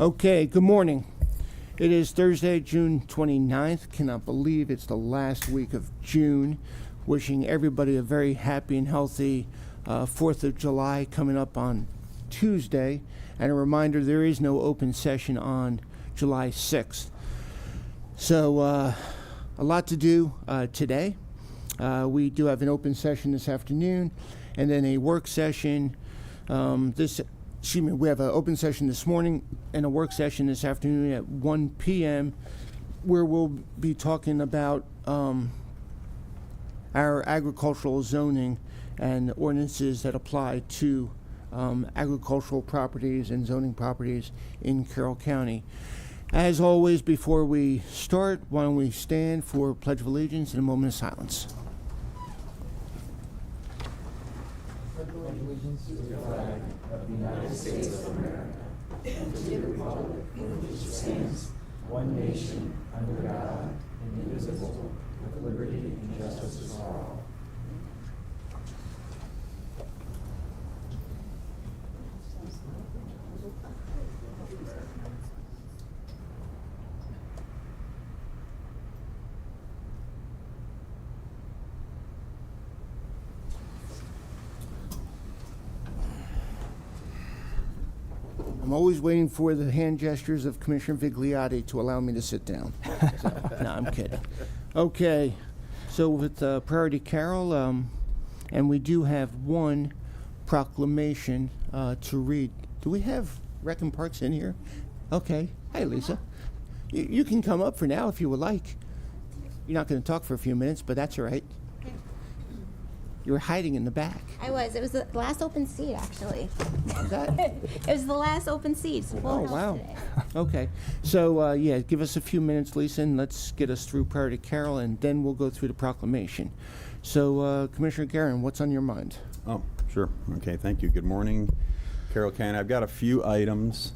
Okay, good morning. It is Thursday, June 29th. Cannot believe it's the last week of June. Wishing everybody a very happy and healthy 4th of July coming up on Tuesday. And a reminder, there is no open session on July 6th. So, a lot to do today. We do have an open session this afternoon and then a work session we have an open session this morning and a work session this afternoon at 1 p.m. where we'll be talking about our agricultural zoning and ordinances that apply to agricultural properties and zoning properties in Carroll County. As always, before we start, why don't we stand for Pledge of Allegiance and a moment of silence. Allegiance to the flag of the United States of America and to the republic for which it stands, one nation, under God, indivisible, with liberty and justice for all. I'm always waiting for the hand gestures of Commissioner Vigliotti to allow me to sit down. No, I'm kidding. Okay, so with Priority Carroll, and we do have one proclamation to read. Do we have Rec and Parks in here? Okay. Hi, Lisa. You can come up for now if you would like. You're not going to talk for a few minutes, but that's all right. You were hiding in the back. I was. It was the last open seat, actually. Is that? It was the last open seat. It's full Oh, house wow. today. Okay. So, give us a few minutes, Lisa, and let's get us through Priority Carroll, and then we'll go through the proclamation. So, Commissioner Guerin, what's on your mind? Oh, sure. Okay, thank you. Good morning, Carroll County. I've got a few items,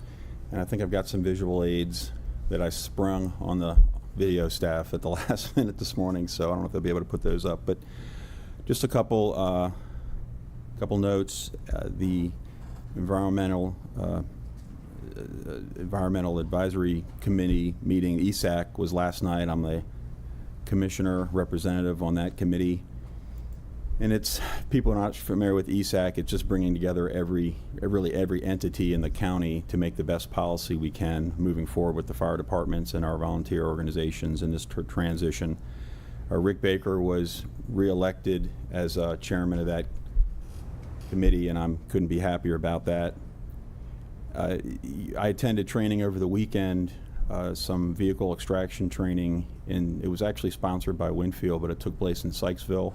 and I think I've got some visual aids that I sprung on the video staff at the last minute this morning, so I don't know if they'll be able to put those up, but just a couple notes. The Environmental Advisory Committee meeting, ESAC, was last night. I'm the commissioner representative on that committee. And it's, people are not familiar with ESAC, it's just bringing together really every entity in the county to make the best policy we can moving forward with the fire departments and our volunteer organizations in this transition. Rick Baker was reelected as chairman of that committee, and I couldn't be happier about that. I attended training over the weekend, some vehicle extraction training, and it was actually sponsored by Winfield, but it took place in Sykesville.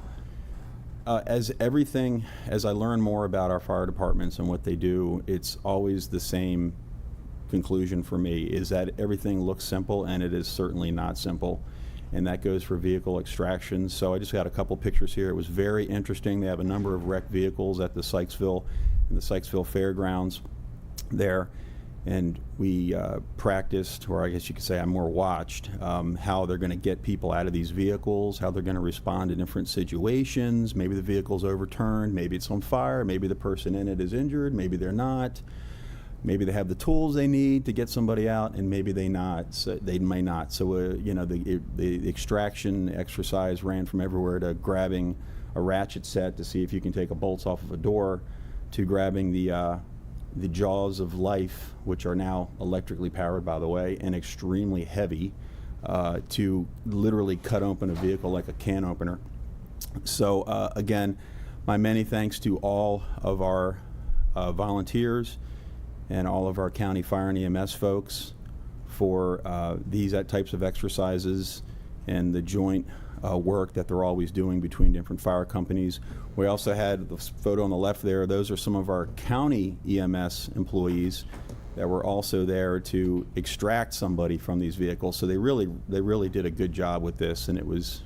As I learn more about our fire departments and what they do, it's always the same conclusion for me, is that everything looks simple, and it is certainly not simple. And that goes for vehicle extraction. So I just got a couple pictures here. It was very interesting. They have a number of wrecked vehicles at the Sykesville Fairgrounds there. And we practiced, or I guess you could say I more watched, how they're going to get people out of these vehicles, how they're going to respond to different situations. Maybe the vehicle's overturned, maybe it's on fire, maybe the person in it is injured, maybe they're not. Maybe they have the tools they need to get somebody out, and maybe they not. So they may not. So the extraction exercise ran from everywhere to grabbing a ratchet set to see if you can take a bolts off of a door, to grabbing the jaws of life, which are now electrically powered, by the way, and extremely heavy, to literally cut open a vehicle like a can opener. So again, my many thanks to all of our volunteers and all of our county fire and EMS folks for these types of exercises and the joint work that they're always doing between different fire companies. We also had the photo on the left there. Those are some of our county EMS employees that were also there to extract somebody from these vehicles. So they really did a good job with this, and it's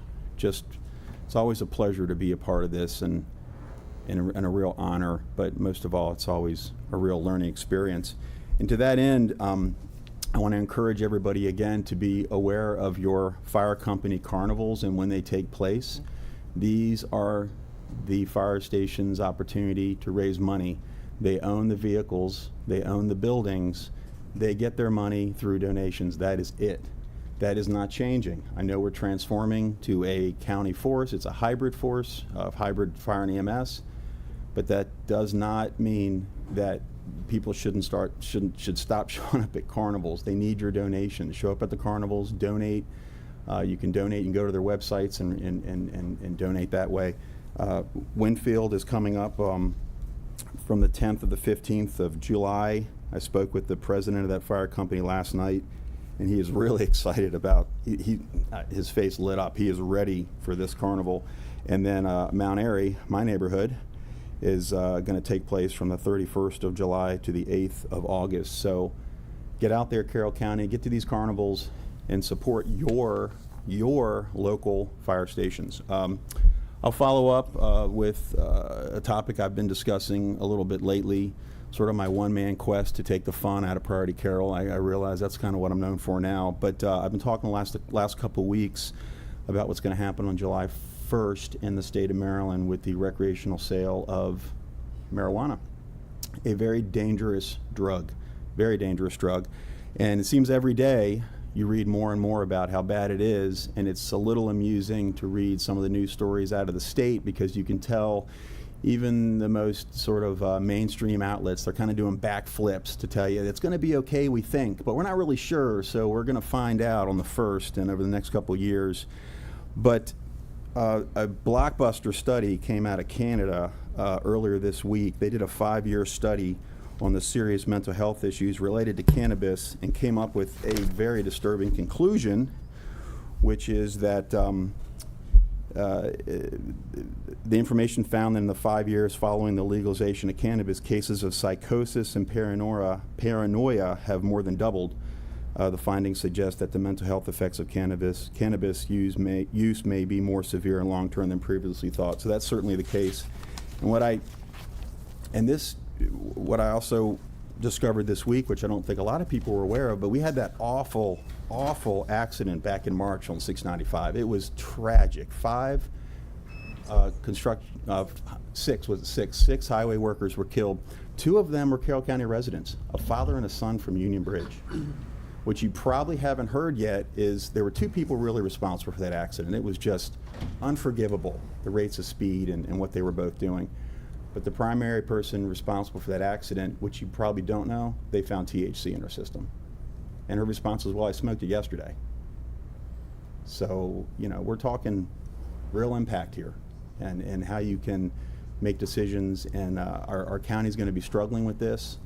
always a pleasure to be a part of this, and a real honor, but most of all, it's always a real learning experience. And to that end, I want to encourage everybody again to be aware of your fire company carnivals and when they take place. These are the fire station's opportunity to raise money. They own the vehicles, they own the buildings, they get their money through donations. That is it. That is not changing. I know we're transforming to a county force. It's a hybrid force of hybrid fire and EMS, but that does not mean that people should stop showing up at carnivals. They need your donations. Show up at the carnivals, donate. You can donate. You can go to their websites and donate that way. Winfield is coming up from the 10th to the 15th of July. I spoke with the president of that fire company last night, and he is really excited about, his face lit up. He is ready for this carnival. And then Mount Airy, my neighborhood, is going to take place from the 31st of July to the 8th of August. So get out there, Carroll County, get to these carnivals and support your local fire stations. I'll follow up with a topic I've been discussing a little bit lately, sort of my one-man quest to take the fun out of Priority Carroll. I realize that's kind of what I'm known for now, but I've been talking the last couple of weeks about what's going to happen on July 1st in the state of Maryland with the recreational sale of marijuana, a very dangerous drug, and it seems every day you read more and more about how bad it is, and it's a little amusing to read some of the news stories out of the state because you can tell even the most sort of mainstream outlets, they're kind of doing backflips to tell you it's going to be okay, we think, but we're not really sure, so we're going to find out on the 1st and over the next couple of years. But a blockbuster study came out of Canada earlier this week. They did a 5-year study on the serious mental health issues related to cannabis and came up with a very disturbing conclusion, which is that the information found in the 5 years following the legalization of cannabis, cases of psychosis and paranoia have more than doubled. The findings suggest that the mental health effects of cannabis use may be more severe and long-term than previously thought. So that's certainly the case. And what I also discovered this week, which I don't think a lot of people were aware of, but we had that awful accident back in March on 695. It was tragic. Six highway workers were killed. 2 of them were Carroll County residents, a father and a son from Union Bridge. What you probably haven't heard yet is there were 2 people really responsible for that accident. It was just unforgivable, the rates of speed and what they were both doing. But the primary person responsible for that accident, which you probably don't know, they found THC in her system. And her response was, well, I smoked it yesterday. So, we're talking real impact here and how you can make decisions. And our county's going to be struggling with this.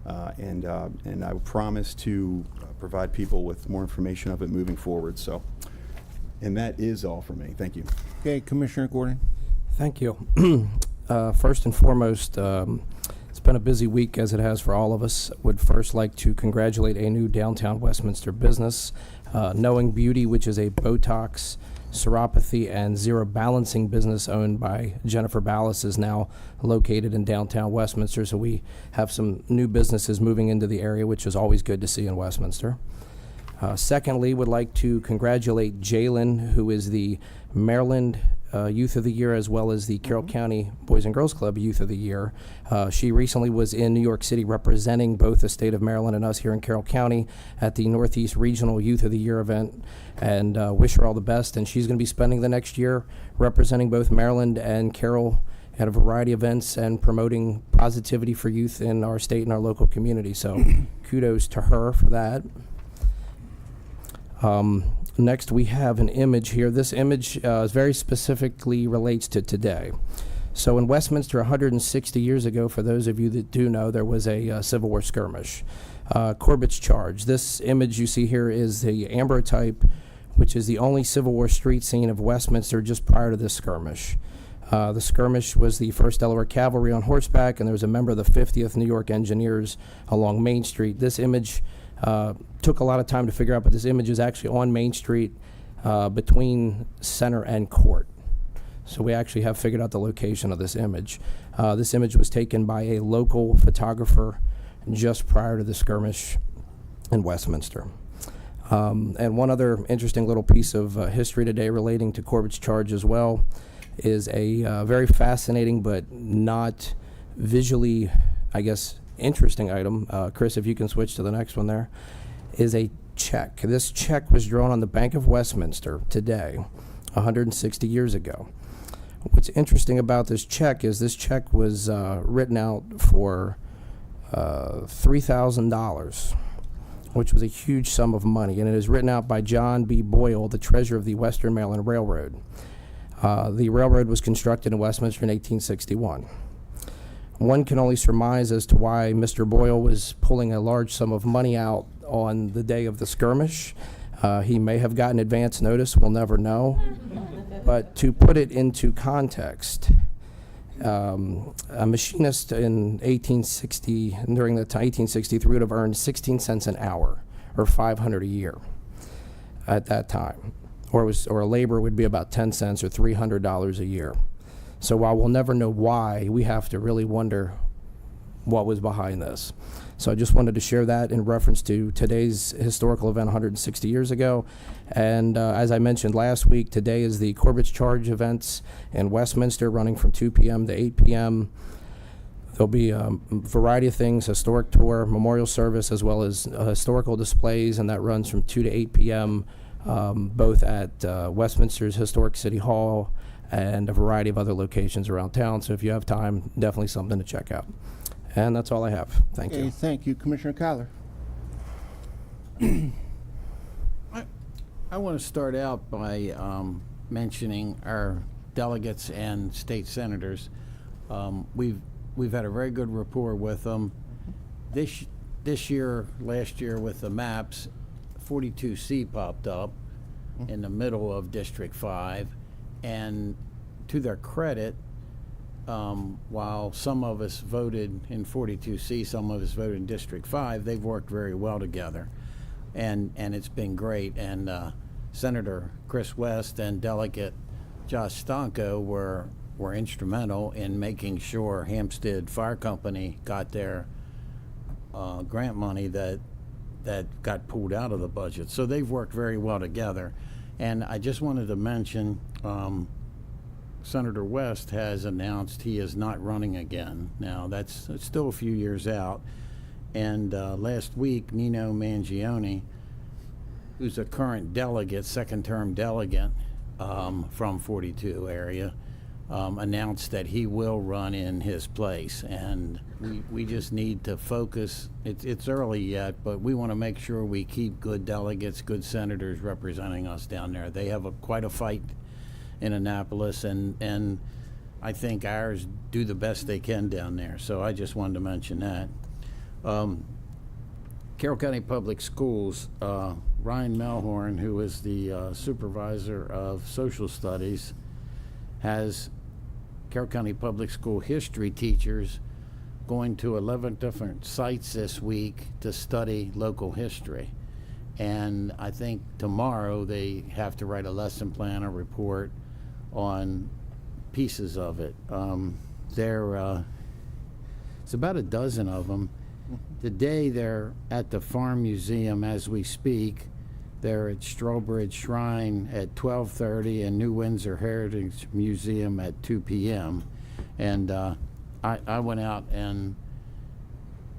And I promise to provide people with more information of it moving forward. So, and that is all for me. Thank you. Okay, Commissioner Gordon. Thank you. First and foremost, it's been a busy week as it has for all of us. Would first like to congratulate a new downtown Westminster business, Knowing Beauty, which is a Botox, seropathy, and zero balancing business owned by Jennifer Ballas, is now located in downtown Westminster. So we have some new businesses moving into the area, which is always good to see in Westminster. Secondly, would like to congratulate Jalen, who is the Maryland Youth of the Year, as well as the Carroll County Boys and Girls Club Youth of the Year. She recently was in New York City representing both the state of Maryland and us here in Carroll County at the Northeast Regional Youth of the Year event, and wish her all the best. And she's going to be spending the next year representing both Maryland and Carroll at a variety of events and promoting positivity for youth in our state and our local community. So kudos to her for that. Next, we have an image here. This image very specifically relates to today. So in Westminster 160 years ago, for those of you that do know, there was a Civil War skirmish, Corbett's Charge. This image you see here is the ambrotype, which is the only Civil War street scene of Westminster just prior to this skirmish. The skirmish was the 1st Delaware Cavalry on horseback, and there was a member of the 50th New York Engineers along Main Street. This image took a lot of time to figure out, but this image is actually on Main Street between Center and Court. So we actually have figured out the location of this image. This image was taken by a local photographer just prior to the skirmish in Westminster. And one other interesting little piece of history today relating to Corbett's Charge as well is a very fascinating but not visually, I guess, interesting item, Chris, if you can switch to the next one there, is a check. This check was drawn on the Bank of Westminster today, 160 years ago. What's interesting about this check is this check was written out for $3,000, which was a huge sum of money, and it is written out by John B. Boyle, the treasurer of the Western Maryland Railroad. The railroad was constructed in Westminster in 1861. One can only surmise as to why Mr. Boyle was pulling a large sum of money out on the day of the skirmish. He may have gotten advance notice, we'll never know. But to put it into context, a machinist in 1860, during the time 1863, would have earned 16 cents an hour, or $500 a year at that time. Or a laborer would be about 10 cents or $300 a year. So while we'll never know why, we have to really wonder what was behind this. So I just wanted to share that in reference to today's historical event 160 years ago. And as I mentioned last week, today is the Corbett's Charge events in Westminster, running from 2 p.m. to 8 p.m. There'll be a variety of things, historic tour, memorial service, as well as historical displays, and that runs from 2 to 8 p.m., both at Westminster's Historic City Hall and a variety of other locations around town. So if you have time, definitely something to check out. And that's all I have. Thank Okay, you. thank you. Commissioner Collar. I want to start out by mentioning our delegates and state senators. We've had a very good rapport with them. This year, last year with the maps, 42C popped up in the middle of District 5, and to their credit, while some of us voted in 42C, some of us voted in District 5, they've worked very well together, and it's been great. And Senator Chris West and Delegate Josh Stanko were instrumental in making sure Hampstead Fire Company got their grant money that got pulled out of the budget. So they've worked very well together. And I just wanted to mention Senator West has announced he is not running again. Now, it's still a few years out. And last week, Nino Mangione, who's a current delegate, second-term delegate from 42 area, announced that he will run in his place. And we just need to focus. It's early yet, but we want to make sure we keep good delegates, good senators representing us down there. They have quite a fight in Annapolis, and I think ours do the best they can down there. So I just wanted to mention that. Carroll County Public Schools, Ryan Melhorn, who is the supervisor of social studies, has Carroll County Public School history teachers going to 11 different sites this week to study local history. And I think tomorrow they have to write a lesson plan, a report on pieces of it. It's about a dozen of them. Today they're at the Farm Museum as we speak. They're at Strawbridge Shrine at 12:30 and New Windsor Heritage Museum at 2 p.m. And I went out and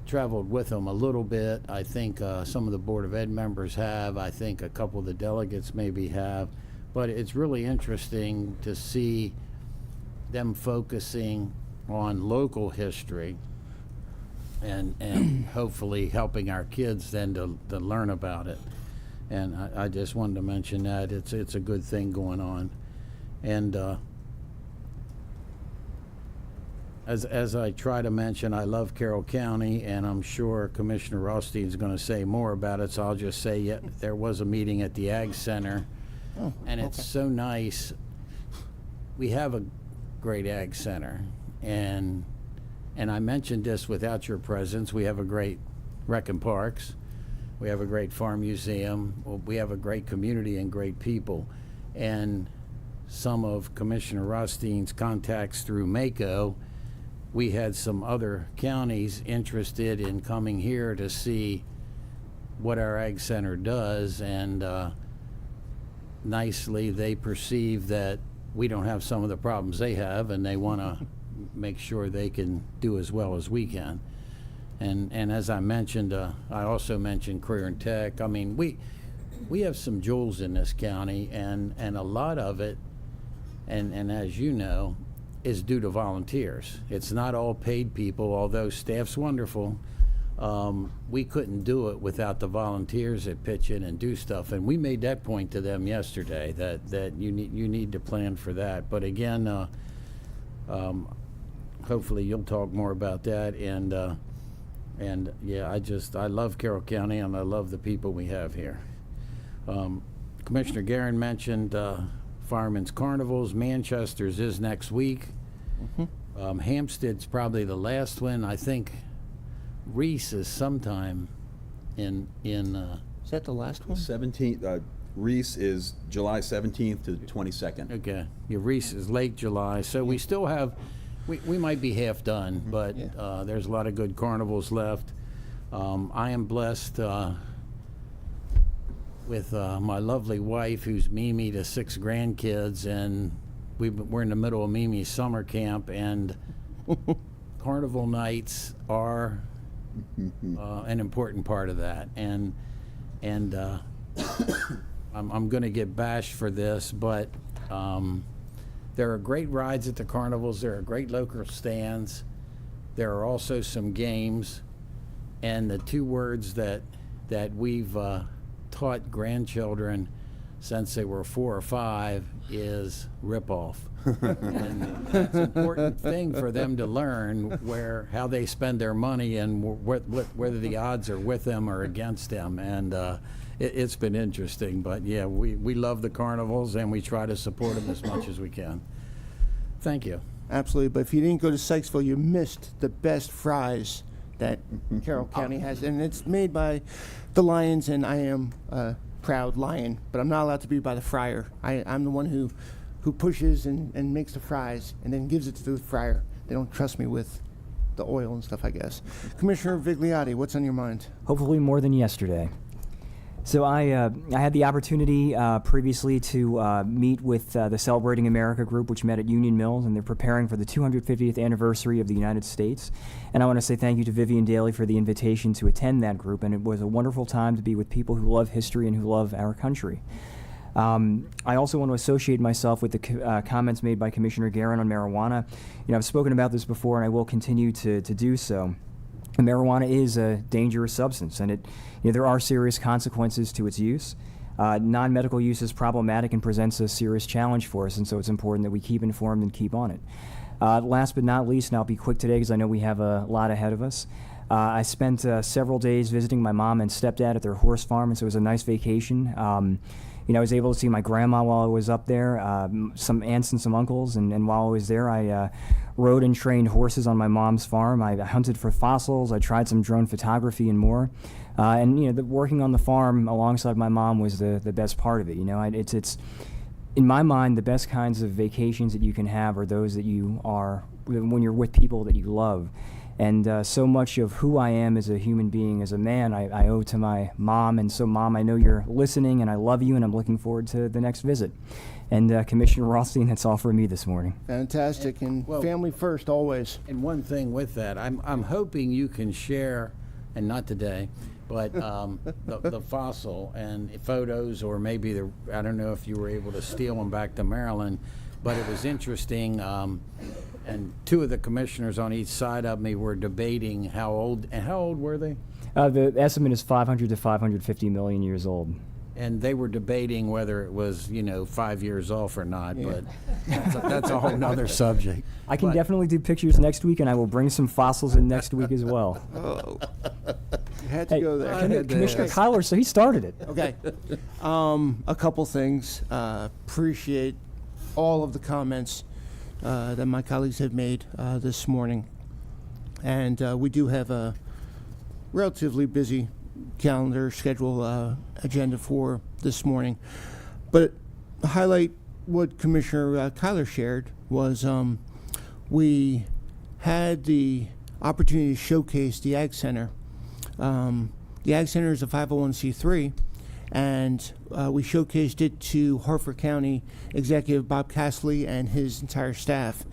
traveled with them a little bit. I think some of the Board of Ed members have. I think a couple of the delegates maybe have. But it's really interesting to see them focusing on local history and hopefully helping our kids then to learn about it. And I just wanted to mention that it's a good thing going on. And as I try to mention, I love Carroll County, and I'm sure Commissioner Rothstein's going to say more about it, so I'll just say there was a meeting at the Ag Center, and it's so nice. We have a great Ag Center, and I mentioned this without your presence. We have a great Rec and Parks. We have a great farm museum. We have a great community and great people. And some of Commissioner Rothstein's contacts through MACO, we had some other counties interested in coming here to see what our Ag Center does. And nicely, they perceive that we don't have some of the problems they have, and they want to make sure they can do as well as we can. And as I mentioned, I also mentioned career and tech. I mean, we have some jewels in this county, and a lot of it, and as you know, is due to volunteers. It's not all paid people, although staff's wonderful. We couldn't do it without the volunteers that pitch in and do stuff, and we made that point to them yesterday that you need to plan for that. But again, hopefully you'll talk more about that. And yeah, I love Carroll County, and I love the people we have here. Commissioner Guerin mentioned Firemen's Carnivals. Manchester's is next week. Hampstead's probably the last one. I think Reese is sometime in Is that the last one? 17th, Reese is July 17th to 22nd. okay. Yeah, Reese is late July, so we still have. We might be half done, but Yeah. there's a lot of good carnivals left. I am blessed with my lovely wife, who's Mimi to 6 grandkids, and we're in the middle of Mimi's summer camp, and carnival nights are an important part of that. And I'm going to get bashed for this, but there are great rides at the carnivals. There are great local stands. There are also some games, and the 2 words that we've taught grandchildren since they were 4 or 5 is rip-off. And it's an important thing for them to learn how they spend their money and whether the odds are with them or against them. And it's been interesting. But yeah, we love the carnivals, and we try to support them as much as we can. Thank you. Absolutely, but if you didn't go to Sykesville, you missed the best fries that Carroll County has, and it's made by the Lions, and I am a proud Lion, but I'm not allowed to be by the fryer. I'm the one who pushes and makes the fries and then gives it to the fryer. They don't trust me with the oil and stuff, I guess. Commissioner Vigliotti, what's on your mind? Hopefully more than yesterday. So I had the opportunity previously to meet with the Celebrating America group, which met at Union Mills, and they're preparing for the 250th anniversary of the United States. And I want to say thank you to Vivian Daly for the invitation to attend that group, and it was a wonderful time to be with people who love history and who love our country. I also want to associate myself with the comments made by Commissioner Guerin on marijuana. You know, I've spoken about this before, and I will continue to do so. Marijuana is a dangerous substance, and there are serious consequences to its use. Non-medical use is problematic and presents a serious challenge for us, and so it's important that we keep informed and keep on it. Last but not least, and I'll be quick today because I know we have a lot ahead of us, I spent several days visiting my mom and stepdad at their horse farm, and so it was a nice vacation. I was able to see my grandma while I was up there, some aunts and some uncles, and while I was there, I rode and trained horses on my mom's farm. I hunted for fossils. I tried some drone photography and more. Working on the farm alongside my mom was the best part of it. It's in my mind, the best kinds of vacations that you can have are those that you are when you're with people that you love. And so much of who I am as a human being, as a man, I owe to my mom. And so, Mom, I know you're listening, and I love you, and I'm looking forward to the next visit. And Commissioner Rothstein, that's all for me this morning. Fantastic, and Well- family first, always. And one thing with that, I'm hoping you can share, and not today, but the fossil and photos, or maybe I don't know if you were able to steal them back to Maryland, but it was interesting. And 2 of the commissioners on each side of me were debating how old were they? The estimate is 500 to 550 million years old. And they were debating whether it was, 5 years off or not, but that's a whole nother subject. I can But- definitely do pictures next week, and I will bring some fossils in next week as well. Oh, you had to go there. Commissioner Kyler, so he started it. Okay. A couple things. Appreciate all of the comments that my colleagues have made this morning. And we do have a relatively busy calendar schedule agenda for this morning. But highlight what Commissioner Kyler shared was we had the opportunity to showcase the Ag Center. The Ag Center is a 501c3, and we showcased it to Harford County Executive Bob Castley and his entire staff,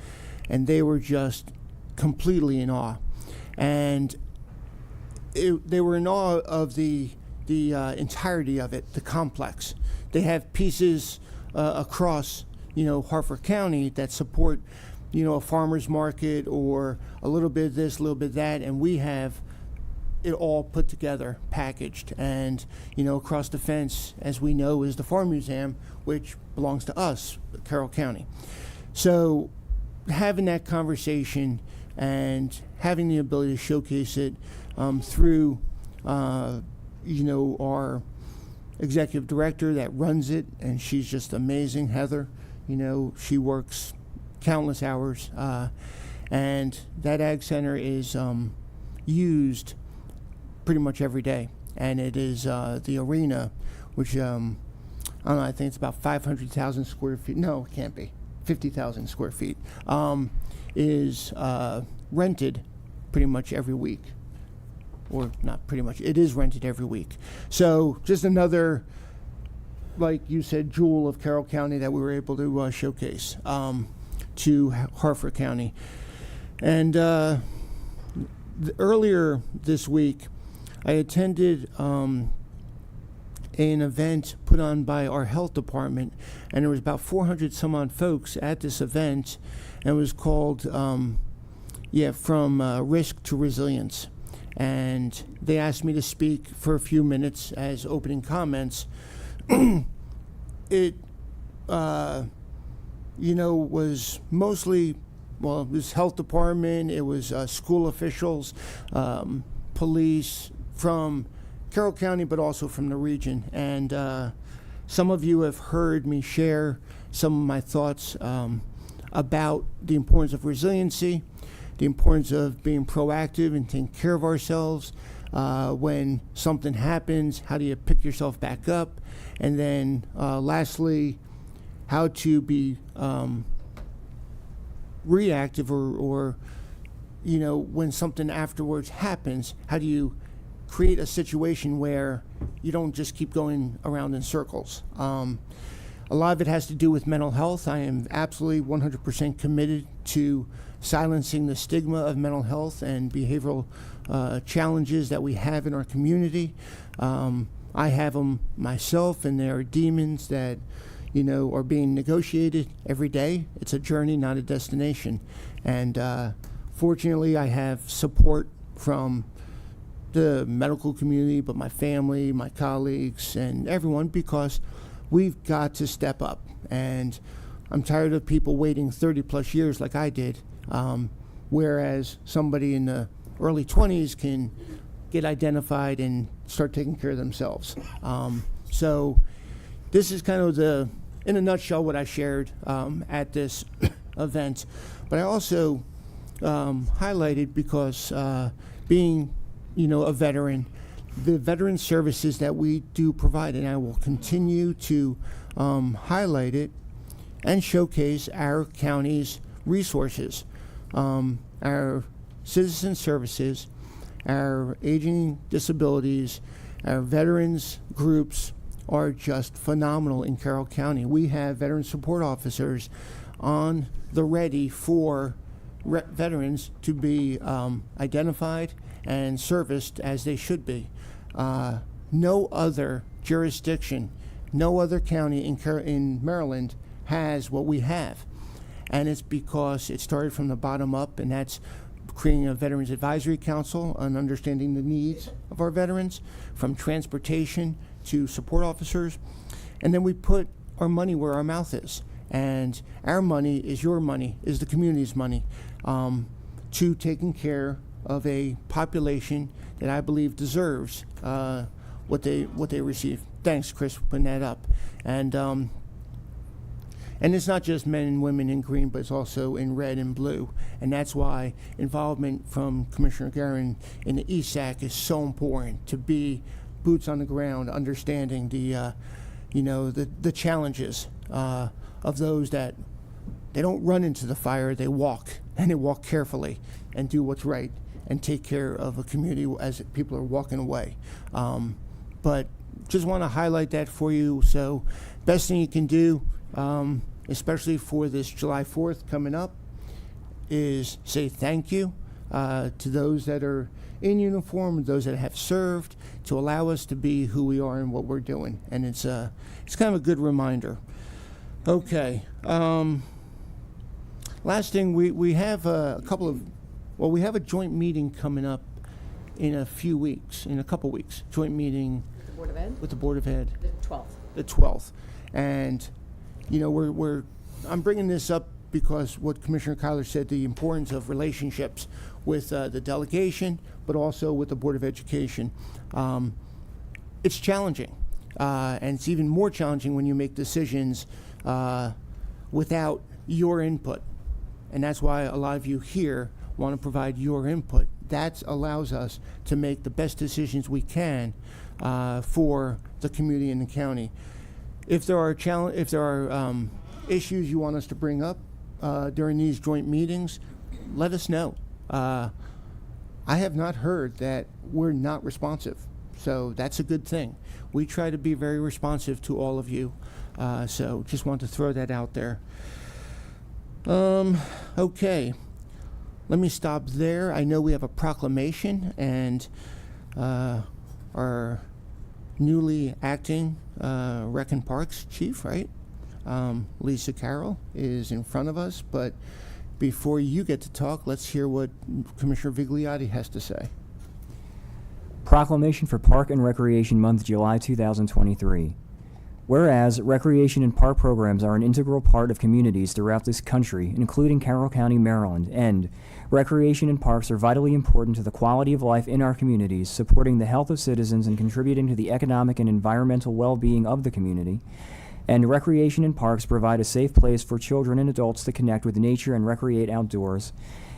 and they were just completely in awe. And they were in awe of the entirety of it, the complex. They have pieces across, Harford County that support, a farmer's market or a little bit of this, a little bit of that, and we have it all put together, packaged, and across the fence, as we know, is the Farm Museum, which belongs to us, Carroll County. So having that conversation and having the ability to showcase it through, our executive director that runs it, and she's just amazing, Heather. She works countless hours, and that Ag Center is used pretty much every day, and it is the arena, which I don't know, I think it's about 500,000 square feet. No, it can't be. 50,000 square feet is rented pretty much every week, or not pretty much. It is rented every week. So just another, like you said, jewel of Carroll County that we were able to showcase to Harford County. And earlier this week, I attended an event put on by our health department, and there was about 400 some odd folks at this event, and it was called From Risk to Resilience. And they asked me to speak for a few minutes as opening comments. It was mostly, well, it was health department, it was school officials, police, from Carroll County, but also from the region. And some of you have heard me share some of my thoughts about the importance of resiliency, the importance of being proactive and taking care of ourselves. When something happens, how do you pick yourself back up? And then lastly, how to be reactive or when something afterwards happens, how do you create a situation where you don't just keep going around in circles. A lot of it has to do with mental health. I am absolutely 100% committed to silencing the stigma of mental health and behavioral challenges that we have in our community. I have them myself, and there are demons that are being negotiated every day. It's a journey, not a destination. And fortunately, I have support from the medical community, but my family, my colleagues, and everyone, because we've got to step up. And I'm tired of people waiting 30 plus years like I did, whereas somebody in the early 20s can get identified and start taking care of themselves. So this is kind of in a nutshell, what I shared at this event. But I also highlighted, because being a veteran, the veteran services that we do provide, and I will continue to highlight it and showcase our county's resources, our citizen services, our aging disabilities, our veterans groups are just phenomenal in Carroll County. We have veteran support officers on the ready for veterans to be identified and serviced as they should be. No other jurisdiction, no other county in Maryland has what we have. And it's because it started from the bottom up, and that's creating a Veterans Advisory Council on understanding the needs of our veterans, from transportation to support officers. And then we put our money where our mouth is. And our money is your money, is the community's money, to taking care of a population that I believe deserves what they receive. Thanks, Chris, for putting that up. And it's not just men and women in green, but it's also in red and blue. And that's why involvement from Commissioner Guerin in the ESAC is so important, to be boots on the ground, understanding the challenges of those that they don't run into the fire, they walk, and they walk carefully and do what's right and take care of a community as people are walking away. But just want to highlight that for you. So best thing you can do, especially for this July 4th coming up, is say thank you. to those that are in uniform, those that have served, to allow us to be who we are and what we're doing. And it's kind of a good reminder. Okay. Last thing, we have a joint meeting coming up in a couple weeks. Joint meeting The Board of Ed, with the Board of Ed, the 12th. the 12th. And, you know, I'm bringing this up because what Commissioner Kyler said, the importance of relationships with the delegation, but also with the Board of Education. It's challenging, and it's even more challenging when you make decisions without your input. And that's why a lot of you here want to provide your input. That allows us to make the best decisions we can for the community and the county. If there are issues you want us to bring up during these joint meetings, let us know. I have not heard that we're not responsive, so that's a good thing. We try to be very responsive to all of you, so just want to throw that out there. Okay, let me stop there. I know we have a proclamation, and our newly acting Rec and Parks Chief, right? Lisa Carroll is in front of us, but before you get to talk, let's hear what Commissioner Vigliotti has to say. Proclamation for Park and Recreation Month, July 2023. Whereas recreation and park programs are an integral part of communities throughout this country, including Carroll County, Maryland, and recreation and parks are vitally important to the quality of life in our communities, supporting the health of citizens and contributing to the economic and environmental well-being of the community. And recreation and parks provide a safe place for children and adults to connect with nature and recreate outdoors.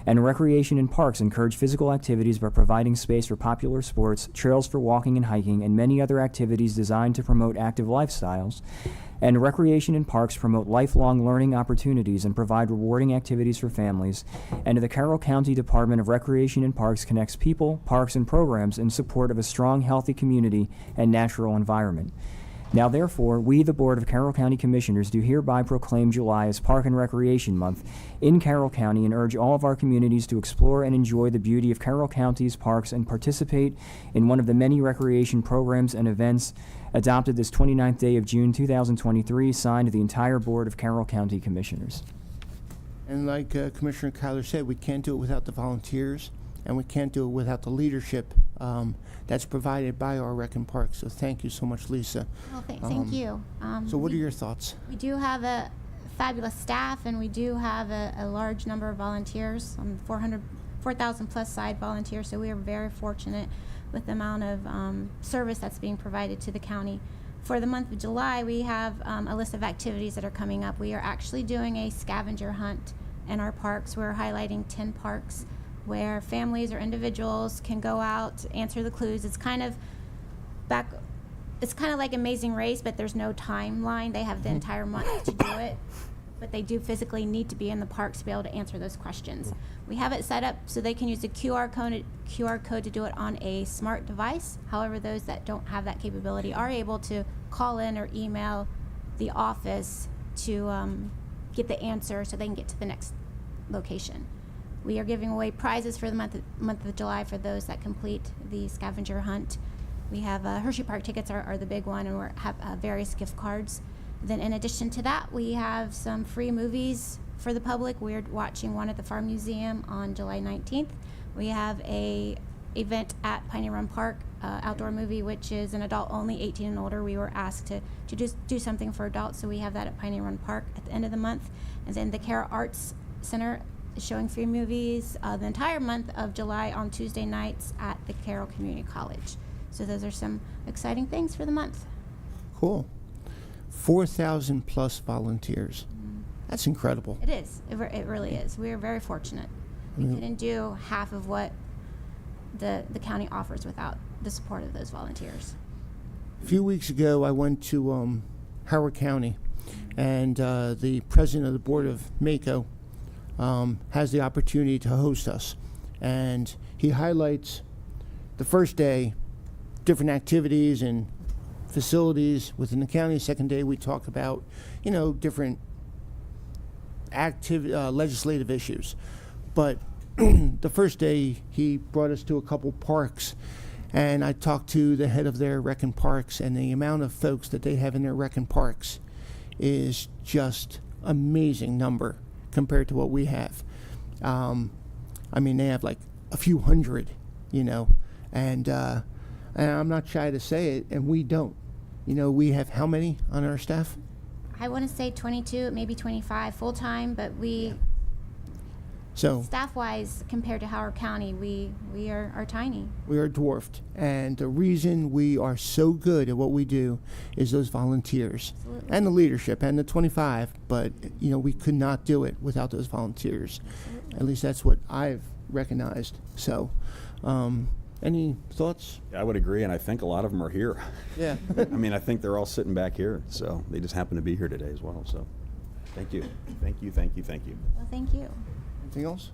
And recreation and parks encourage physical activities by providing space for popular sports, trails for walking and hiking, and many other activities designed to promote active lifestyles. And recreation and parks promote lifelong learning opportunities and provide rewarding activities for families. And the Carroll County Department of Recreation and Parks connects people, parks, and programs in support of a strong, healthy community and natural environment. Now, therefore, we, the Board of Carroll County Commissioners, do hereby proclaim July as Park and Recreation Month in Carroll County and urge all of our communities to explore and enjoy the beauty of Carroll County's parks and participate in one of the many recreation programs and events adopted this 29th day of June 2023, signed the entire Board of Carroll County Commissioners. And like Commissioner Kyler said, we can't do it without the volunteers, and we can't do it without the leadership that's provided by our Rec and Park. So thank you so much, Lisa. Well, thank you. So what are your thoughts? We do have a fabulous staff, and we do have a large number of volunteers, 4,000 plus side volunteers, so we are very fortunate with the amount of service that's being provided to the county. For the month of July, we have a list of activities that are coming up. We are actually doing a scavenger hunt in our parks. We're highlighting 10 parks where families or individuals can go out, answer the clues. It's kind of like Amazing Race, but there's no timeline. They have the entire month to do it, but they do physically need to be in the parks to be able to answer those questions. We have it set up so they can use the QR code to do it on a smart device. However, those that don't have that capability are able to call in or email the office to get the answer so they can get to the next location. We are giving away prizes for the month of July for those that complete the scavenger hunt. We have Hershey Park tickets are the big one, and we have various gift cards. Then in addition to that, we have some free movies for the public. We're watching one at the Farm Museum on July 19th. We have a event at Piney Run Park, outdoor movie, which is an adult only, 18 and older. We were asked to just do something for adults, so we have that at Piney Run Park at the end of the month. And then the Carroll Arts Center is showing free movies the entire month of July on Tuesday nights at the Carroll Community College. So those are some exciting things for the month. Cool. 4,000 plus volunteers. That's incredible. It is. It really is. We are very fortunate. We couldn't do half of what the county offers without the support of those volunteers. A few weeks ago, I went to Howard County, and the president of the board of MACO has the opportunity to host us. And he highlights the first day different activities and facilities within the county. Second day, we talk about, different legislative issues. But the first day he brought us to a couple parks, and I talked to the head of their rec and parks, and the amount of folks that they have in their rec and parks is just amazing number compared to what we have. I mean, they have like a few hundred, you know, and I'm not shy to say it, and we don't. You know, we have how many on our staff? I want to say 22, maybe 25 full-time, but So staff-wise, compared to Howard County, we are tiny. we are dwarfed, and the reason we are so good at what we do is those volunteers Absolutely. and the leadership and the 25. But you know, we could not do it without those volunteers. At least that's what I've recognized. So, any thoughts? I would agree, and I think a lot of them are here. Yeah. I mean, I think they're all sitting back here, so they just happen to be here today as well. So, thank you, thank you, thank you, thank you. Well, thank you. Anything else?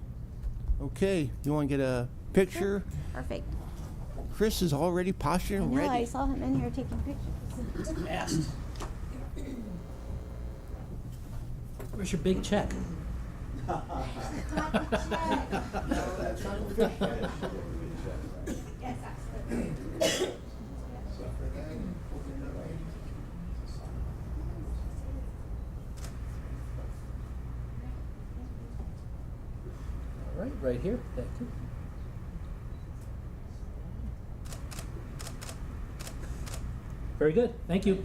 Okay. You want to get a picture? Perfect. Chris is already I posturing know, I ready. saw him in here taking pictures. Where's your big check? Yes, absolutely. All right, right here. Thank you. Very good. Thank you.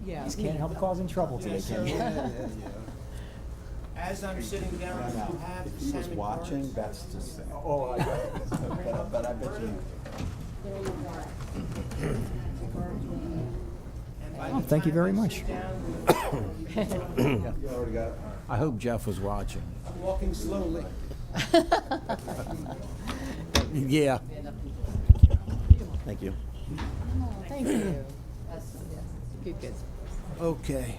Yes, can't help causing trouble today, can you? As I'm sitting down, you have salmon cards. that's just. Oh, I got it. But I bet you. And by Oh, the thank you time very I much. sit down, I hope Jeff was watching. I'm walking slowly. Yeah. Thank you. Thank you. Good, good. Okay.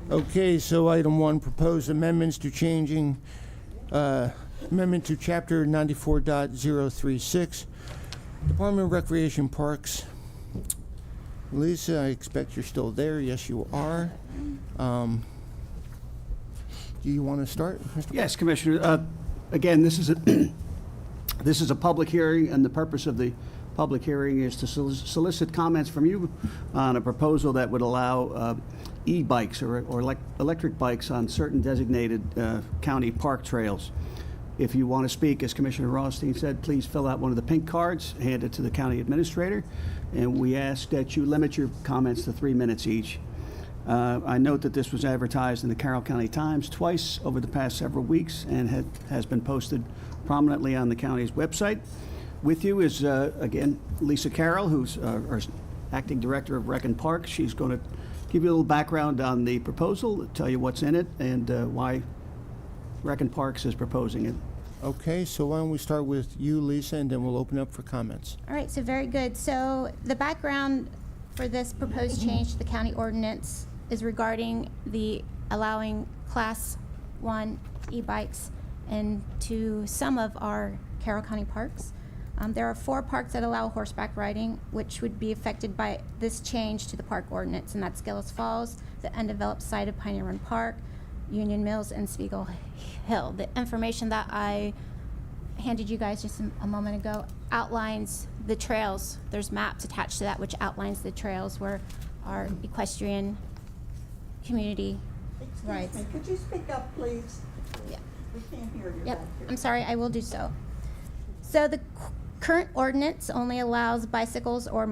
Okay, so item 1, proposed amendments to changing, amendment to chapter 94.036, Department of Recreation Parks. Lisa, I expect you're still there. Yes, you are. Do you want to start, Mr. Yes, Commissioner. Again, this is a, this is a public hearing, and the purpose of the public hearing is to solicit comments from you on a proposal that would allow e-bikes or electric bikes on certain designated county park trails. If you want to speak, as Commissioner Rothstein said, please fill out one of the pink cards, hand it to the county administrator, and we ask that you limit your comments to 3 minutes each. I note that this was advertised in the Carroll County Times twice over the past several weeks and has been posted prominently on the county's website. With you is, again, Lisa Carroll, who's our acting director of Rec and Park. She's going to give you a little background on the proposal, tell you what's in it, and why Rec and Parks is proposing it. Okay, so why don't we start with you, Lisa, and then we'll open up for comments. All right, so very good. So the background for this proposed change to the county ordinance is regarding the allowing Class 1 e-bikes into some of our Carroll County parks. There are 4 parks that allow horseback riding, which would be affected by this change to the park ordinance, and that's Gillis Falls, the undeveloped site of Pioneer Run Park, Union Mills, and Spiegel Hill. The information that I handed you guys just a moment ago outlines the trails. There's maps attached to that which outlines the trails where our equestrian community rides. Excuse me, could you speak up, please? Yeah. We can't hear you Yep, back here. I'm sorry, I will do so. So the current ordinance only allows bicycles or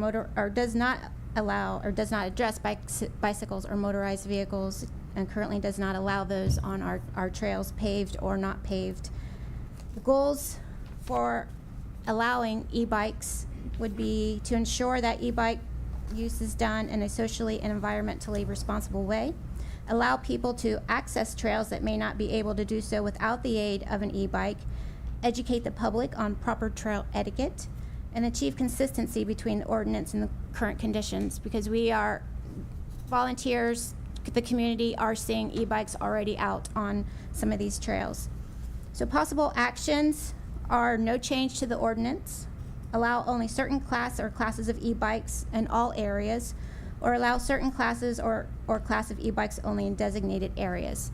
does not allow or does not address bicycles or motorized vehicles, and currently does not allow those on our trails, paved or not paved. The goals for allowing e-bikes would be to ensure that e-bike use is done in a socially and environmentally responsible way, allow people to access trails that may not be able to do so without the aid of an e-bike, educate the public on proper trail etiquette, and achieve consistency between the ordinance and the current conditions, because we are volunteers the community are seeing e-bikes already out on some of these trails. So possible actions are no change to the ordinance, allow only certain class or classes of e-bikes in all areas, or allow certain classes or class of e-bikes only in designated areas.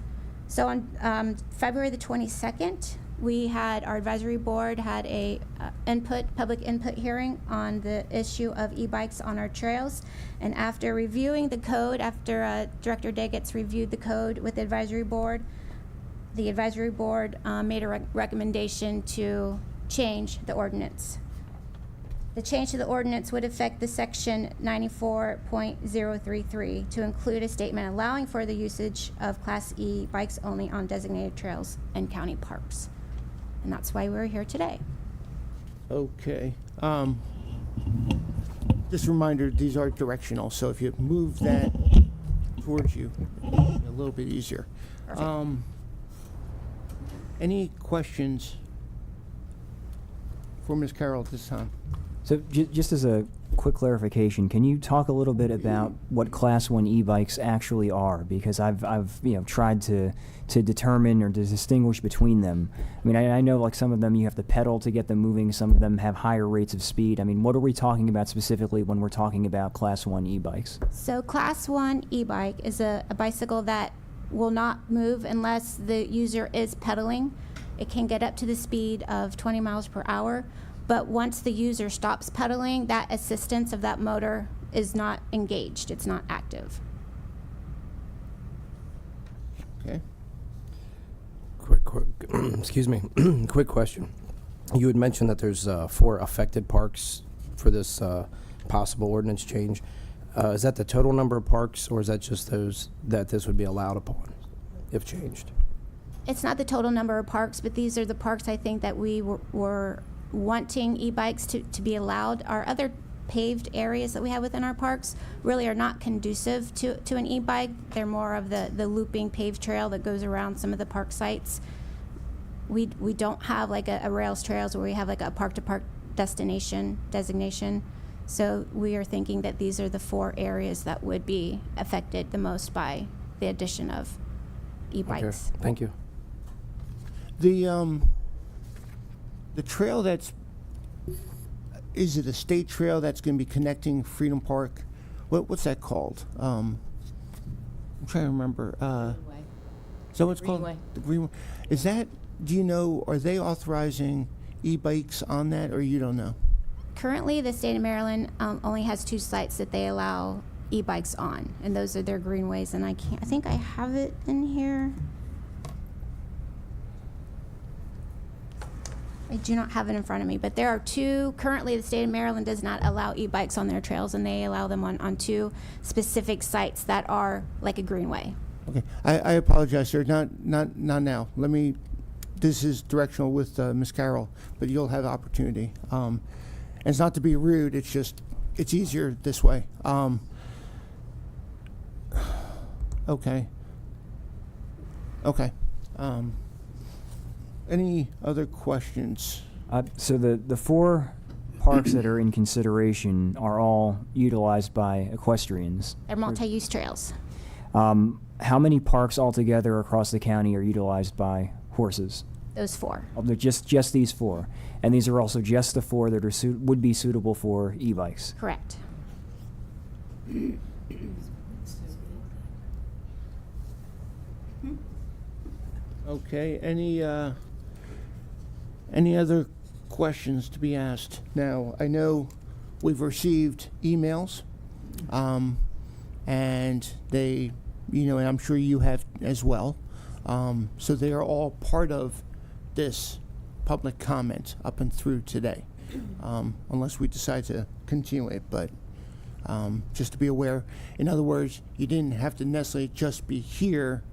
So on February the 22nd, we had, our advisory board had a public input hearing on the issue of e-bikes on our trails. And after reviewing the code, after Director Daggetts reviewed the code with the advisory board made a recommendation to change the ordinance. The change to the ordinance would affect the section 94.033 to include a statement allowing for the usage of Class E bikes only on designated trails and county parks. And that's why we're here today. Okay. Just a reminder, these are directional, so if you move that towards you, it'll be a little bit easier. Perfect. Any questions for Ms. Carroll at this time? So just as a quick clarification, can you talk a little bit about what Class 1 e-bikes actually are? Because I've tried to determine or to distinguish between them. I mean, I know like some of them you have to pedal to get them moving. Some of them have higher rates of speed. I mean, what are we talking about specifically when we're talking about Class 1 e-bikes? So Class 1 e-bike is a bicycle that will not move unless the user is pedaling. It can get up to the speed of 20 miles per hour. But once the user stops pedaling, that assistance of that motor is not engaged. It's not active. Okay. Quick, excuse me, quick question. You had mentioned that there's 4 affected parks for this possible ordinance change. Is that the total number of parks, or is that just those that this would be allowed upon if changed? It's not the total number of parks, but these are the parks I think that we were wanting e-bikes to be allowed. Our other paved areas that we have within our parks really are not conducive to an e-bike. They're more of the looping paved trail that goes around some of the park sites. We don't have like a rails trails where we have like a park-to-park designation. So we are thinking that these are the 4 areas that would be affected the most by the addition of e-bikes. Okay, thank you. The trail is it a state trail that's going to be connecting Freedom Park? What's that called? I'm trying to remember. Is that what it's called? Greenway. The Greenway. Is that, do you know, are they authorizing e-bikes on that, or you don't know? Currently, the state of Maryland only has 2 sites that they allow e-bikes on, and those are their greenways. And I think I have it in here. I do not have it in front of me, but there are 2. Currently, the state of Maryland does not allow e-bikes on their trails, and they allow them on 2 specific sites that are like a greenway. Okay, I apologize, sir. Not now. This is directional with Ms. Carroll, but you'll have opportunity. And it's not to be rude. It's just it's easier this way. Okay. Any other questions? So the 4 parks that are in consideration are all utilized by equestrians. They're multi-use trails. How many parks altogether across the county are utilized by horses? Those 4. Oh, they're just these 4, and these are also just the 4 that are would be suitable for e-bikes. Correct. Okay. Any other questions to be asked? Now, I know we've received emails, and they, and I'm sure you have as well. So they are all part of this public comment up and through today, unless we decide to continue it. But just to be aware, in other words, you didn't have to necessarily just be here.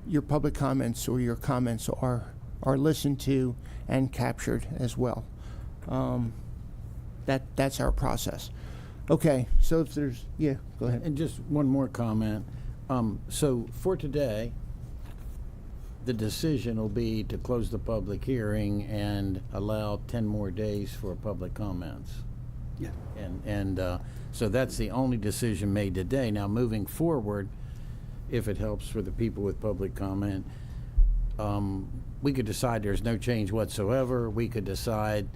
Your public comments or your comments are listened to and captured as well. That's our process. Okay, so if there's, yeah, go ahead. And just one more comment. So for today, the decision will be to close the public hearing and allow 10 more days for public comments. Yeah. And so that's the only decision made today. Now, moving forward, if it helps for the people with public comment. We could decide there's no change whatsoever. We could decide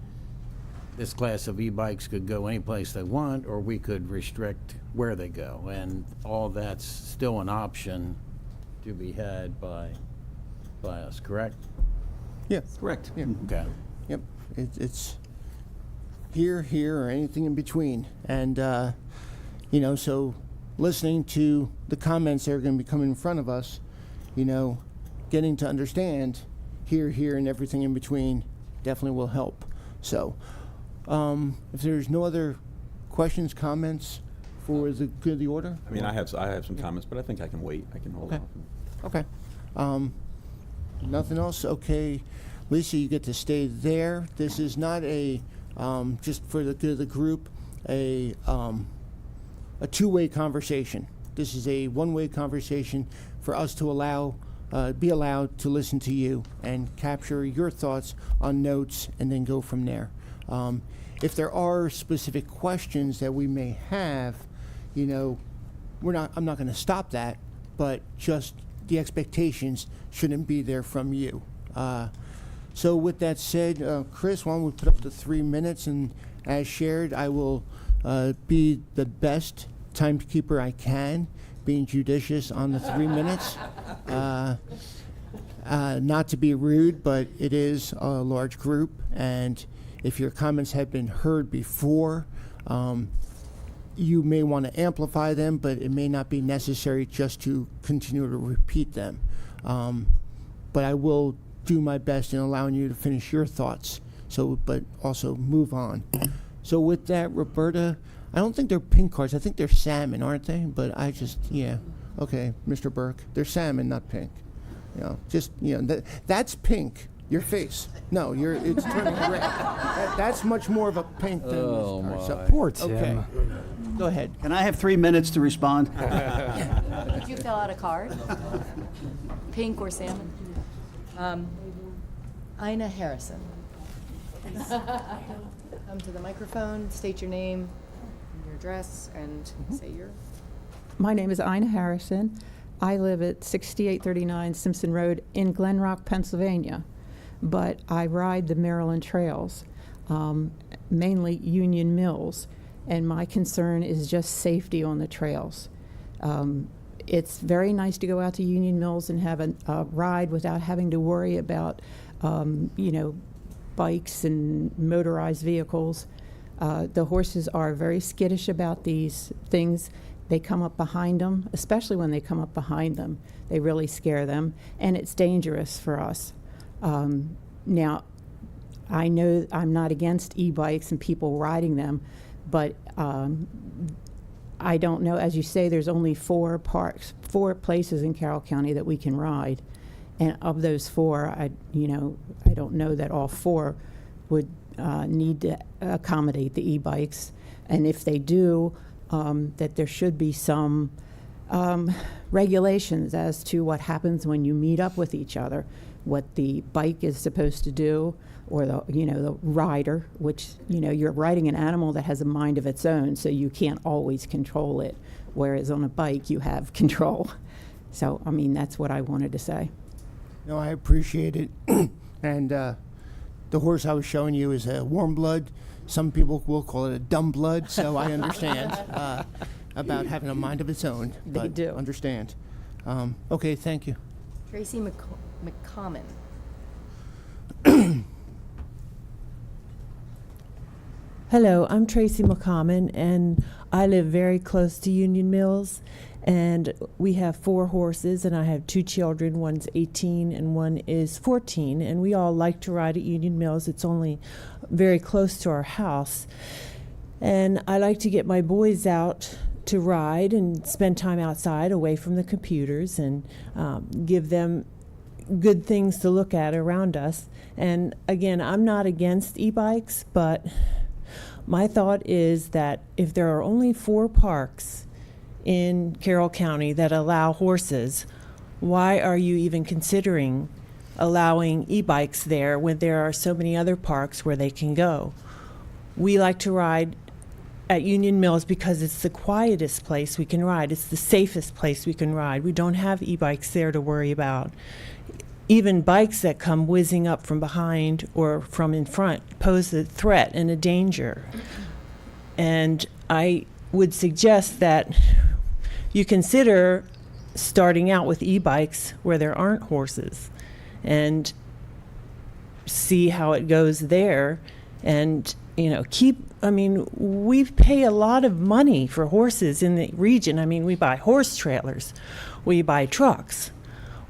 this class of e-bikes could go any place they want, or we could restrict where they go. And all that's still an option to be had by us, correct? Yeah, Correct. yeah, Okay. yep. It's here, or anything in between. And, you know, so listening to the comments that are going to be coming in front of us, you know, getting to understand here, and everything in between definitely will help. So, if there's no other questions, comments for the good of the order? I mean, I have some comments, but I think I can wait. I can hold Okay. off. Okay. Nothing else? Okay. Lisa, you get to stay there. This is not a, just for the good of the group, a two-way conversation. This is a one-way conversation for us to be allowed to listen to you and capture your thoughts on notes and then go from there. If there are specific questions that we may have, you know, I'm not going to stop that, but just the expectations shouldn't be there from you. So with that said, Chris, why don't we put up the 3 minutes, and as shared, I will be the best timekeeper I can, being judicious on the 3 minutes. Not to be rude, but it is a large group, and if your comments have been heard before, you may want to amplify them, but it may not be necessary just to continue to repeat them. But I will do my best in allowing you to finish your thoughts, but also move on. So with that, Roberta, I don't think they're pink cards. I think they're salmon, aren't they? But yeah. Okay, Mr. Burke, they're salmon, not pink. You know, that's pink. Your face. No, it's turning red. That's much more of a pink than this card. So, Poor Tim. okay. Go ahead. Can I have 3 minutes to respond? Did you fill out a card? Pink or salmon? Ina Harrison. Please come to the microphone, state your name, your address, and say your. My name is Ina Harrison. I live at 6839 Simpson Road in Glen Rock, Pennsylvania, but I ride the Maryland trails, mainly Union Mills, and my concern is just safety on the trails. It's very nice to go out to Union Mills and have a ride without having to worry about, bikes and motorized vehicles. The horses are very skittish about these things. They come up behind them, especially when they come up behind them. They really scare them, and it's dangerous for us. Now, I know I'm not against e-bikes and people riding them, but I don't know. As you say, there's only 4 places in Carroll County that we can ride, and of those 4, I don't know that all 4 would need to accommodate the e-bikes, and if they do, that there should be some regulations as to what happens when you meet up with each other, what the bike is supposed to do, or the rider, which, you're riding an animal that has a mind of its own, so you can't always control it, whereas on a bike you have control. So, that's what I wanted to say. No, I appreciate it. And the horse I was showing you is a warm blood. Some people will call it a dumb blood, so I understand about having a mind of its own. They do. Understand. Okay, thank you. Tracy McCommon. Hello, I'm Tracy McCommon, and I live very close to Union Mills, and we have 4 horses, and I have 2 children. One's 18 and one is 14, and we all like to ride at Union Mills. It's only very close to our house, and I like to get my boys out to ride and spend time outside away from the computers and give them good things to look at around us. And again, I'm not against e-bikes, but my thought is that if there are only 4 parks in Carroll County that allow horses, why are you even considering allowing e-bikes there when there are so many other parks where they can go? We like to ride at Union Mills because it's the quietest place we can ride. It's the safest place we can ride. We don't have e-bikes there to worry about. Even bikes that come whizzing up from behind or from in front pose a threat and a danger. And I would suggest that you consider starting out with e-bikes where there aren't horses and see how it goes there. And, you know, we pay a lot of money for horses in the region. I mean, we buy horse trailers, we buy trucks,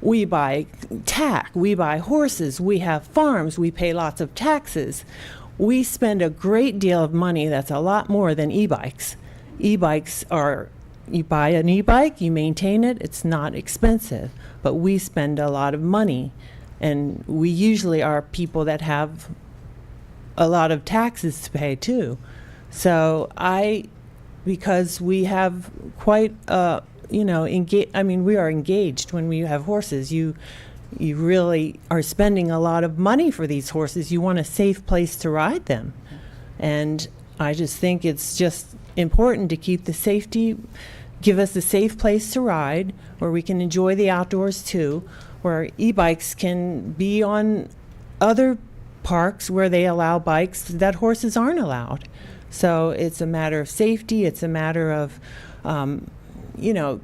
we buy tack, we buy horses, we have farms, we pay lots of taxes. We spend a great deal of money that's a lot more than e-bikes. E-bikes are, you buy an e-bike, you maintain it, it's not expensive, but we spend a lot of money. And we usually are people that have a lot of taxes to pay too. So because we have quite, we are engaged when we have horses. You really are spending a lot of money for these horses. You want a safe place to ride them. And I just think it's just important to keep the safety, give us a safe place to ride where we can enjoy the outdoors too, where e-bikes can be on other parks where they allow bikes that horses aren't allowed. So it's a matter of safety. It's a matter of,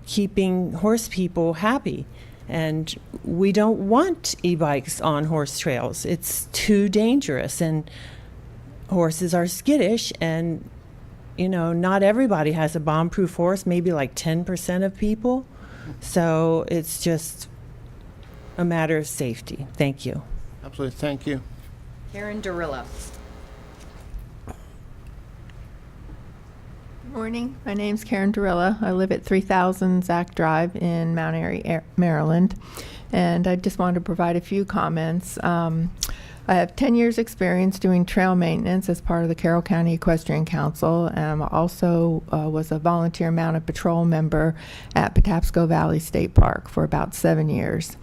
keeping horse people happy. And we don't want e-bikes on horse trails. It's too dangerous, and horses are skittish, and not everybody has a bomb-proof horse, maybe like 10% of people. So it's just a matter of safety. Thank you. Absolutely, thank you. Karen Durillo. Good morning. My name's Karen Durilla. I live at 3000 Zach Drive in Mount Airy, Maryland. And I just wanted to provide a few comments. I have 10 years experience doing trail maintenance as part of the Carroll County Equestrian Council. I also was a volunteer mounted patrol member at Patapsco Valley State Park for about 7 years.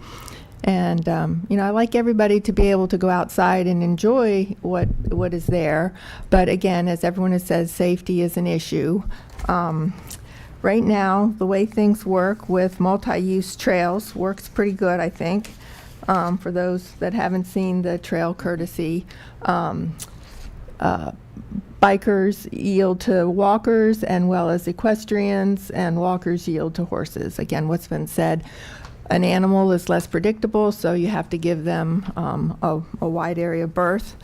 And, I like everybody to be able to go outside and enjoy what is there. But again, as everyone has said, safety is an issue. Right now, the way things work with multi-use trails works pretty good, I think. For those that haven't seen the trail courtesy, bikers yield to walkers and well as equestrians, and walkers yield to horses. Again, what's been said, an animal is less predictable, so you have to give them a wide area berth.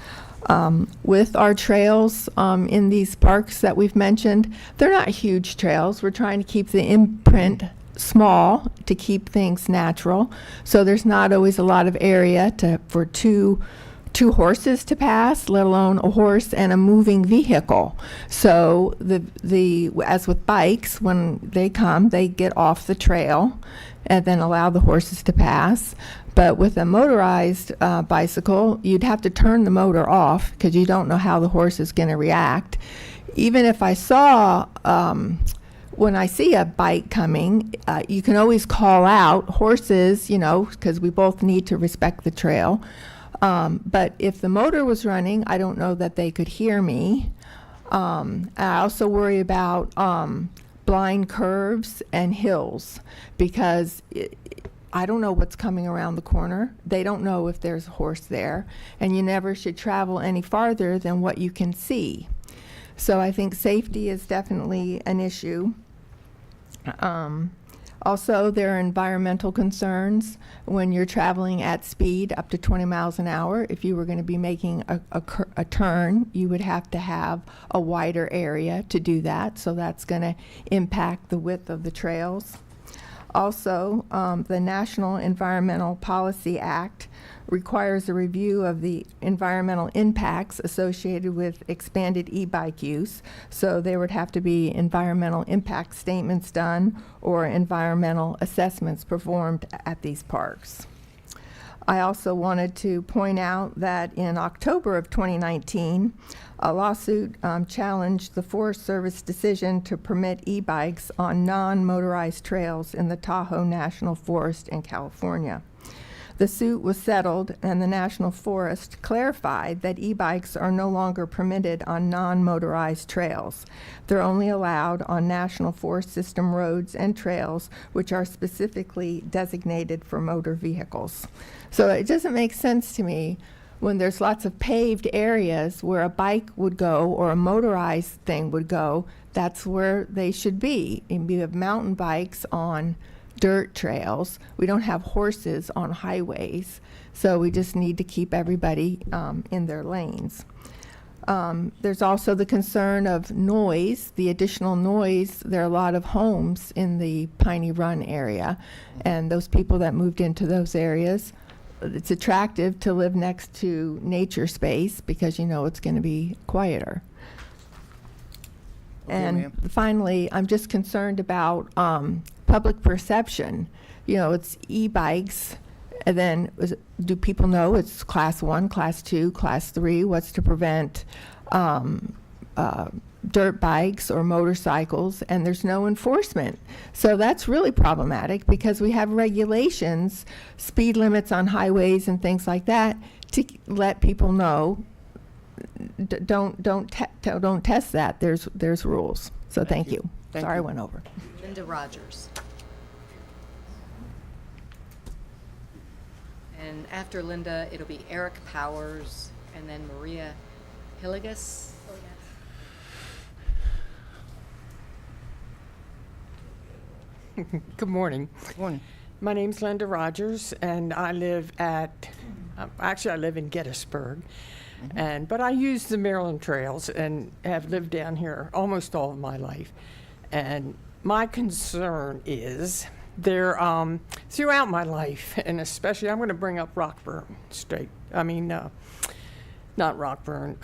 With our trails in these parks that we've mentioned, they're not huge trails. We're trying to keep the imprint small to keep things natural. So there's not always a lot of area for two horses to pass, let alone a horse and a moving vehicle. So as with bikes, when they come, they get off the trail and then allow the horses to pass. But with a motorized bicycle, you'd have to turn the motor off because you don't know how the horse is going to react. Even if I saw, when I see a bike coming, you can always call out horses, because we both need to respect the trail. But if the motor was running, I don't know that they could hear me. I also worry about blind curves and hills because I don't know what's coming around the corner. They don't know if there's a horse there, and you never should travel any farther than what you can see. So I think safety is definitely an issue. Also, there are environmental concerns when you're traveling at speed up to 20 miles an hour. If you were going to be making a turn, you would have to have a wider area to do that. So that's going to impact the width of the trails. Also, the National Environmental Policy Act requires a review of the environmental impacts associated with expanded e-bike use. So there would have to be environmental impact statements done or environmental assessments performed at these parks. I also wanted to point out that in October of 2019, a lawsuit challenged the Forest Service decision to permit e-bikes on non-motorized trails in the Tahoe National Forest in California. The suit was settled, and the National Forest clarified that e-bikes are no longer permitted on non-motorized trails. They're only allowed on National Forest System roads and trails, which are specifically designated for motor vehicles. So it doesn't make sense to me when there's lots of paved areas where a bike would go or a motorized thing would go. That's where they should be. And we have mountain bikes on dirt trails. We don't have horses on highways. So we just need to keep everybody in their lanes. There's also the concern of noise, the additional noise. There are a lot of homes in the Piney Run area, and those people that moved into those areas, it's attractive to live next to nature space because you know it's going to be quieter. Okay, And ma'am. finally, I'm just concerned about public perception. You know, it's e-bikes, and then do people know it's class 1, class 2, class 3? What's to prevent dirt bikes or motorcycles? And there's no enforcement. So that's really problematic because we have regulations, speed limits on highways and things like that to let people know don't test that. There's rules. So thank you. Thank Sorry, I you. went over. Linda Rogers. And after Linda, it'll be Eric Powers and then Maria Hillegas. Good morning. Morning. My name's Linda Rogers, and I live at, actually I live in Gettysburg, but I use the Maryland trails and have lived down here almost all of my life. And my concern is they're throughout my life, and especially I'm going to bring up Rockburn State. I mean, not Rockburn.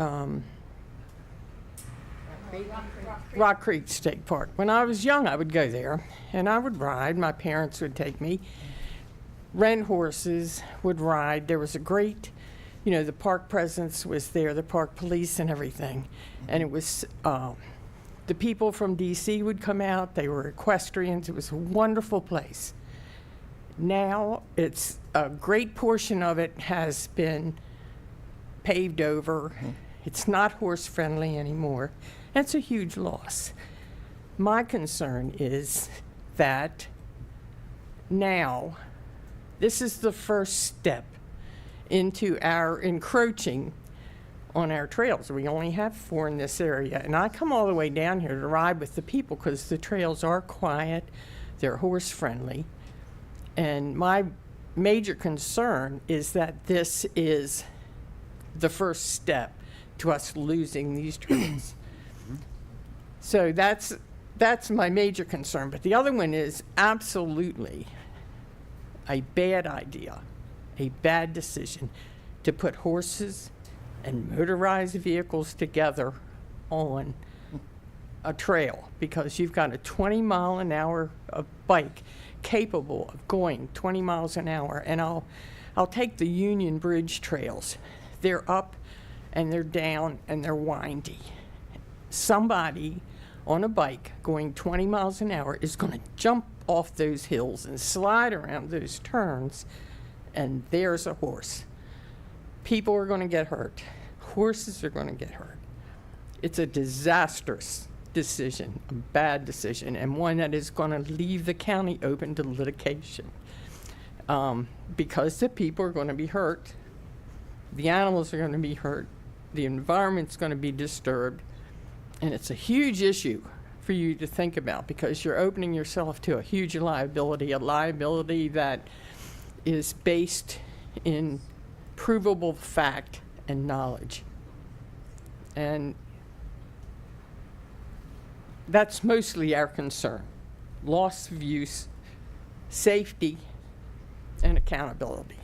Rock Creek State Park. When I was young, I would go there, and I would ride. My parents would take me. Rent horses, would ride. There was a great, the park presence was there, the park police and everything. And it was, the people from D.C. would come out. They were equestrians. It was a wonderful place. Now, it's a great portion of it has been paved over. It's not horse-friendly anymore. That's a huge loss. My concern is that now this is the first step into our encroaching on our trails. We only have 4 in this area, and I come all the way down here to ride with the people because the trails are quiet, they're horse-friendly, and my major concern is that this is the first step to us losing these trails. So that's my major concern. But the other one is absolutely a bad idea, a bad decision to put horses and motorized vehicles together on a trail because you've got a 20-mile-an-hour bike capable of going 20 miles an hour. And I'll take the Union Bridge trails. They're up and they're down and they're windy. Somebody on a bike going 20 miles an hour is going to jump off those hills and slide around those turns, and there's a horse. People are going to get hurt. Horses are going to get hurt. It's a disastrous decision, a bad decision, and one that is going to leave the county open to litigation because the people are going to be hurt, the animals are going to be hurt, the environment's going to be disturbed. And it's a huge issue for you to think about because you're opening yourself to a huge liability, a liability that is based in provable fact and knowledge. And that's mostly our concern. Loss of use, safety, and accountability.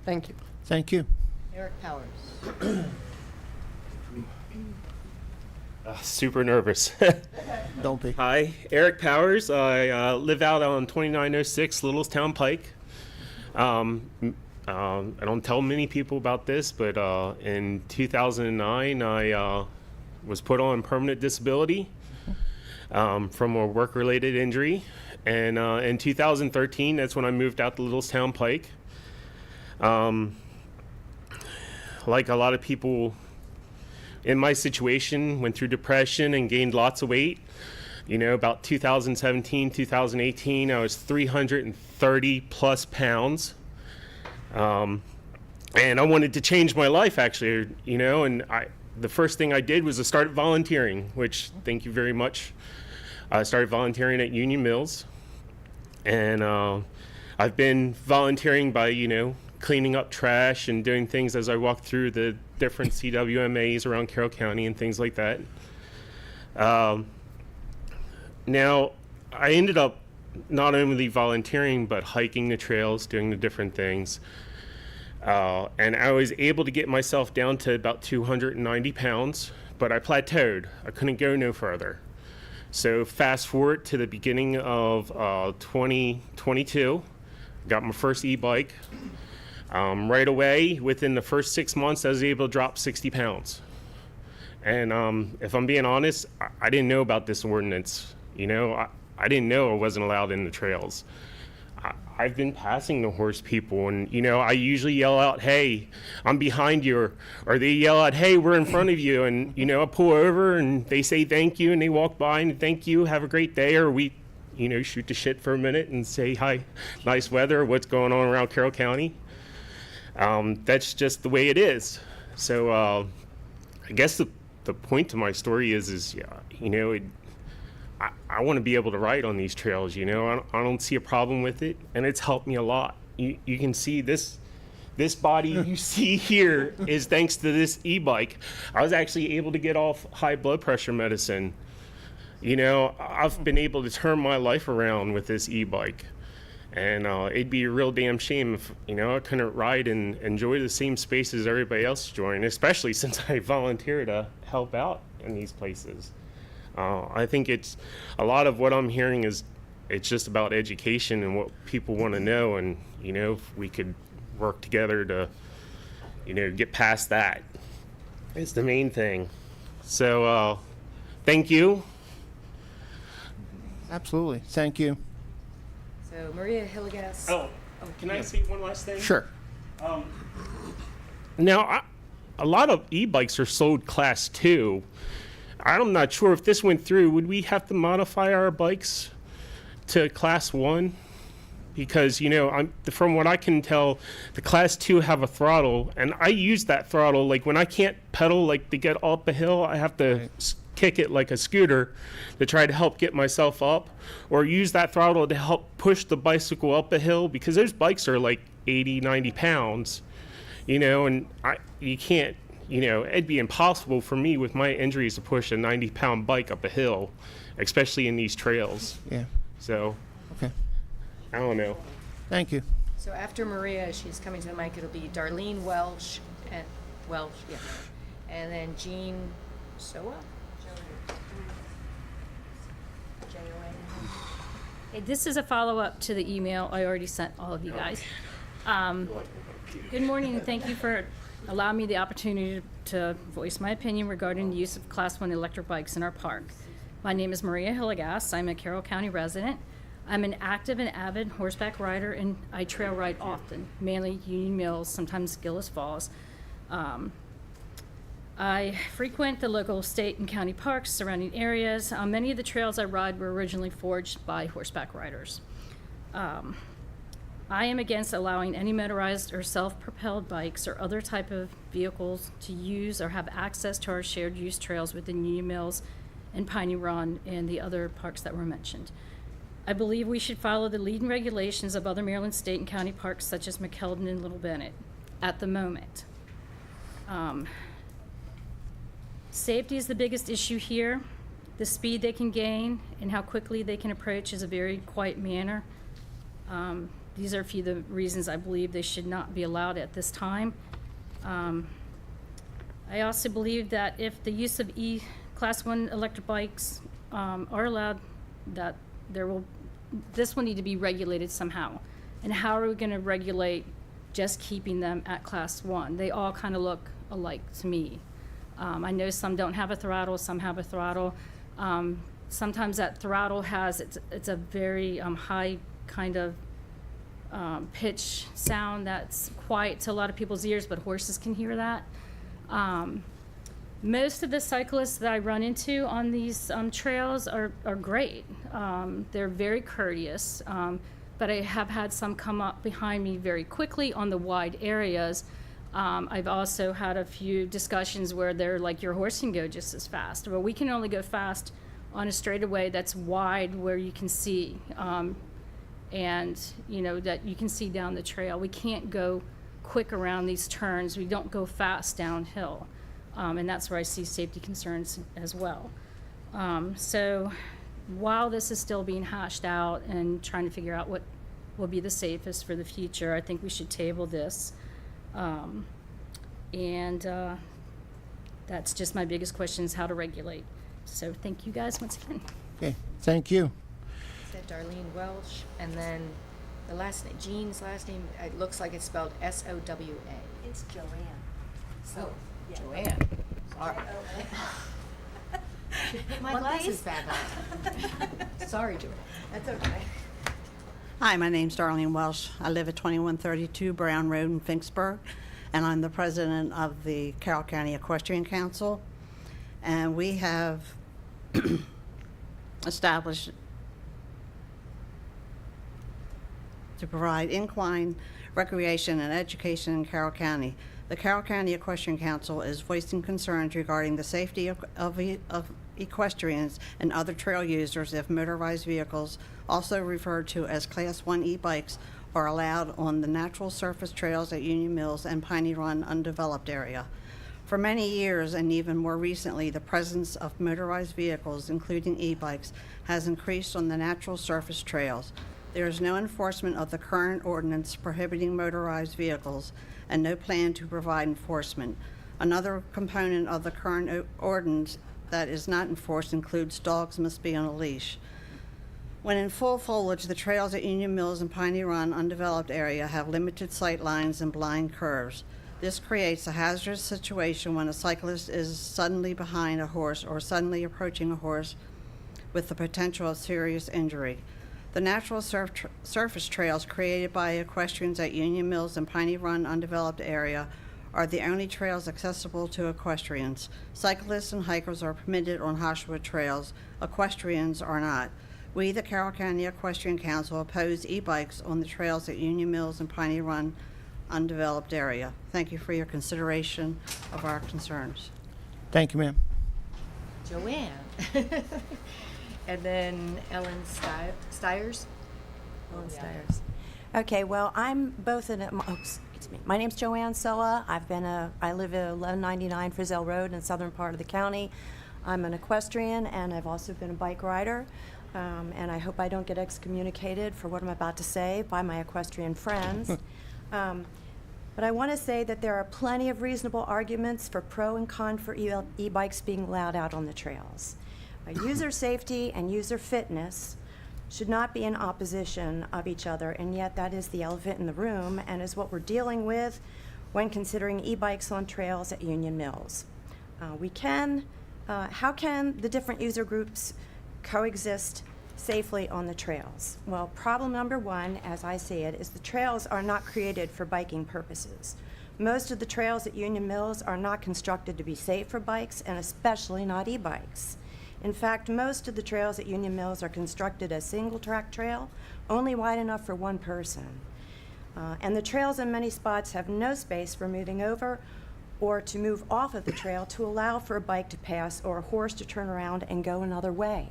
Thank you. Thank you. Eric Powers. Super nervous. Don't be. Hi, Eric Powers. I live out on 2906 Littlestown Pike. I don't tell many people about this, but in 2009, I was put on permanent disability from a work-related injury. And in 2013, that's when I moved out to Littlestown Pike. Like a lot of people in my situation, went through depression and gained lots of weight. You know, about 2017, 2018, I was 330 plus pounds. And I wanted to change my life, actually, you know, and the first thing I did was I started volunteering, which, thank you very much. I started volunteering at Union Mills. And I've been volunteering by, you know, cleaning up trash and doing things as I walk through the different CWMAs around Carroll County and things like that. Now, I ended up not only volunteering, but hiking the trails, doing the different things. And I was able to get myself down to about 290 pounds, but I plateaued. I couldn't go no further. So fast forward to the beginning of 2022, got my first e-bike. Right away, within the first 6 months, I was able to drop 60 pounds. And if I'm being honest, I didn't know about this ordinance. You know, I didn't know I wasn't allowed in the trails. I've been passing the horse people, and, you know, I usually yell out, "Hey, I'm behind you," or they yell out, "Hey, we're in front of you," and, you know, I pull over and they say thank you, and they walk by and thank you, have a great day, or we, you know, shoot the shit for a minute and say, "Hi, nice weather, what's going on around Carroll County?" That's just the way it is. So I guess the point to my story is you know, I want to be able to ride on these trails. You know, I don't see a problem with it, and it's helped me a lot. You can see this body you see here is thanks to this e-bike. I was actually able to get off high blood pressure medicine. You know, I've been able to turn my life around with this e-bike. And it'd be a real damn shame if, you know, I couldn't ride and enjoy the same spaces everybody else enjoying, especially since I volunteer to help out in these places. I think it's a lot of what I'm hearing is it's just about education and what people want to know, and, you know, if we could work together to, you know, get past that. It's the main thing. So thank you. Absolutely. Thank you. So Maria Hillegas. Oh, can I say one last thing? Sure. Now, a lot of e-bikes are sold Class 2. I'm not sure if this went through. Would we have to modify our bikes to Class 1? Because, you know, from what I can tell, the Class 2 have a throttle, and I use that throttle. Like, when I can't pedal, like, to get up a hill, I have to kick it like a scooter to try to help get myself up, or use that throttle to help push the bicycle up a hill, because those bikes are like 80, 90 pounds, you know, and you can't, you know, it'd be impossible for me with my injuries to push a 90-pound bike up a hill, especially in these trails. Yeah. So, Okay. I don't know. Thank you. So after Maria, she's coming to the mic, it'll be Darlene Welsh, and yeah. And then Jean Soa? Hey, this is a follow-up to the email I already sent all of you guys. Good morning, and thank you for allowing me the opportunity to voice my opinion regarding the use of Class 1 electric bikes in our park. My name is Maria Hillegas. I'm a Carroll County resident. I'm an active and avid horseback rider, and I trail ride often, mainly Union Mills, sometimes Gillis Falls. I frequent the local state and county parks, surrounding areas. Many of the trails I ride were originally forged by horseback riders. I am against allowing any motorized or self-propelled bikes or other type of vehicles to use or have access to our shared use trails within Union Mills and Piney Run and the other parks that were mentioned. I believe we should follow the leading regulations of other Maryland state and county parks such as McKeldin and Little Bennett at the moment. Safety is the biggest issue here. The speed they can gain and how quickly they can approach is a very quiet manner. These are a few of the reasons I believe they should not be allowed at this time. I also believe that if the use of Class 1 electric bikes are allowed, that this will need to be regulated somehow. And how are we going to regulate just keeping them at Class 1? They all kind of look alike to me. I know some don't have a throttle, some have a throttle. Sometimes that throttle it's a very high kind of pitch sound that's quiet to a lot of people's ears, but horses can hear that. Most of the cyclists that I run into on these trails are great. They're very courteous, but I have had some come up behind me very quickly on the wide areas. I've also had a few discussions where they're like, your horse can go just as fast. Well, we can only go fast on a straightaway that's wide where you can see, and that you can see down the trail. We can't go quick around these turns. We don't go fast downhill. And that's where I see safety concerns as well. So while this is still being hashed out and trying to figure out what will be the safest for the future, I think we should table this. That's just my biggest question, is how to regulate. So thank you guys once again. Okay, thank you. Said Darlene Welsh, and then the last name, Jean's last name, it looks like it's spelled S-O-W-A. It's Joanne. So, Joanne. Sorry. My glasses back on. Sorry, Joanne. That's okay. Hi, my name's Darlene Welsh. I live at 2132 Brown Road in Finksburg, and I'm the president of the Carroll County Equestrian Council. And we have established to provide equine recreation and education in Carroll County. The Carroll County Equestrian Council is voicing concerns regarding the safety of equestrians and other trail users if motorized vehicles, also referred to as Class 1 e-bikes, are allowed on the natural surface trails at Union Mills and Piney Run undeveloped area. For many years, and even more recently, the presence of motorized vehicles, including e-bikes, has increased on the natural surface trails. There is no enforcement of the current ordinance prohibiting motorized vehicles and no plan to provide enforcement. Another component of the current ordinance that is not enforced includes dogs must be on a leash. When in full foliage, the trails at Union Mills and Piney Run undeveloped area have limited sight lines and blind curves. This creates a hazardous situation when a cyclist is suddenly behind a horse or suddenly approaching a horse with the potential of serious injury. The natural surface trails created by equestrians at Union Mills and Piney Run undeveloped area are the only trails accessible to equestrians. Cyclists and hikers are permitted on Hoshwood trails. Equestrians are not. We, the Carroll County Equestrian Council, oppose e-bikes on the trails at Union Mills and Piney Run undeveloped area. Thank you for your consideration of our concerns. Thank you, ma'am. Joanne. And then Ellen Stiers. Ellen Stiers. Okay, well, I'm both in excuse me. My name's Joanne Silla. I live at 1199 Frizzell Road in the southern part of the county. I'm an equestrian, and I've also been a bike rider. And I hope I don't get excommunicated for what I'm about to say by my equestrian friends. But I want to say that there are plenty of reasonable arguments for pro and con for e-bikes being allowed out on the trails. User safety and user fitness should not be in opposition of each other, and yet that is the elephant in the room and is what we're dealing with when considering e-bikes on trails at Union Mills. How can the different user groups coexist safely on the trails? Well, problem number one, as I see it, is the trails are not created for biking purposes. Most of the trails at Union Mills are not constructed to be safe for bikes, and especially not e-bikes. In fact, most of the trails at Union Mills are constructed as single-track trail, only wide enough for one person. And the trails in many spots have no space for moving over or to move off of the trail to allow for a bike to pass or a horse to turn around and go another way.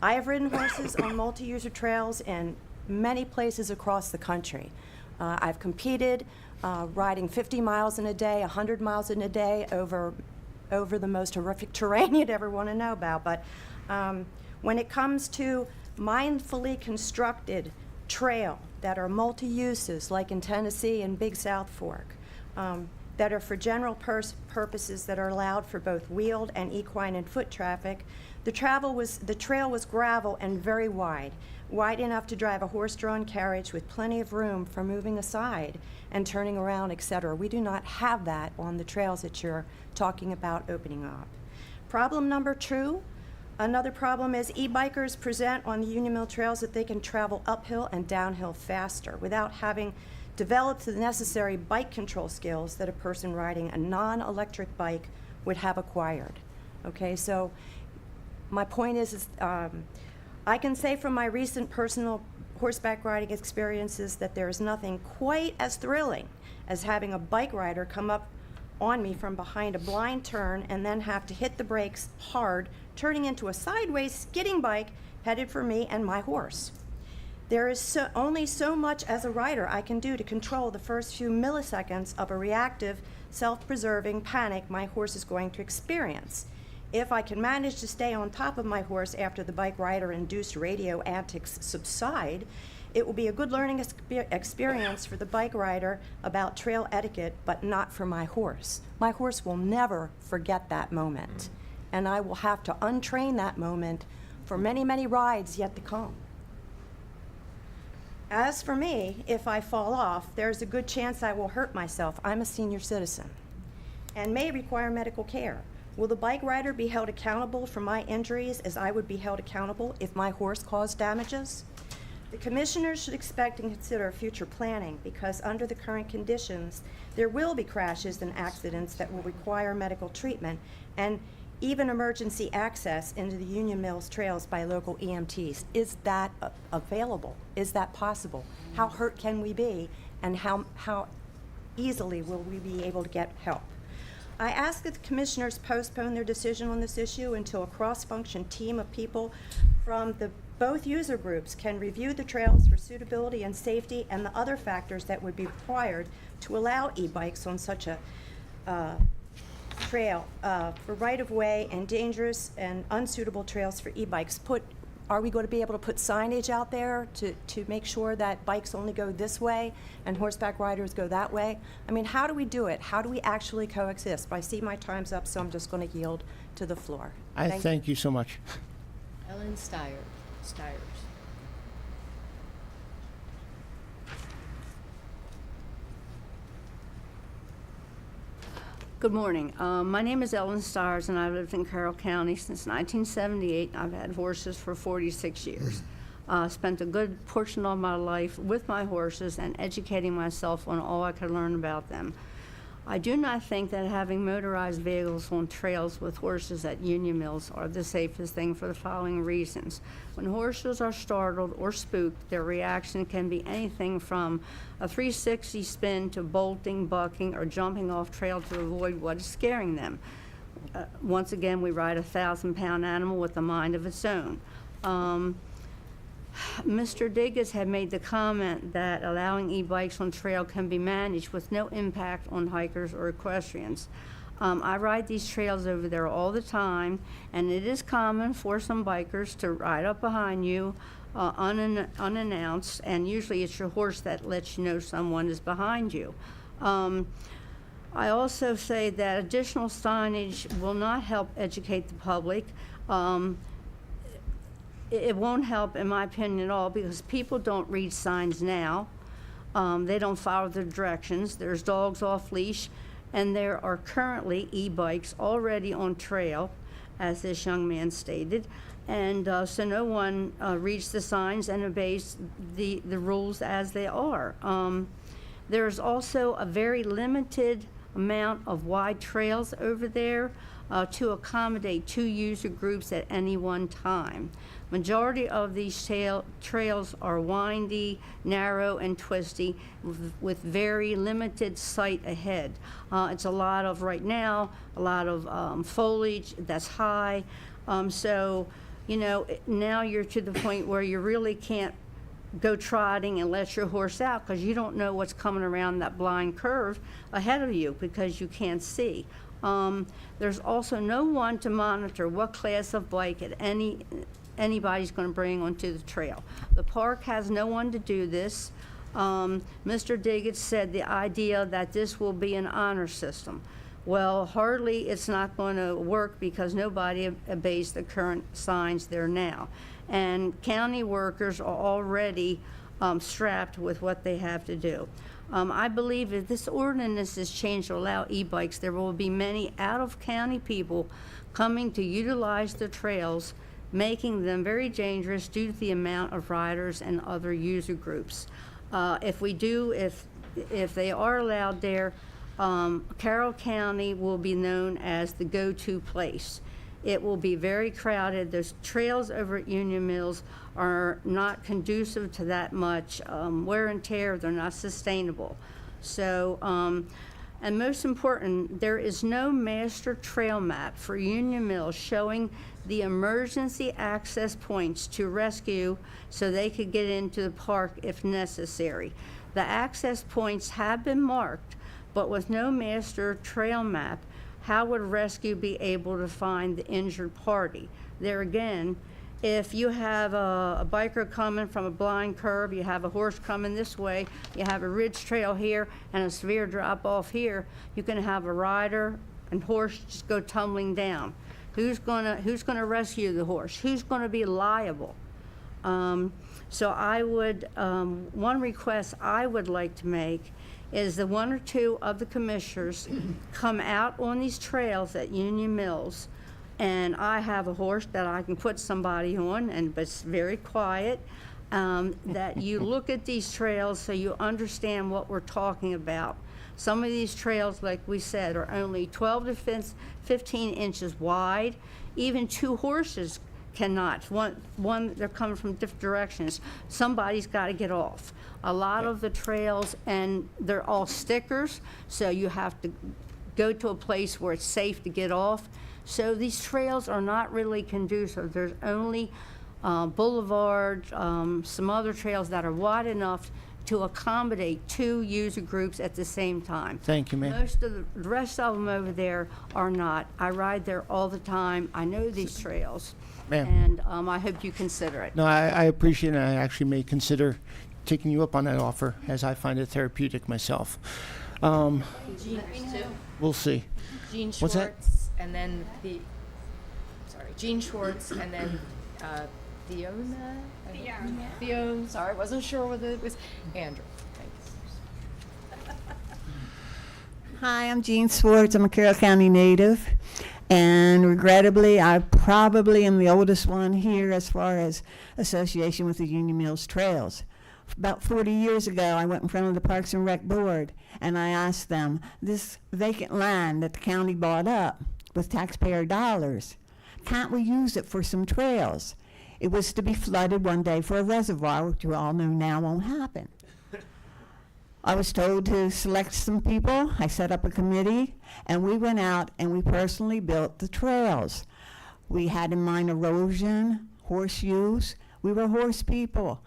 I have ridden horses on multi-user trails in many places across the country. I've competed riding 50 miles in a day, 100 miles in a day over the most horrific terrain you'd ever want to know about. But when it comes to mindfully constructed trail that are multi-uses, like in Tennessee and Big South Fork, that are for general purposes that are allowed for both wheeled and equine and foot traffic, the trail was gravel and very wide enough to drive a horse-drawn carriage with plenty of room for moving aside and turning around, etc. We do not have that on the trails that you're talking about opening up. Problem number two, Another problem is e-bikers present on the Union Mill trails that they can travel uphill and downhill faster without having developed the necessary bike control skills that a person riding a non-electric bike would have acquired. Okay, so my point is I can say from my recent personal horseback riding experiences that there is nothing quite as thrilling as having a bike rider come up on me from behind a blind turn and then have to hit the brakes hard, turning into a sideways skidding bike headed for me and my horse. There is only so much as a rider I can do to control the first few milliseconds of a reactive, self-preserving panic my horse is going to experience. If I can manage to stay on top of my horse after the bike rider-induced radio antics subside, it will be a good learning experience for the bike rider about trail etiquette, but not for my horse. My horse will never forget that moment, and I will have to untrain that moment for many, many rides yet to come. As for me, if I fall off, there's a good chance I will hurt myself. I'm a senior citizen and may require medical care. Will the bike rider be held accountable for my injuries as I would be held accountable if my horse caused damages? The commissioners should expect and consider future planning because under the current conditions, there will be crashes and accidents that will require medical treatment and even emergency access into the Union Mills trails by local EMTs. Is that available? Is that possible? How hurt can we be, and how easily will we be able to get help? I ask that the commissioners postpone their decision on this issue until a cross-function team of people from both user groups can review the trails for suitability and safety and the other factors that would be required to allow e-bikes on such a trail for right-of-way and dangerous and unsuitable trails for e-bikes. Are we going to be able to put signage out there to make sure that bikes only go this way and horseback riders go that way? I mean, how do we do it? How do we actually coexist? I see my time's up, so I'm just going to yield to the floor. I thank you so much. Ellen Stiers. Good morning. My name is Ellen Stiers, and I've lived in Carroll County since 1978. I've had horses for 46 years. Spent a good portion of my life with my horses and educating myself on all I could learn about them. I do not think that having motorized vehicles on trails with horses at Union Mills are the safest thing for the following reasons. When horses are startled or spooked, their reaction can be anything from a 360 spin to bolting, bucking, or jumping off trail to avoid what is scaring them. Once again, we ride a 1,000-pound animal with a mind of its own. Mr. Diggins had made the comment that allowing e-bikes on trail can be managed with no impact on hikers or equestrians. I ride these trails over there all the time, and it is common for some bikers to ride up behind you unannounced, and usually it's your horse that lets you know someone is behind you. I also say that additional signage will not help educate the public. It won't help, in my opinion, at all because people don't read signs now. They don't follow the directions. There's dogs off leash, and there are currently e-bikes already on trail, as this young man stated, and so no one reads the signs and obeys the rules as they are. There's also a very limited amount of wide trails over there to accommodate 2 user groups at any one time. Majority of these trails are windy, narrow, and twisty with very limited sight ahead. It's a lot of, right now, a lot of foliage that's high. So, you know, now you're to the point where you really can't go trotting and let your horse out because you don't know what's coming around that blind curve ahead of you because you can't see. There's also no one to monitor what class of bike anybody's going to bring onto the trail. The park has no one to do this. Mr. Diggins said the idea that this will be an honor system. Well, hardly it's not going to work because nobody obeys the current signs there now. And county workers are already strapped with what they have to do. I believe if this ordinance is changed to allow e-bikes, there will be many out-of-county people coming to utilize the trails making them very dangerous due to the amount of riders and other user groups. If they are allowed there, Carroll County will be known as the go-to place. It will be very crowded. Those trails over at Union Mills are not conducive to that much wear and tear. They're not sustainable. So, and most important, there is no master trail map for Union Mills showing the emergency access points to rescue so they could get into the park if necessary. The access points have been marked, but with no master trail map, how would rescue be able to find the injured party? There again, if you have a biker coming from a blind curve, you have a horse coming this way, you have a ridge trail here and a severe drop off here, you can have a rider and horse just go tumbling down. Who's gonna rescue the horse? Who's gonna be liable? So I would, one request I would like to make is that one or two of the commissioners come out on these trails at Union Mills, and I have a horse that I can put somebody on, but it's very quiet, that you look at these trails so you understand what we're talking about. Some of these trails, like we said, are only 12 to 15 inches wide. Even two horses cannot. One, they're coming from different directions. Somebody's got to get off. A lot of the trails, and they're all stickers, so you have to go to a place where it's safe to get off. So these trails are not really conducive. There's only boulevards, some other trails that are wide enough to accommodate two user groups at the same time. Thank you, ma'am. Most of the rest of them over there are not. I ride there all the time. I know these trails. Ma'am. And I hope you consider it. No, I appreciate it, and I actually may consider taking you up on that offer, as I find it therapeutic myself. Jean, We'll see. Jean What's that? Schwartz, and then Jean Schwartz, and then Fiona. Fiona. Sorry, wasn't sure whether it was Andrew. Thanks. Hi, I'm Jean Swartz. I'm a Carroll County native, and regrettably, I probably am the oldest one here as far as association with the Union Mills Trails. About 40 years ago, I went in front of the Parks and Rec Board, and I asked them, this vacant land that the county bought up with taxpayer dollars, can't we use it for some trails? It was to be flooded one day for a reservoir, which you all know now won't happen. I was told to select some people. I set up a committee, and we went out and we personally built the trails. We had in mind erosion, horse use. We were horse people.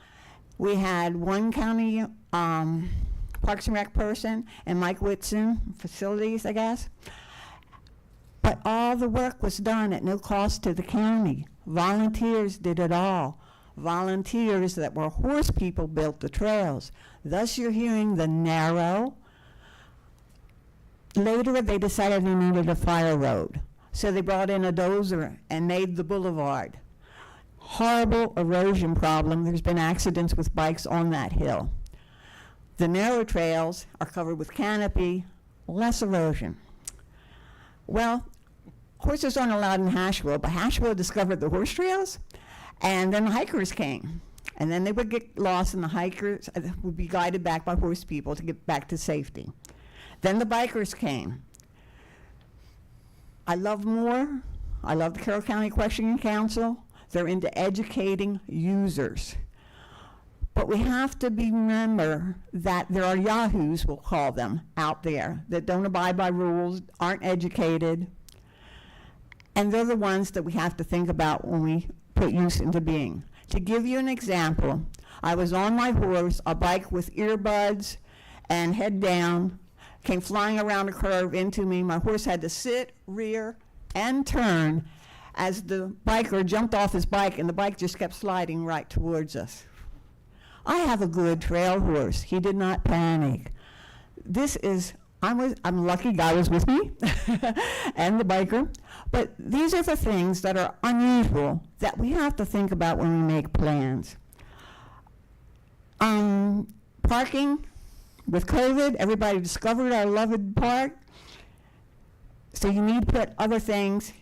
We had one county Parks and Rec person and Mike Whitson, facilities, I guess. But all the work was done at no cost to the county. Volunteers did it all. Volunteers that were horse people built the trails. Thus you're hearing the narrow. Later they decided they needed a fire road. So they brought in a dozer and made the boulevard. Horrible erosion problem. There's been accidents with bikes on that hill. The narrow trails are covered with canopy, less erosion. Well, horses aren't allowed in Hashville, but Hashville discovered the horse trails, and then hikers came. And then they would get lost, and the hikers would be guided back by horse people to get back to safety. Then the bikers came. I love Moore. I love the Carroll County Equestrian Council. They're into educating users. But we have to remember that there are yahoos, we'll call them, out there that don't abide by rules, aren't educated, and they're the ones that we have to think about when we put use into being. To give you an example, I was on my horse, a bike with earbuds and head down, came flying around a curve into me. My horse had to sit, rear, and turn as the biker jumped off his bike, and the bike just kept sliding right towards us. I have a good trail horse. He did not panic. I'm lucky Guy was with me and the biker, but these are the things that are unusual that we have to think about when we make plans. Parking, with COVID, everybody discovered our loved park, so you need to put other things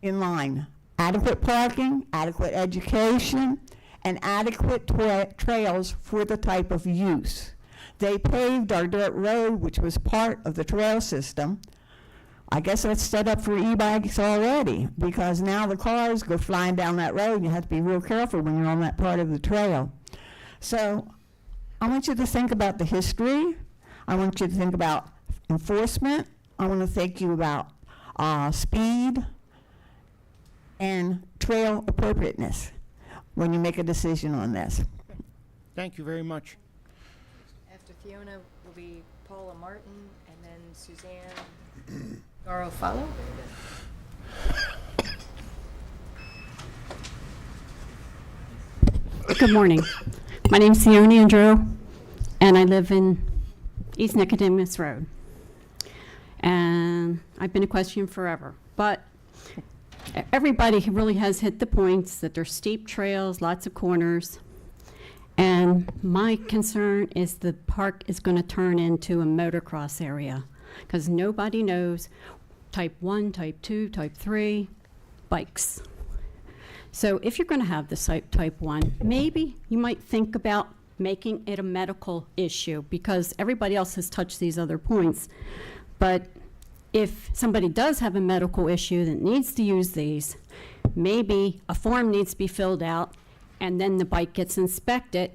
in line. adequate parking, adequate education, and adequate trails for the type of use. They paved our dirt road, which was part of the trail system. I guess that's set up for e-bikes already, because now the cars go flying down that road, and you have to be real careful when you're on that part of the trail. So I want you to think about the history. I want you to think about enforcement. I want to think you about speed and trail appropriateness when you make a decision on this. Thank you very much. After Fiona will be Paula Martin, and then Suzanne Garofalo. Good morning. My name's Sione Andrew, and I live in East Nicodemus Road. And I've been equestrian forever, but everybody really has hit the points that there's steep trails, lots of corners. And my concern is the park is going to turn into a motocross area, because nobody knows type 1, type 2, type 3 bikes. So if you're going to have the type 1, maybe you might think about making it a medical issue, because everybody else has touched these other points. But if somebody does have a medical issue that needs to use these, maybe a form needs to be filled out, and then the bike gets inspected,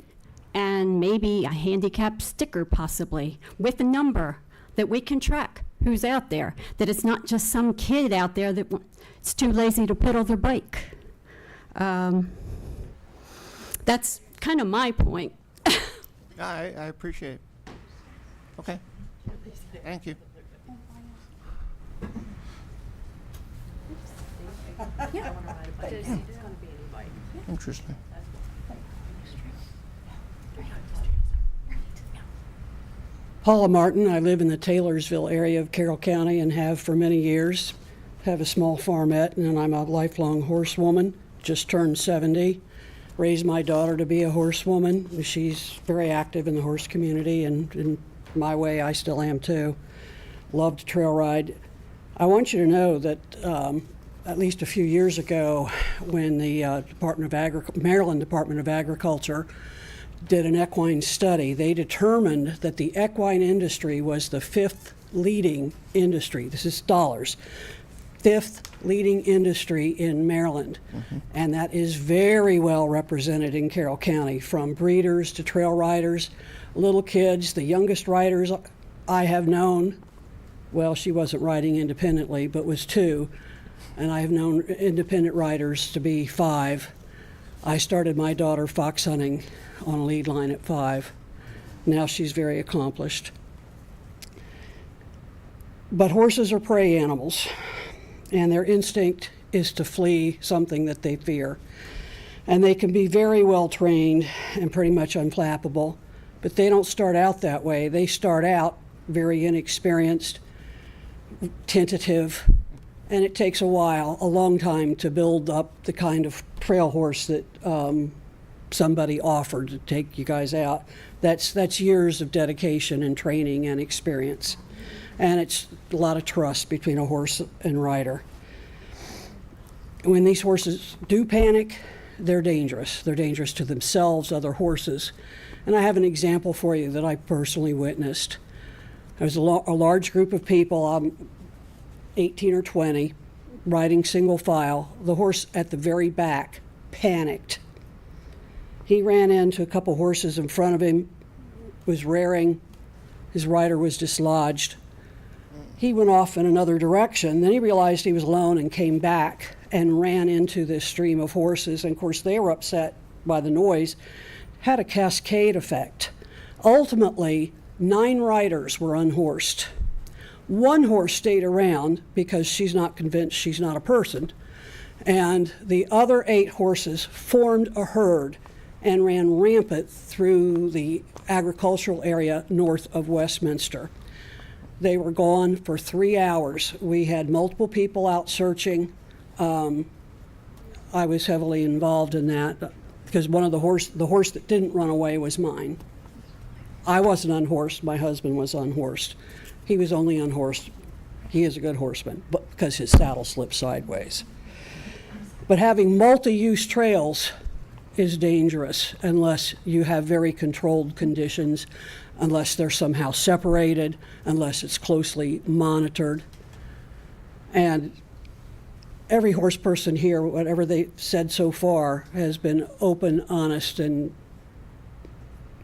and maybe a handicap sticker possibly with a number that we can track who's out there, that it's not just some kid out there that's too lazy to pedal their bike. That's kind of my point. I appreciate it. Okay. Thank you. Interesting. Paula Martin. I live in the Taylorsville area of Carroll County and have for many years. Have a small farmette, and I'm a lifelong horsewoman. Just turned 70. Raised my daughter to be a horsewoman. She's very active in the horse community, and in my way, I still am too. Love to trail ride. I want you to know that at least a few years ago, when the Maryland Department of Agriculture did an equine study, they determined that the equine industry was the 5th leading industry. This is dollars. 5th leading industry in Maryland. And that is very well represented in Carroll County, from breeders to trail riders, little kids. The youngest riders I have known, well, she wasn't riding independently, but was 2. And I have known independent riders to be 5. I started my daughter fox hunting on a lead line at 5. Now she's very accomplished. But horses are prey animals, and their instinct is to flee something that they fear. And they can be very well trained and pretty much unflappable, but they don't start out that way. They start out very inexperienced, tentative, and it takes a while, a long time, to build up the kind of trail horse that somebody offered to take you guys out. That's years of dedication and training and experience. And it's a lot of trust between a horse and rider. When these horses do panic, they're dangerous. They're dangerous to themselves, other horses. And I have an example for you that I personally witnessed. There was a large group of people, 18 or 20, riding single file. The horse at the very back panicked. He ran into a couple horses in front of him, was rearing. His rider was dislodged. He went off in another direction. Then he realized he was alone and came back and ran into this stream of horses. And of course, they were upset by the noise. Had a cascade effect. Ultimately, 9 riders were unhorsed. 1 horse stayed around because she's not convinced she's not a person. And the other 8 horses formed a herd and ran rampant through the agricultural area north of Westminster. They were gone for 3 hours. We had multiple people out searching. I was heavily involved in that because the horse that didn't run away was mine. I wasn't unhorsed. My husband was unhorsed. He was only unhorsed. He is a good horseman, but because his saddle slipped sideways. But having multi-use trails is dangerous unless you have very controlled conditions, unless they're somehow separated, unless it's closely monitored. And every horse person here, whatever they said so far, has been open, honest, and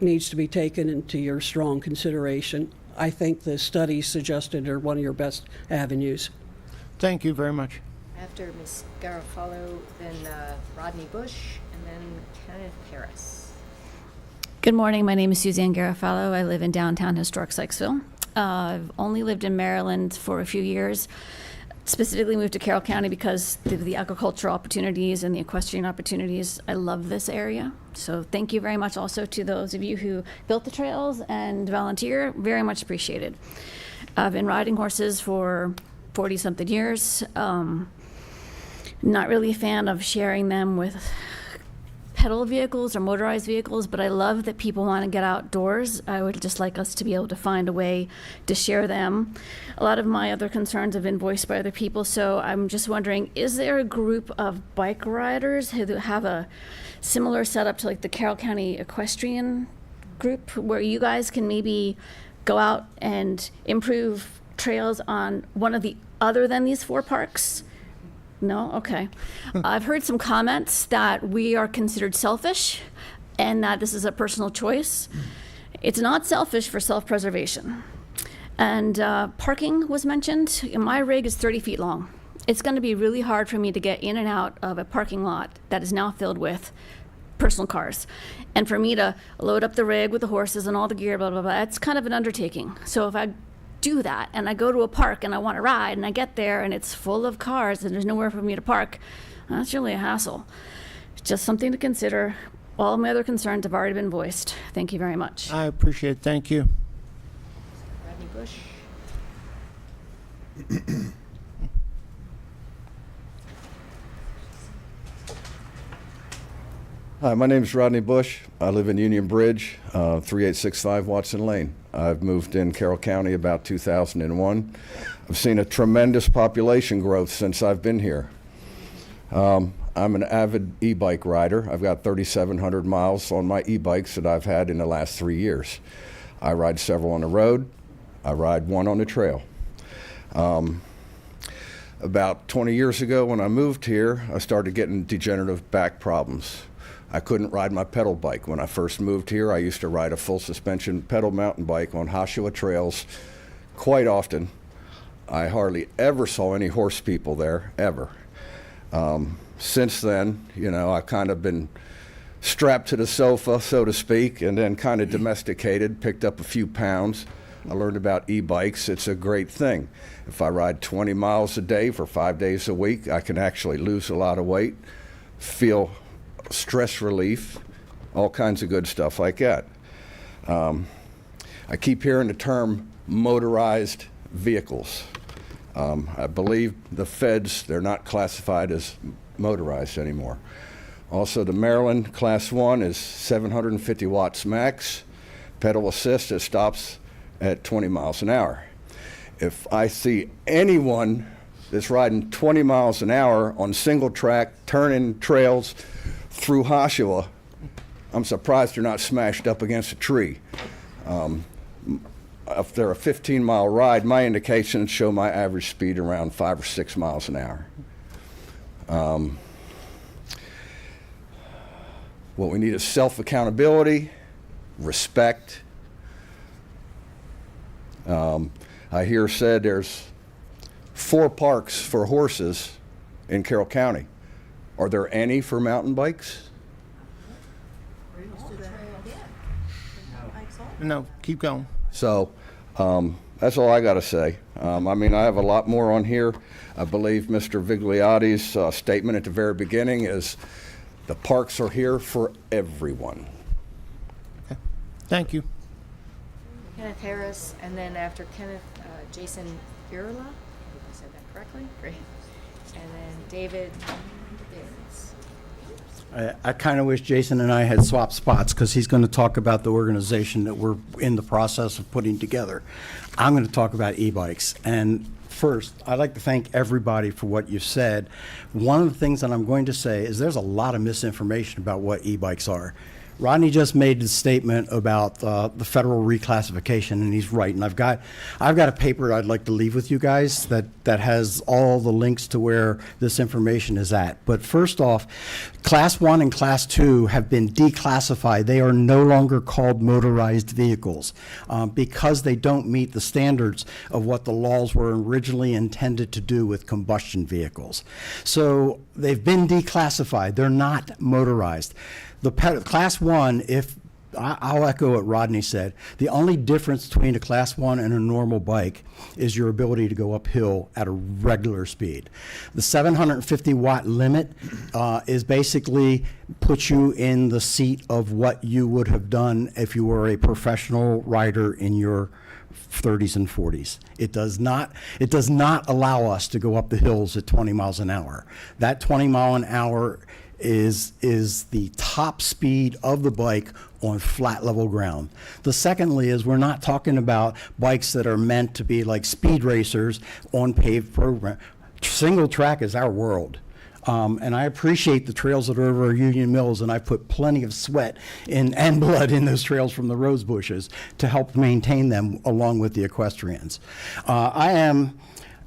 needs to be taken into your strong consideration. I think the studies suggested are one of your best avenues. Thank you very much. After Ms. Garofalo, then Rodney Bush, and then Kenneth Harris. Good morning. My name is Suzanne Garofalo. I live in downtown historic Sykesville. I've only lived in Maryland for a few years. Specifically moved to Carroll County because of the agricultural opportunities and the equestrian opportunities. I love this area. So thank you very much also to those of you who built the trails and volunteer. Very much appreciated. I've been riding horses for 40-something years. Not really a fan of sharing them with pedal vehicles or motorized vehicles, but I love that people want to get outdoors. I would just like us to be able to find a way to share them. A lot of my other concerns have been voiced by other people, so I'm just wondering, is there a group of bike riders who have a similar setup to like the Carroll County Equestrian group, where you guys can maybe go out and improve trails on one of the other than these 4 parks? No? Okay. I've heard some comments that we are considered selfish and that this is a personal choice. It's not selfish for self-preservation. And parking was mentioned. My rig is 30 feet long. It's going to be really hard for me to get in and out of a parking lot that is now filled with personal cars. And for me to load up the rig with the horses and all the gear, blah, blah, blah, it's kind of an undertaking. So if I do that and I go to a park and I want to ride and I get there and it's full of cars and there's nowhere for me to park, that's really a hassle. Just something to consider. All of my other concerns have already been voiced. Thank you very much. I appreciate it. Thank you. Rodney Bush. Hi, my name is Rodney Bush. I live in Union Bridge, 3865 Watson Lane. I've moved in Carroll County about 2001. I've seen a tremendous population growth since I've been here. I'm an avid e-bike rider. I've got 3,700 miles on my e-bikes that I've had in the last 3 years. I ride several on the road. I ride one on the trail. About 20 years ago when I moved here, I started getting degenerative back problems. I couldn't ride my pedal bike. When I first moved here, I used to ride a full suspension pedal mountain bike on Hoshua trails quite often. I hardly ever saw any horse people there, ever. Since then, you know, I've kind of been strapped to the sofa, so to speak, and then kind of domesticated, picked up a few pounds. I learned about e-bikes. It's a great thing. If I ride 20 miles a day for 5 days a week, I can actually lose a lot of weight, feel stress relief, all kinds of good stuff like that. I keep hearing the term motorized vehicles. I believe the feds, they're not classified as motorized anymore. Also, the Maryland Class 1 is 750 watts max. Pedal assist, it stops at 20 miles an hour. If I see anyone that's riding 20 miles an hour on single track, turning trails through Hoshua, I'm surprised they're not smashed up against a tree. If they're a 15-mile ride, my indications show my average speed around 5 or 6 miles an hour. What we need is self-accountability, respect. I hear said there's 4 parks for horses in Carroll County. Are there any for mountain bikes? No, keep going. So that's all I got to say. I mean, I have a lot more on here. I believe Mr. Vigliotti's statement at the very beginning is the parks are here for everyone. Okay. Thank you. Kenneth Harris, and then after Kenneth, Jason Irla. I hope I said that correctly. Great. And then David Davis. I kind of wish Jason and I had swapped spots because he's going to talk about the organization that we're in the process of putting together. I'm going to talk about e-bikes. And first, I'd like to thank everybody for what you've said. One of the things that I'm going to say is there's a lot of misinformation about what e-bikes are. Rodney just made the statement about the federal reclassification, and he's right. And I've got a paper I'd like to leave with you guys that has all the links to where this information is at. But first off, Class 1 and Class 2 have been declassified. They are no longer called motorized vehicles because they don't meet the standards of what the laws were originally intended to do with combustion vehicles. So they've been declassified. They're not motorized. The Class 1, I'll echo what Rodney said, the only difference between a Class 1 and a normal bike is your ability to go uphill at a regular speed. The 750 watt limit is basically puts you in the seat of what you would have done if you were a professional rider in your 30s and 40s. It does not allow us to go up the hills at 20 miles an hour. That 20 mile an hour is the top speed of the bike on flat level ground. The secondly is we're not talking about bikes that are meant to be like speed racers on paved program. Single track is our world. And I appreciate the trails that are over Union Mills, and I've put plenty of sweat and blood in those trails from the rose bushes to help maintain them along with the equestrians. I am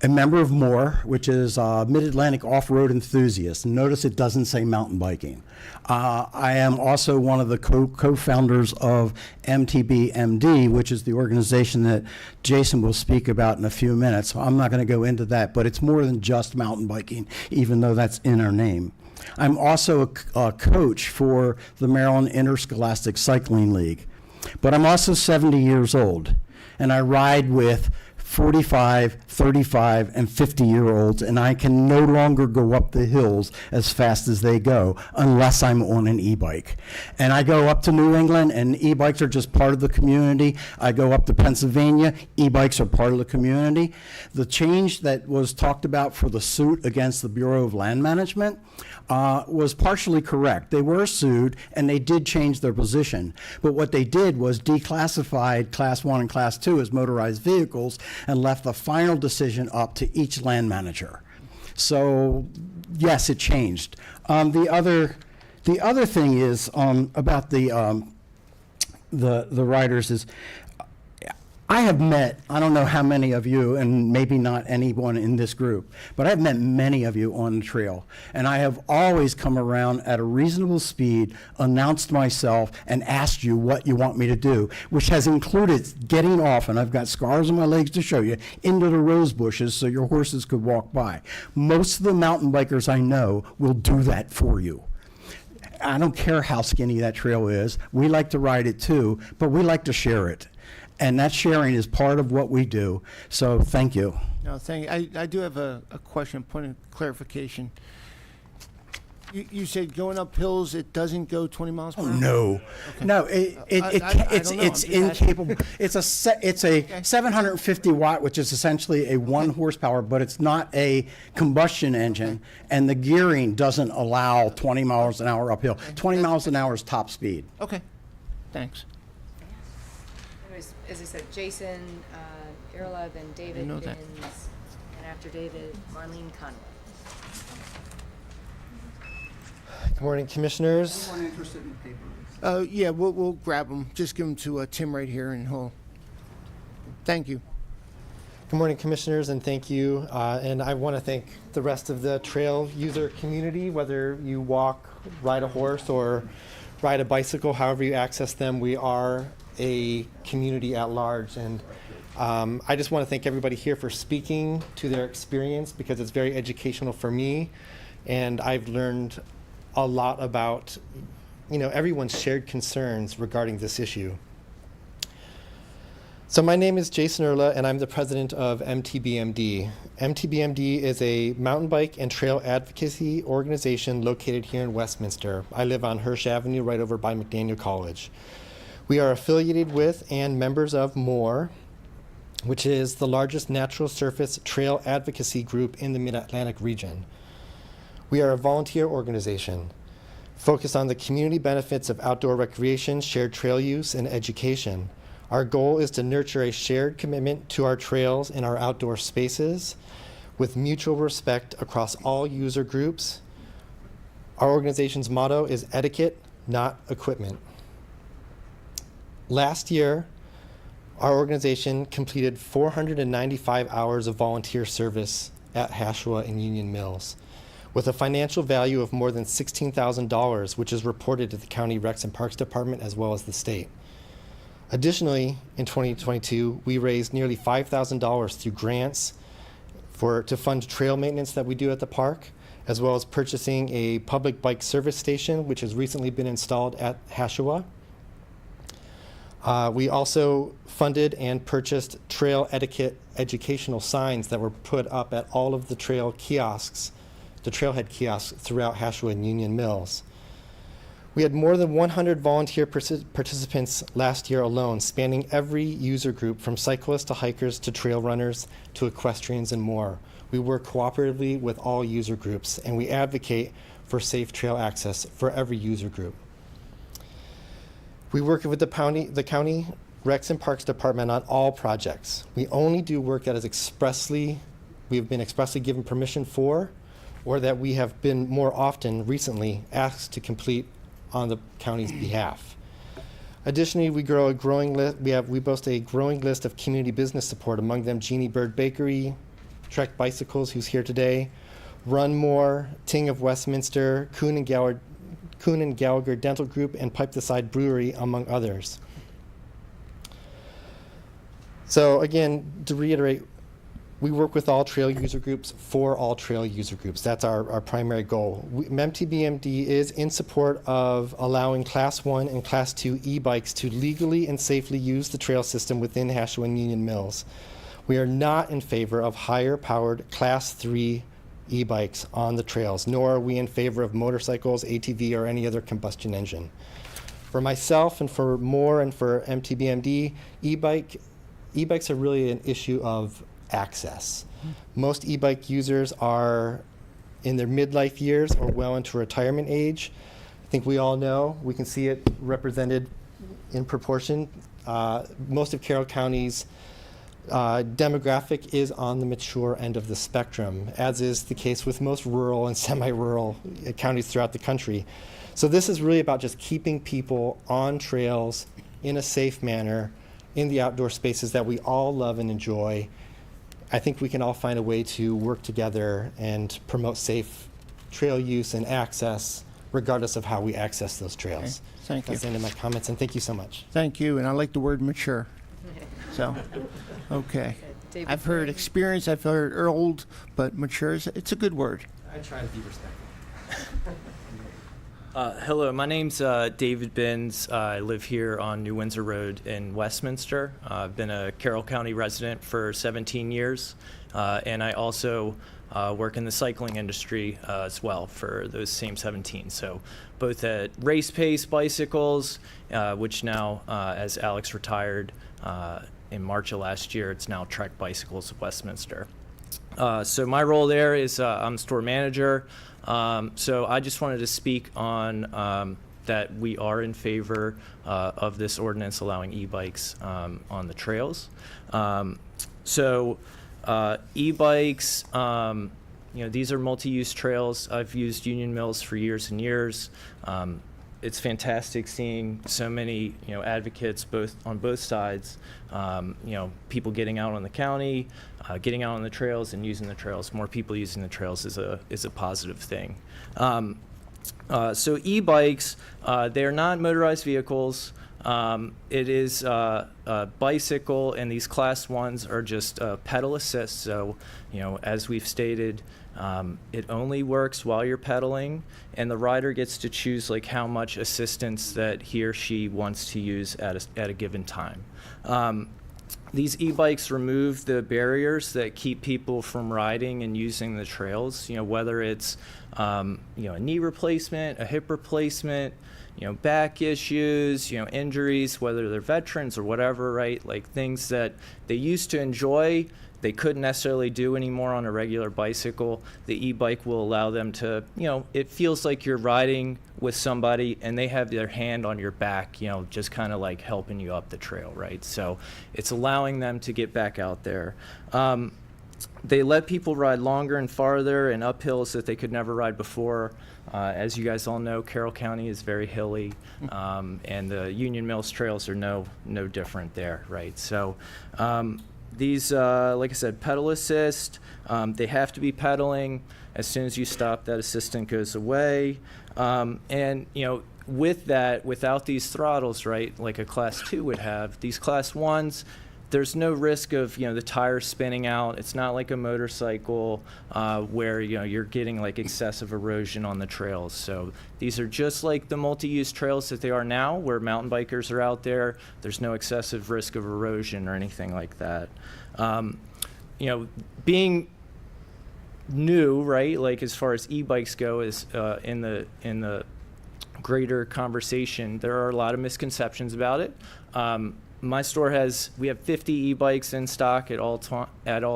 a member of MOORE, which is Mid-Atlantic Off-Road Enthusiasts. Notice it doesn't say mountain biking. I am also one of the co-founders of MTBMD, which is the organization that Jason will speak about in a few minutes. I'm not going to go into that, but it's more than just mountain biking, even though that's in our name. I'm also a coach for the Maryland Interscholastic Cycling League. But I'm also 70 years old, and I ride with 45, 35, and 50-year-olds, and I can no longer go up the hills as fast as they go unless I'm on an e-bike. And I go up to New England, and e-bikes are just part of the community. I go up to Pennsylvania, e-bikes are part of the community. The change that was talked about for the suit against the Bureau of Land Management was partially correct. They were sued, and they did change their position. But what they did was declassified Class 1 and Class 2 as motorized vehicles and left the final decision up to each land manager. So, yes, it changed. The other thing is about the riders is I have met, I don't know how many of you, and maybe not anyone in this group, but I've met many of you on the trail. And I have always come around at a reasonable speed, announced myself, and asked you what you want me to do, which has included getting off, and I've got scars on my legs to show you, into the rose bushes so your horses could walk by. Most of the mountain bikers I know will do that for you. I don't care how skinny that trail is. We like to ride it too, but we like to share it. And that sharing is part of what we do. So thank you. No, thank you. I do have a question, point of clarification. You said going up hills, it doesn't go 20 miles per hour? No, Okay. no, it's incapable. It's a 750 watt, which is essentially a 1 horsepower, but it's not a combustion engine, and the gearing doesn't allow 20 miles an hour uphill. 20 miles an hour is top speed. Okay, thanks. Anyways, as I said, Jason, Irla, then David know that. Binns, and after David, Marlene Conway. Good morning, Commissioners. Anyone interested in the paper? Yeah, we'll grab them. Just give them to Tim right here, and he'll. Thank you. Good morning, Commissioners, and thank you. And I want to thank the rest of the trail user community, whether you walk, ride a horse, or ride a bicycle, however you access them. We are a community at large, and I just want to thank everybody here for speaking to their experience, because it's very educational for me, and I've learned a lot about, everyone's shared concerns regarding this issue. So my name is Jason Irla, and I'm the president of MTBMD. MTBMD is a mountain bike and trail advocacy organization located here in Westminster. I live on Hirsch Avenue, right over by McDaniel College. We are affiliated with and members of MOORE, which is the largest natural surface trail advocacy group in the Mid-Atlantic region. We are a volunteer organization. focused on the community benefits of outdoor recreation, shared trail use, and education. Our goal is to nurture a shared commitment to our trails and our outdoor spaces with mutual respect across all user groups. Our organization's motto is etiquette, not equipment. Last year, our organization completed 495 hours of volunteer service at Hashua and Union Mills, with a financial value of more than $16,000, which is reported to the County Recs and Parks Department as well as the state. Additionally, in 2022, we raised nearly $5,000 through grants to fund trail maintenance that we do at the park, as well as purchasing a public bike service station, which has recently been installed at Hashua. We also funded and purchased trail etiquette educational signs that were put up at all of the trail kiosks, the trailhead kiosks throughout Hashua and Union Mills. We had more than 100 volunteer participants last year alone, spanning every user group from cyclists to hikers to trail runners to equestrians and more. We work cooperatively with all user groups, and we advocate for safe trail access for every user group. We work with the county Recs and Parks Department on all projects. We only do work that is we have been expressly given permission for, or that we have been more often recently asked to complete on the county's behalf. Additionally, we boast a growing list of community business support, among them Jeannie Bird Bakery, Trek Bicycles, who's here today, Run More, Ting of Westminster, Kuhn and Gallagher Dental Group, and Pipe the Side Brewery, among others. So again, to reiterate, we work with all trail user groups for all trail user groups. That's our primary goal. MTBMD is in support of allowing Class 1 and Class 2 e-bikes to legally and safely use the trail system within Hashua and Union Mills. We are not in favor of higher-powered Class 3 e-bikes on the trails, nor are we in favor of motorcycles, ATV, or any other combustion engine. For myself and for Moore and for MTBMD, e-bikes are really an issue of access. Most e-bike users are in their midlife years or well into retirement age. I think we all know, we can see it represented in proportion. Most of Carroll County's demographic is on the mature end of the spectrum, as is the case with most rural and semi-rural counties throughout the country. So this is really about just keeping people on trails in a safe manner in the outdoor spaces that we all love and enjoy. I think we can all find a way to work together and promote safe trail use and access, regardless of how we access those trails. Okay. Thank you. That's the end of my comments, and thank you so much. Thank you, and I like the word mature. So, okay. David I've heard experience, I've heard old, but mature, it's a good word. I try to be respectful. Hello, my name's David Binns. I live here on New Windsor Road in Westminster. I've been a Carroll County resident for 17 years, and I also work in the cycling industry as well for those same 17. So both at Race Pace Bicycles, which now, as Alex retired in March of last year, it's now Trek Bicycles of Westminster. So my role there is I'm store manager. So I just wanted to speak on that we are in favor of this ordinance allowing e-bikes on the trails. So e-bikes, these are multi-use trails. I've used Union Mills for years and years. It's fantastic seeing so many, advocates on both sides. People getting out on the county, getting out on the trails and using the trails. More people using the trails is a positive thing. So e-bikes, they are not motorized vehicles. It is a bicycle, and these class 1s are just pedal assist. So, as we've stated, it only works while you're pedaling, and the rider gets to choose how much assistance that he or she wants to use at a given time. These e-bikes remove the barriers that keep people from riding and using the trails, whether it's a knee replacement, a hip replacement, back issues, injuries, whether they're veterans or whatever, right? Like things that they used to enjoy, they couldn't necessarily do anymore on a regular bicycle. The e-bike will allow them to, it feels like you're riding with somebody and they have their hand on your back, just kind of like helping you up the trail, right? So it's allowing them to get back out there. They let people ride longer and farther and up hills that they could never ride before. As you guys all know, Carroll County is very hilly, and the Union Mills trails are no different there, right? So these, like I said, pedal assist, they have to be pedaling. As soon as you stop, that assistant goes away. And, with that, without these throttles, right, like a Class 2 would have, these Class 1s, there's no risk of the tires spinning out. It's not like a motorcycle where you're getting like excessive erosion on the trails. So these are just like the multi-use trails that they are now, where mountain bikers are out there. There's no excessive risk of erosion or anything like that. Being new, right? Like as far as e-bikes go, is in the greater conversation, there are a lot of misconceptions about it. My store we have 50 e-bikes in stock at all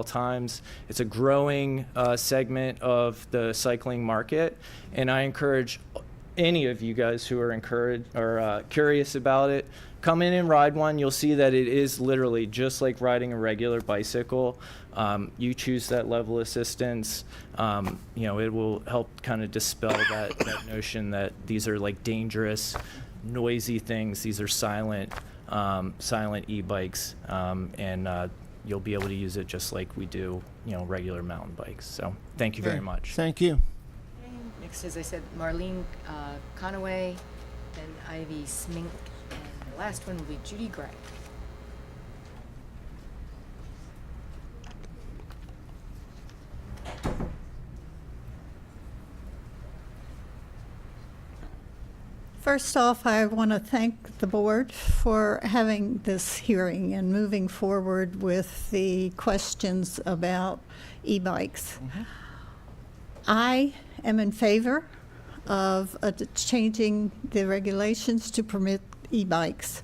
times. It's a growing segment of the cycling market, and I encourage any of you guys who are curious about it, come in and ride one. You'll see that it is literally just like riding a regular bicycle. You choose that level assistance. It will help kind of dispel that notion that these are like dangerous, noisy things. These are silent e-bikes, and you'll be able to use it just like we do, regular mountain bikes. So thank you very much. Thank you. Next, as I said, Marlene Conaway, then Ivy Smink, and the last one will be Judy Gray. First off, I want to thank the board for having this hearing and moving forward with the questions about e-bikes. I am in favor of changing the regulations to permit e-bikes,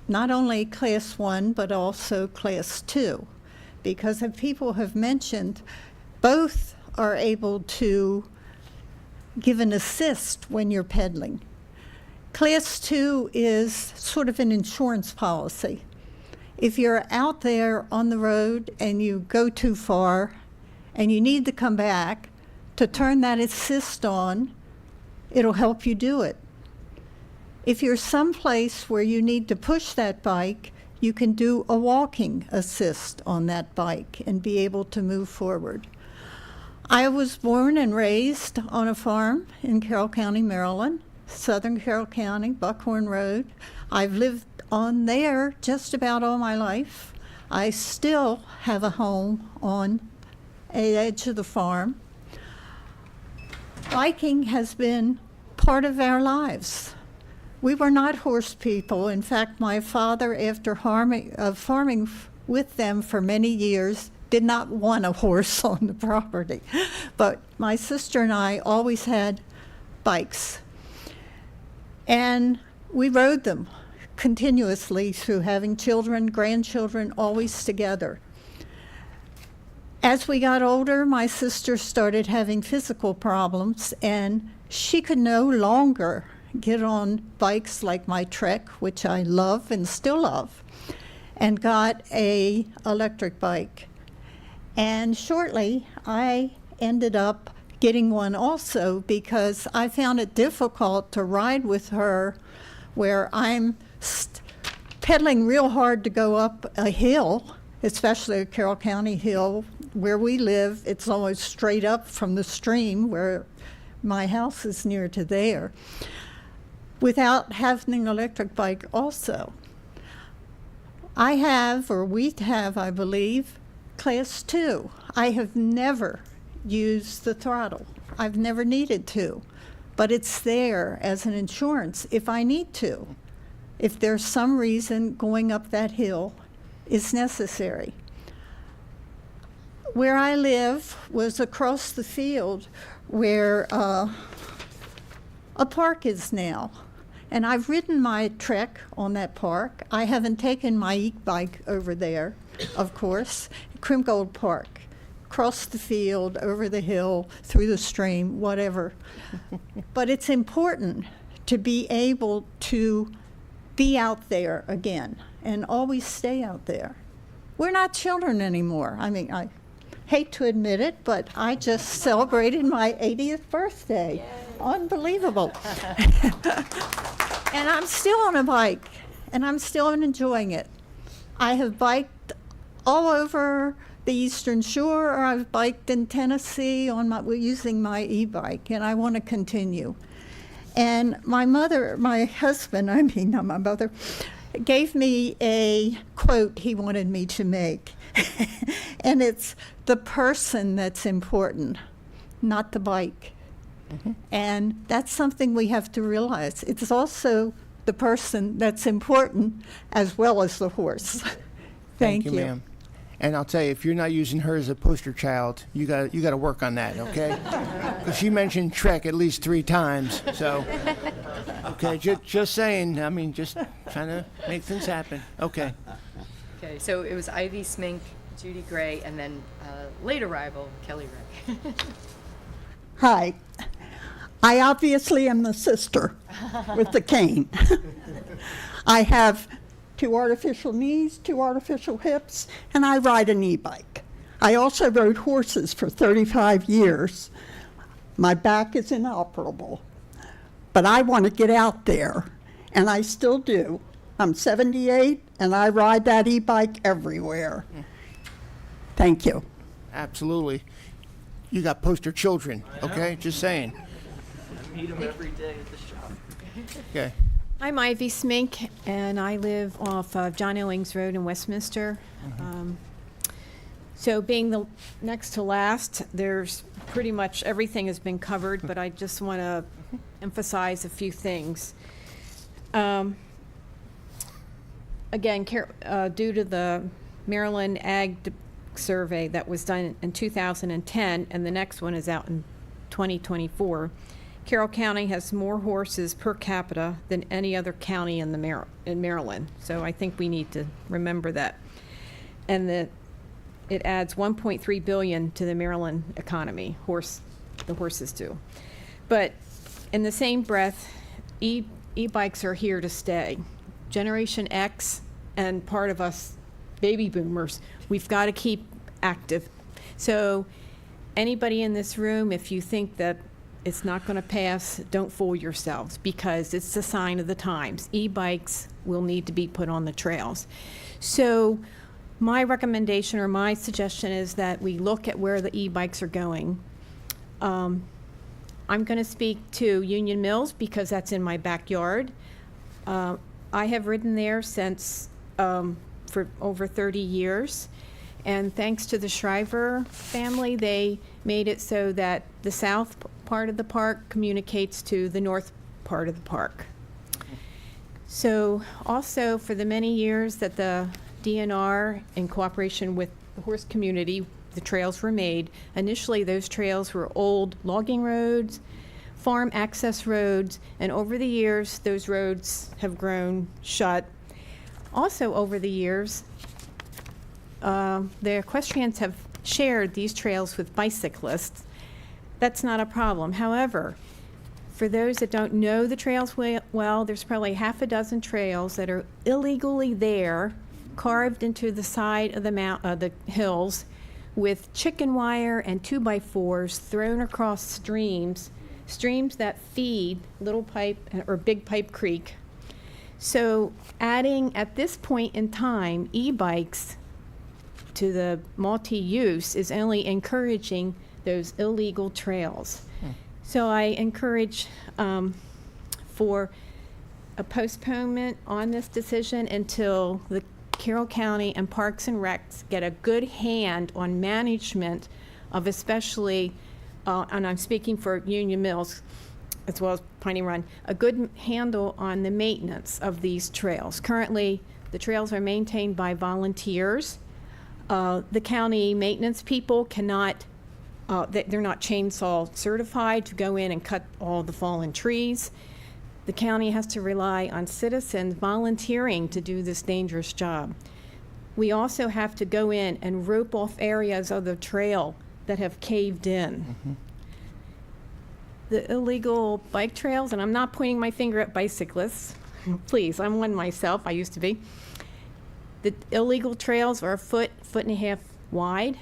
not only Class 1, but also Class 2, because as people have mentioned, both are able to give an assist when you're pedaling. Class 2 is sort of an insurance policy. If you're out there on the road and you go too far and you need to come back, to turn that assist on, it'll help you do it. If you're someplace where you need to push that bike, you can do a walking assist on that bike and be able to move forward. I was born and raised on a farm in Carroll County, Maryland. Southern Carroll County, Buckhorn Road. I've lived on there just about all my life. I still have a home on the edge of the farm. Biking has been part of our lives. We were not horse people. In fact, my father, after farming with them for many years, did not want a horse on the property. But my sister and I always had bikes. And we rode them continuously through having children, grandchildren, always together. As we got older, my sister started having physical problems, and she could no longer get on bikes like my Trek, which I love and still love, and got an electric bike. And shortly, I ended up getting one also because I found it difficult to ride with her where I'm pedaling real hard to go up a hill, especially a Carroll County hill. Where we live, it's almost straight up from the stream where my house is near to there, without having an electric bike also. I have, or we have, I believe, Class 2. I have never use the throttle. I've never needed to, but it's there as an insurance if I need to. If there's some reason going up that hill is necessary. Where I live was across the field where a park is now. And I've ridden my trek on that park. I haven't taken my e-bike over there, of course. Krimgold Park, across the field, over the hill, through the stream, whatever. But it's important to be able to be out there again and always stay out there. We're not children anymore. I mean, I hate to admit it, but I just celebrated my 80th birthday. Yay. Unbelievable. And I'm still on a bike, and I'm still enjoying it. I have biked all over the Eastern Shore, or I've biked in Tennessee using my e-bike, and I want to continue. And my husband, not my mother, gave me a quote he wanted me to make. And it's the person that's important, not the bike. Mm-hmm. And that's something we have to realize. It's also the person that's important as well as the horse. Thank you, ma'am. And I'll tell you, if you're not using her as a poster child, you got to work on that, okay? Because she mentioned Trek at least 3 times. So, okay, just saying. I mean, just trying to make things happen. Okay. Okay, so it was Ivy Smink, Judy Gray, and then late arrival, Kelly Ray. Hi. I obviously am the sister with the cane. I have 2 artificial knees, 2 artificial hips, and I ride an e-bike. I also rode horses for 35 years. My back is inoperable, but I want to get out there, and I still do. I'm 78, and I ride that e-bike everywhere. Thank you. Absolutely. You got poster children, okay? Just saying. I meet them every day at the shop. Okay. I'm Ivy Smink, and I live off of John Owings Road in Westminster. So being the next to last, there's pretty much everything has been covered, but I just want to emphasize a few things. Again, due to the Maryland Ag Survey that was done in 2010, and the next one is out in 2024, Carroll County has more horses per capita than any other county in Maryland. So I think we need to remember that. And that it adds $1.3 billion to the Maryland economy, the horses do. But in the same breath, e-bikes are here to stay. Generation X and part of us baby boomers, we've got to keep active. So anybody in this room, if you think that it's not going to pass, don't fool yourselves, because it's the sign of the times. E-bikes will need to be put on the trails. So my recommendation or my suggestion is that we look at where the e-bikes are going. I'm going to speak to Union Mills because that's in my backyard. I have ridden there since for over 30 years. And thanks to the Shriver family, they made it so that the south part of the park communicates to the north part of the park. So also for the many years that the DNR, in cooperation with the horse community, the trails were made, initially those trails were old logging roads, farm access roads, and over the years those roads have grown shut. Also over the years, the equestrians have shared these trails with bicyclists. That's not a problem. However, for those that don't know the trails well, there's probably 6 trails that are illegally there, carved into the side of the hills, with chicken wire and 2x4s thrown across streams that feed Little Pipe or Big Pipe Creek. So adding, at this point in time, e-bikes to the multi-use is only encouraging those illegal trails. So I encourage for a postponement on this decision until the Carroll County and Parks and Recs get a good hand on management of, especially, and I'm speaking for Union Mills as well as Piney Run, a good handle on the maintenance of these trails. Currently, the trails are maintained by volunteers. The county maintenance people cannot they're not chainsaw certified to go in and cut all the fallen trees. The county has to rely on citizens volunteering to do this dangerous job. We also have to go in and rope off areas of the trail that have caved in. The illegal bike trails, and I'm not pointing my finger at bicyclists. Please, I'm one myself. I used to be. The illegal trails are a foot and a half wide.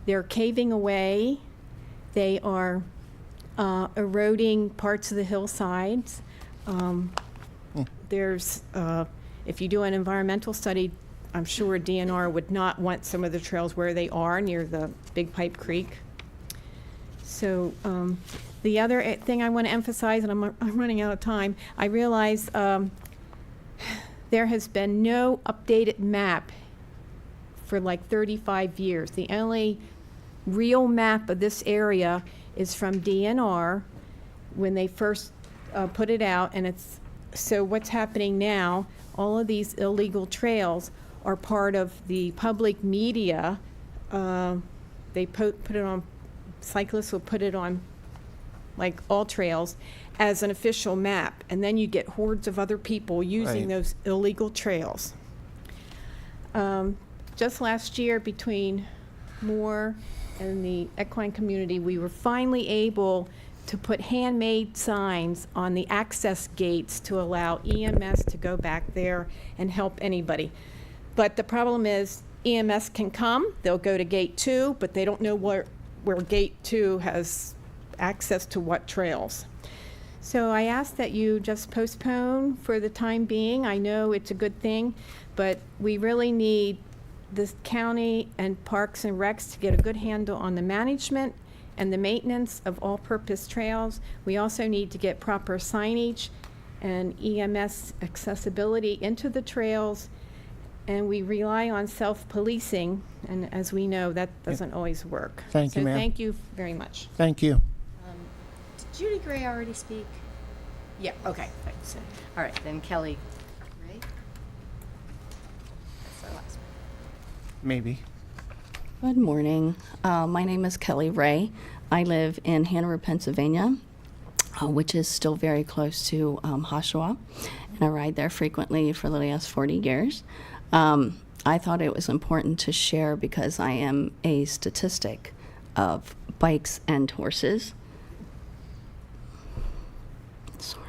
They're caving away. They are eroding parts of the hillsides. There's, if you do an environmental study, I'm sure DNR would not want some of the trails where they are near the Big Pipe Creek. So the other thing I want to emphasize, and I'm running out of time, I realize there has been no updated map for like 35 years. The only real map of this area is from DNR when they first put it out, and it's so what's happening now, all of these illegal trails are part of the public media. They put it on, cyclists will put it on, like all trails, as an official map, and then you get hordes of other people using those illegal trails. Just last year, between Moore and the equine community, we were finally able to put handmade signs on the access gates to allow EMS to go back there and help anybody. But the problem is EMS can come, they'll go to gate 2, but they don't know where gate 2 has access to what trails. So I ask that you just postpone for the time being. I know it's a good thing, but we really need the county and Parks and Recs to get a good handle on the management and the maintenance of all-purpose trails. We also need to get proper signage and EMS accessibility into the trails, and we rely on self-policing, and as we know, that doesn't always work. Thank you, ma'am. So thank you very much. Thank you. Did Judy Gray already speak? Yeah, okay. Thanks. All right, then Kelly Ray. That's our last one. Maybe. Good morning. My name is Kelly Ray. I live in Hanover, Pennsylvania, which is still very close to Oshawa, and I ride there frequently for the last 40 years. I thought it was important to share because I am a statistic of bikes and horses. Sorry.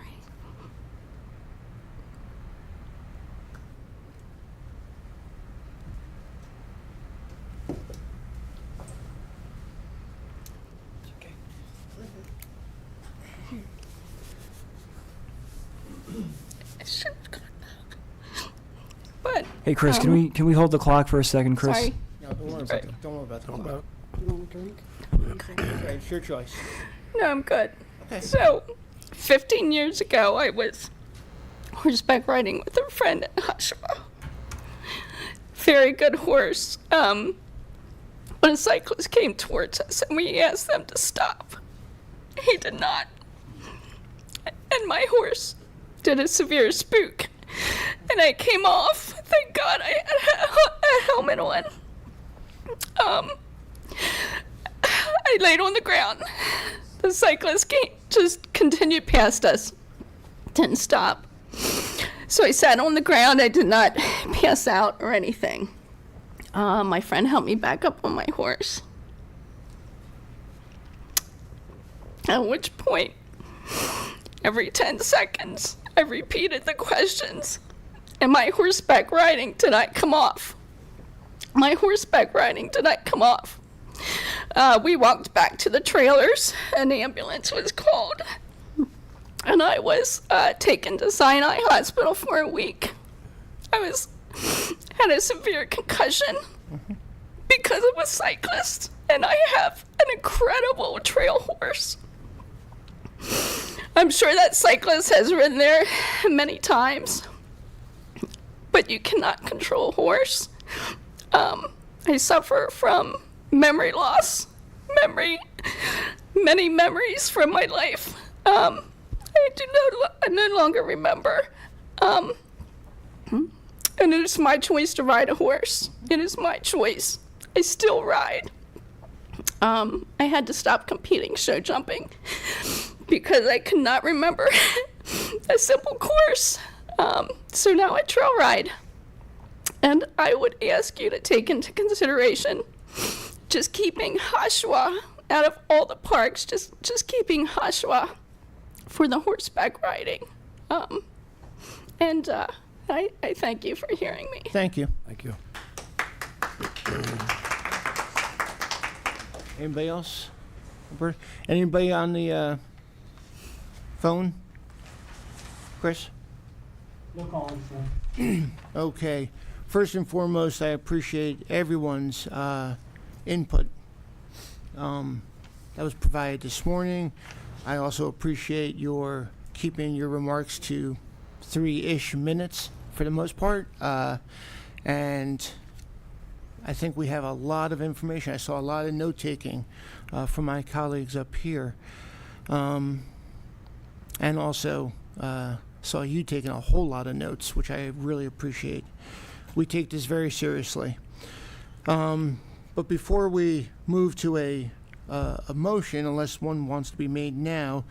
But Hey, Chris, can we hold the clock for a second, Chris? Sorry. No, don't worry about that. Don't worry about that. You want a drink? Okay, it's your choice. No, I'm good. Okay. So, 15 years ago, I was horseback riding with a friend in Oshawa. Very good horse. But a cyclist came towards us, and we asked them to stop. He did not. And my horse did a severe spook. And I came off. Thank God I had a helmet on. I laid on the ground. The cyclist just continued past us. Didn't stop. So I sat on the ground. I did not pass out or anything. My friend helped me back up on my horse. At which point, every 10 seconds, I repeated the questions, and my horseback riding did not come off. My horseback riding did not come off. We walked back to the trailers, an ambulance was called, and I was taken to Sinai Hospital for a week. I had a severe concussion because of a cyclist, and I have an incredible trail horse. I'm sure that cyclist has ridden there many times, but you cannot control a horse. I suffer from memory loss, many memories from my life. I no longer remember. And it is my choice to ride a horse. It is my choice. I still ride. I had to stop competing show jumping because I could not remember a simple course. So now I trail ride. And I would ask you to take into consideration just keeping Hashua out of all the parks, just keeping Hashua for the horseback riding. And I thank you for hearing me. Thank you. Thank you. Anybody else? Anybody on the phone? Chris? No calling. Okay. First and foremost, I appreciate everyone's input that was provided this morning. I also appreciate your keeping your remarks to 3-ish minutes for the most part. And I think we have a lot of information. I saw a lot of note-taking from my colleagues up here. And also saw you taking a whole lot of notes, which I really appreciate. We take this very seriously. But before we move to a motion, unless one wants to be made now,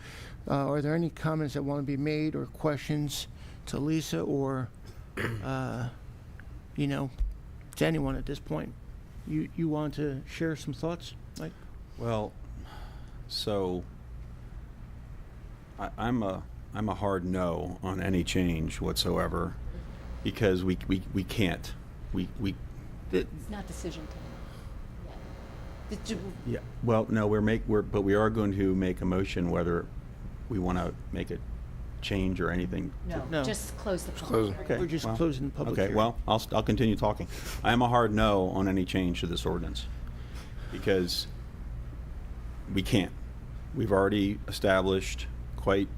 are there any comments that want to be made or questions to Lisa or, to anyone at this point? You want to share some thoughts, Mike? Well, so I'm a hard no on any change whatsoever because we can't. It's not decision time. Yeah. Well, no, but we are going to make a motion whether we want to make a change or anything. No, just close the public. Okay. We're just closing the public Okay. hearing. Well, I'll continue talking. I am a hard no on any change to this ordinance because we can't. We've already established quite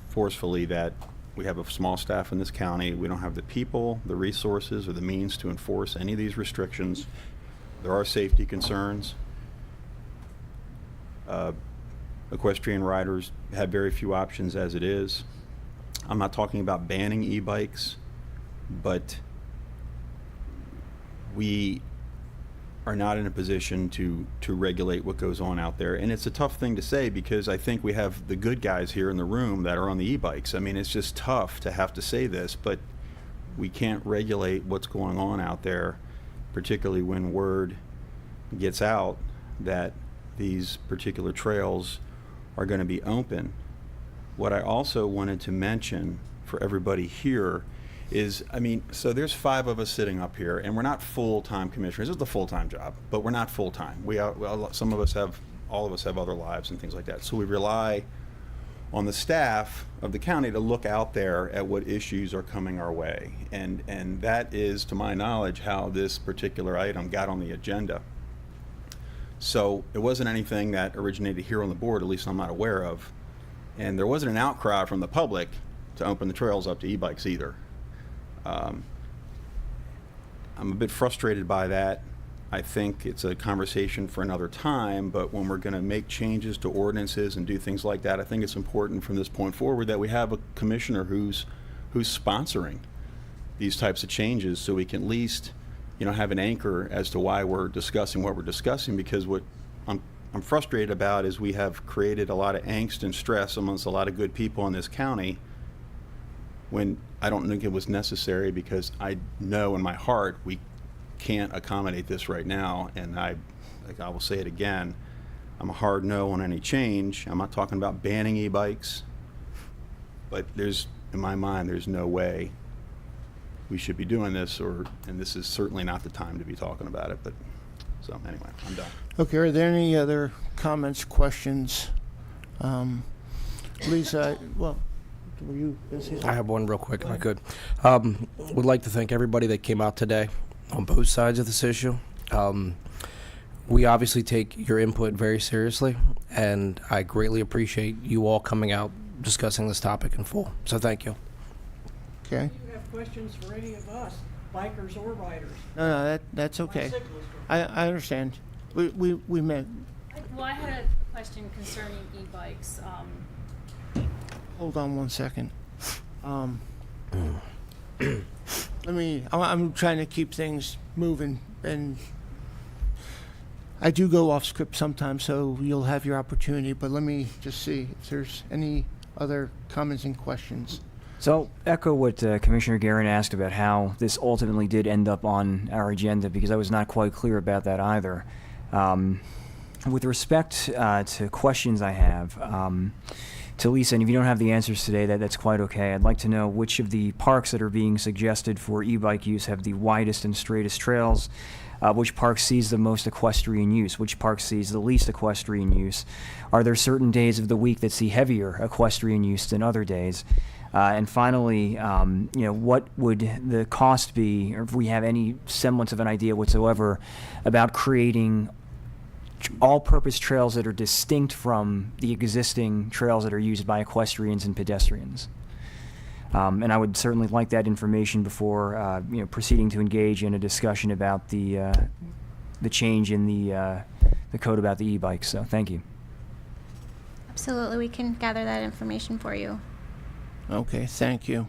forcefully that we have a small staff in this county. We don't have the people, the resources, or the means to enforce any of these restrictions. There are safety concerns. Equestrian riders have very few options as it is. I'm not talking about banning e-bikes, but we are not in a position to regulate what goes on out there. And it's a tough thing to say because I think we have the good guys here in the room that are on the e-bikes. I mean, it's just tough to have to say this, but we can't regulate what's going on out there, particularly when word gets out that these particular trails are going to be open. What I also wanted to mention for everybody here is, so there's 5 of us sitting up here, and we're not full-time commissioners. This is a full-time job, but we're not full-time. Some of us have, all of us have other lives and things like that. So we rely on the staff of the county to look out there at what issues are coming our way. And that is, to my knowledge, how this particular item got on the agenda. So it wasn't anything that originated here on the board, at least I'm not aware of. And there wasn't an outcry from the public to open the trails up to e-bikes either. I'm a bit frustrated by that. I think it's a conversation for another time, but when we're going to make changes to ordinances and do things like that, I think it's important from this point forward that we have a commissioner who's sponsoring these types of changes so we can at least have an anchor as to why we're discussing what we're discussing, because what I'm frustrated about is we have created a lot of angst and stress amongst a lot of good people in this county when I don't think it was necessary, because I know in my heart we can't accommodate this right now. And I will say it again, I'm a hard no on any change. I'm not talking about banning e-bikes, but in my mind, there's no way we should be doing this, and this is certainly not the time to be talking about it. But so anyway, I'm done. Okay, are there any other comments, questions? Lisa, well, were you gonna say something? I have one real quick, if I could. Would like to thank everybody that came out today on both sides of this issue. We obviously take your input very seriously, and I greatly appreciate you all coming out discussing this topic in full. So thank you. Okay. You have questions for any of us, bikers or riders? No, that's okay. I understand. We met. Well, I had a question concerning e-bikes. Hold on one second. I'm trying to keep things moving, and I do go off script sometimes, so you'll have your opportunity, but let me just see if there's any other comments and questions. So I'll echo what Commissioner Guerin asked about how this ultimately did end up on our agenda, because I was not quite clear about that either. With respect to questions I have, to Lisa, and if you don't have the answers today, that's quite okay. I'd like to know which of the parks that are being suggested for e-bike use have the widest and straightest trails, which park sees the most equestrian use, which park sees the least equestrian use. Are there certain days of the week that see heavier equestrian use than other days? And finally, what would the cost be, or if we have any semblance of an idea whatsoever, about creating all-purpose trails that are distinct from the existing trails that are used by equestrians and pedestrians? And I would certainly like that information before proceeding to engage in a discussion about the change in the code about the e-bikes. So thank you. Absolutely, we can gather that information for you. Okay, thank you.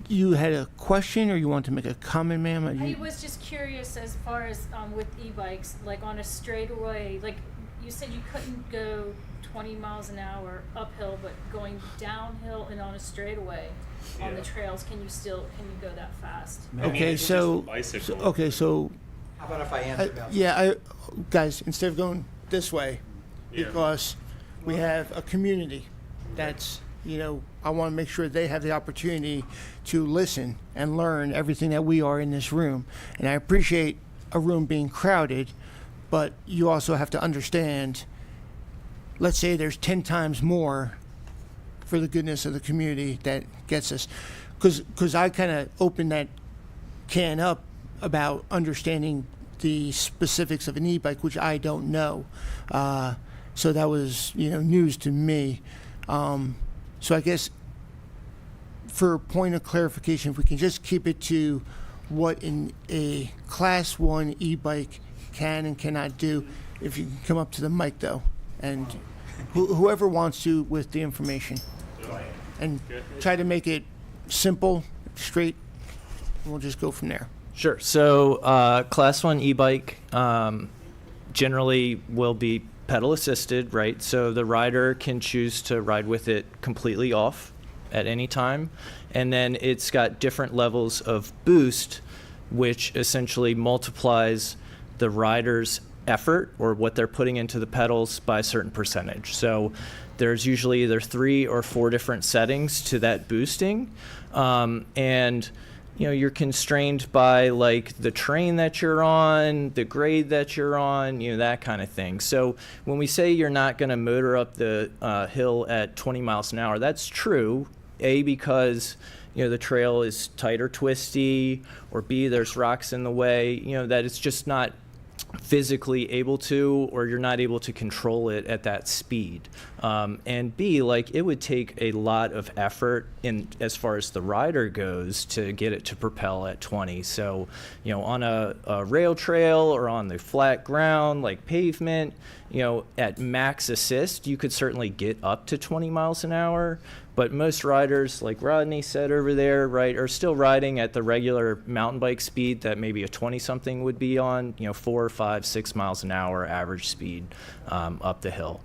You had a question, or you want to make a comment, ma'am? I was just curious as far as with e-bikes, like on a straightaway, like you said you couldn't go 20 miles an hour uphill, but going downhill and on a straightaway on the trails, can you go that fast? Okay, so How about if I answer about guys, instead of going this way, because we have a community that's, I want to make sure they have the opportunity to listen and learn everything that we are in this room. And I appreciate a room being crowded, but you also have to understand, let's say there's 10 times more for the goodness of the community that gets us. Because I kind of opened that can up about understanding the specifics of an e-bike, which I don't know. So that was, news to me. So I guess for a point of clarification, if we can just keep it to what a Class 1 e-bike can and cannot do, if you can come up to the mic, though, and whoever wants to with the information. And try to make it simple, straight, and we'll just go from there. Sure. So Class 1 e-bike generally will be pedal assisted, right? So the rider can choose to ride with it completely off at any time. And then it's got different levels of boost, which essentially multiplies the rider's effort or what they're putting into the pedals by a certain percentage. So there's usually either 3 or 4 different settings to that boosting. And you're constrained by like the terrain that you're on, the grade that you're on, that kind of thing. So when we say you're not going to motor up the hill at 20 miles an hour, that's true. A, because the trail is tight or twisty, or B, there's rocks in the way, that it's just not physically able to, or you're not able to control it at that speed. And B, like it would take a lot of effort in as far as the rider goes to get it to propel at 20. So, on a rail trail or on the flat ground like pavement, at max assist, you could certainly get up to 20 miles an hour. But most riders, like Rodney said over there, right, are still riding at the regular mountain bike speed that maybe a 20-something would be on, 4, 5, 6 miles an hour average speed up the hill.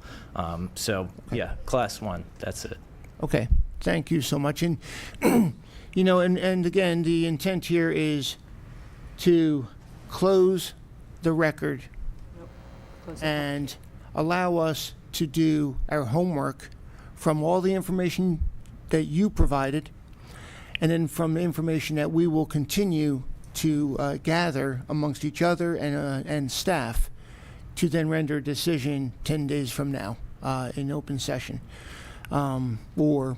Class 1, that's it. Okay, thank you so much. And, and again, the intent here is to close the record and allow us to do our homework from all the information that you provided, and then from the information that we will continue to gather amongst each other and staff, to then render a decision 10 days from now in open session. Or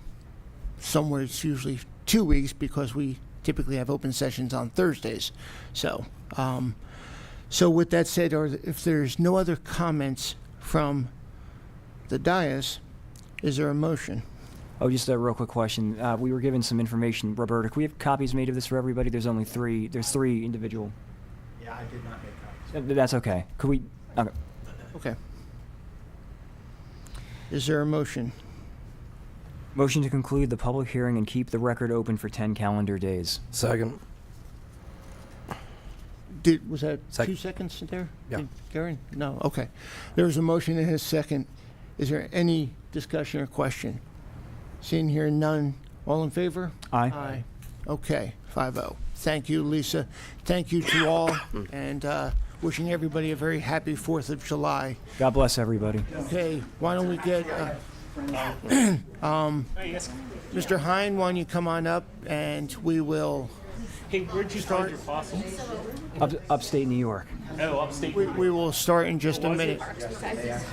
somewhere it's usually 2 weeks, because we typically have open sessions on Thursdays. So with that said, or if there's no other comments from the dais, is there a motion? Oh, just a real quick question. We were given some information. Roberta, can we have copies made of this for everybody? There's only 3. There's 3 individual. Yeah, I did not make copies. That's okay. Could we? Okay. Okay. Is there a motion? Motion to conclude the public hearing and keep the record open for 10 calendar days. Second. Was that Sec- 2 seconds there? Yeah. Karen? No, okay. There's a motion and a second. Is there any discussion or question? Seeing here none, all in favor? Aye. Aye. Okay, 5-0. Thank you, Lisa. Thank you to all, and wishing everybody a very happy 4th of July. God bless everybody. Okay, why don't we get, Mr. Hine, why don't you come on up, and we will Hey, where'd you start. find your fossils? Upstate New York. Oh, upstate. We will start in just a minute.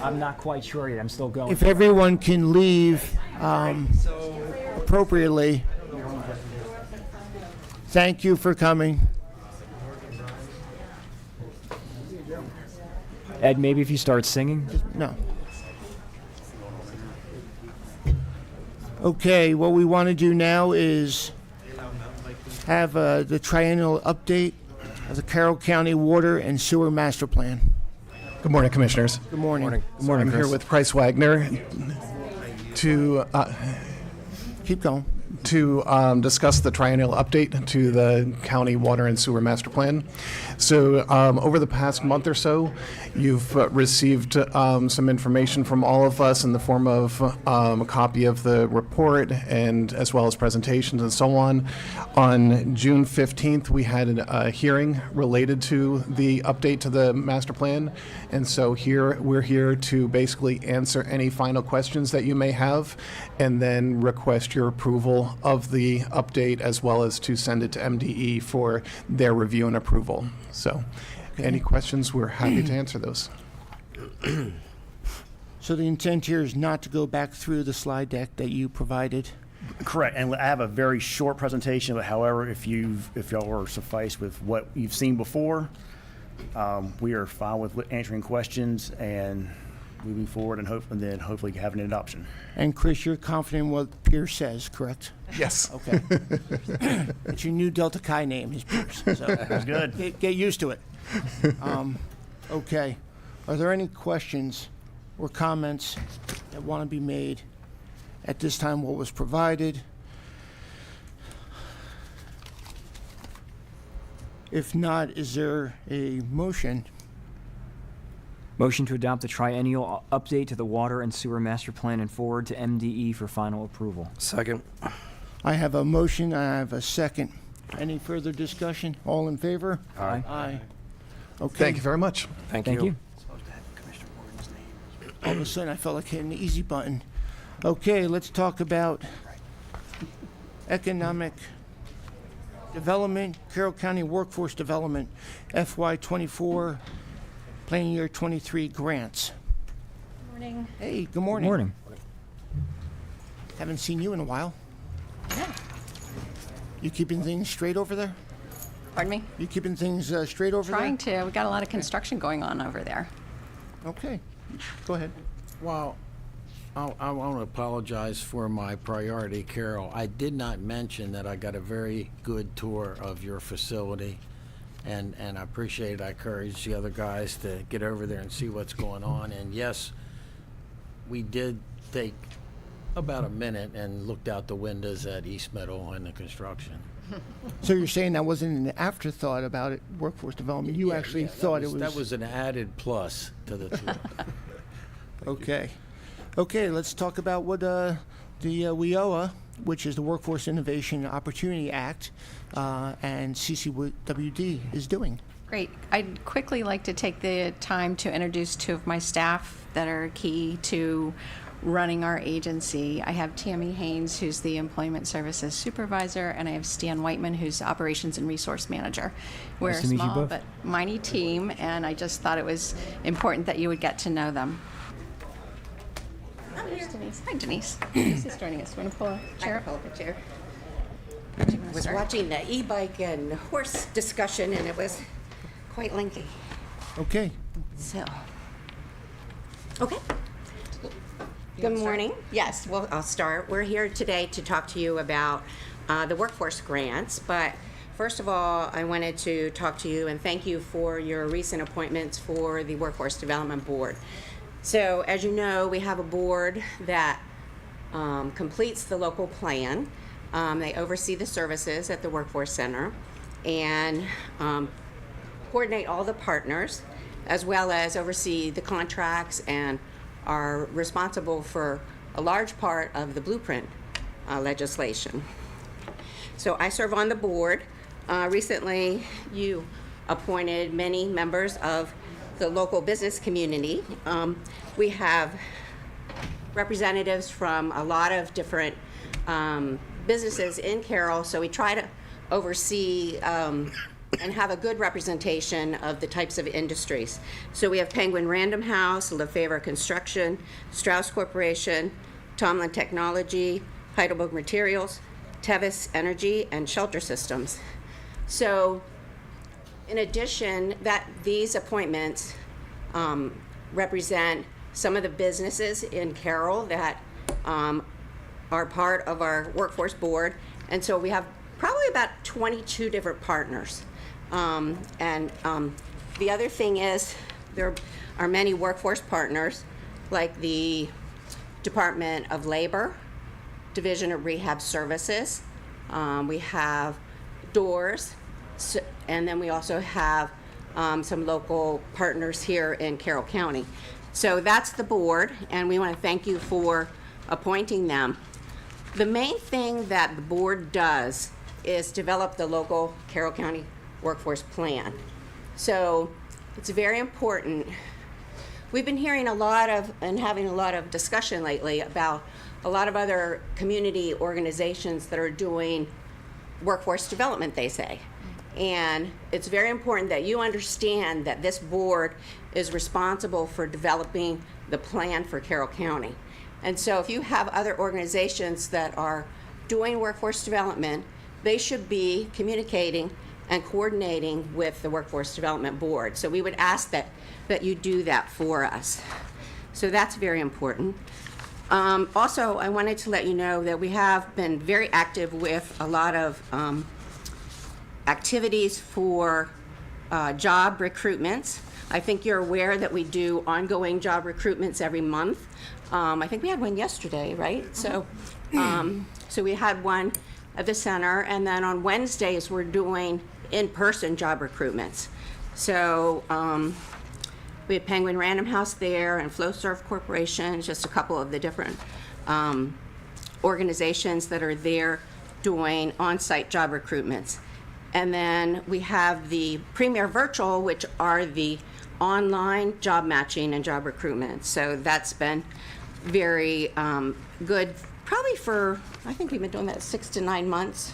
I'm not quite sure yet. I'm still going. If everyone can leave appropriately. Thank you for coming. Ed, maybe if you start singing. No. Okay, what we want to do now is have the triennial update of the Carroll County Water and Sewer Master Plan. Good morning, Commissioners. Good morning. Good morning, I'm Chris. here with Price Wagner to keep going to discuss the triennial update to the County Water and Sewer Master Plan. So over the past month or so, you've received some information from all of us in the form of a copy of the report and as well as presentations and so on. On June 15th, we had a hearing related to the update to the master plan. And so we're here to basically answer any final questions that you may have and then request your approval of the update as well as to send it to MDE for their review and approval. So any questions, we're happy to answer those. So the intent here is not to go back through the slide deck that you provided. Correct, and I have a very short presentation, but however, if y'all are sufficed with what you've seen before, we are fine with answering questions and moving forward and then hopefully having an adoption. And Chris, you're confident in what Pierce says, correct? Yes. Okay. It's your new Delta Chi name, is Pierce. So That's good. Get used to it. Okay. Are there any questions or comments that want to be made at this time? What was provided? If not, is there a motion? Motion to adopt the triennial update to the Water and Sewer Master Plan and forward to MDE for final approval. Second. I have a motion, I have a second. Any further discussion? All in favor? Aye. Aye. Okay. Thank you very much. Thank Thank you. All of a sudden, I felt like hitting the easy button. Okay, let's talk about economic development, Carroll County Workforce Development, FY24, planning year 23 grants. Morning. Hey, good morning. Morning. Haven't seen you in a while. You keeping things straight over there? Pardon me? You keeping things straight over Trying there? to. We got a lot of construction going on over there. Okay, go ahead. Well, I want to apologize for my priority, Carol. I did not mention that I got a very good tour of your facility, and I appreciate it. I encourage the other guys to get over there and see what's going on. And yes, we did take about a minute and looked out the windows at East Meadow and the construction. So you're saying that wasn't an afterthought about it, workforce development? You actually thought it was... That was an added plus to the tour. Okay. Okay, let's talk about what the WIOA, which is the Workforce Innovation Opportunity Act, and CCWD is doing. Great. I'd quickly like to take the time to introduce two of my staff that are key to running our agency. I have Tammy Haynes, who's the Employment Services Supervisor, and I have Stan Whiteman, who's Operations and Resource Manager. We're Nice a to meet you small both. but mighty team, and I just thought it was important that you would get to know them. Here's Denise. Hi, Denise. Denise is joining us. Want to pull a chair? Pull up a chair. Where'd you wanna Was start? watching the e-bike and horse discussion, and it was quite lengthy. Okay. So, okay. Good morning. Yes, well, I'll start. We're here today to talk to you about the workforce grants, but first of all, I wanted to talk to you and thank you for your recent appointments for the Workforce Development Board. So, as you know, we have a board that completes the local plan. They oversee the services at the Workforce Center, and coordinate all the partners, as well as oversee the contracts, and are responsible for a large part of the blueprint legislation. So I serve on the board. Recently, you appointed many members of the local business community. We have representatives from a lot of different businesses in Carroll, so we try to oversee and have a good representation of the types of industries. So we have Penguin Random House, Lefevre Construction, Strauss Corporation, Tomlin Technology, Heidelberg Materials, Tevis Energy, and Shelter Systems. So in addition, these appointments represent some of the businesses in Carroll that are part of our workforce board. And so we have probably about 22 different partners. The other thing is there are many workforce partners like the Department of Labor, Division of Rehab Services. We have doors, and then we also have some local partners here in Carroll County. So that's the board, and we want to thank you for appointing them. The main thing that the board does is develop the local Carroll County workforce plan. So it's very important. We've been hearing a lot of and having a lot of discussion lately about a lot of other community organizations that are doing workforce development, they say. And it's very important that you understand that this board is responsible for developing the plan for Carroll County. And so if you have other organizations that are doing workforce development, they should be communicating and coordinating with the Workforce Development Board. So we would ask that you do that for us. So that's very important. Also, I wanted to let you know that we have been very active with a lot of activities for job recruitments. I think you're aware that we do ongoing job recruitments every month. I think we had one yesterday, right? So we had one at the center, and then on Wednesdays we're doing in-person job recruitments. So we have Penguin Random House there and FlowServe Corporation, just a couple of the different organizations that are there doing on-site job recruitments. And then we have the Premier Virtual, which are the online job matching and job recruitment. So that's been very good, probably for, I think we've been doing that 6 to 9 months,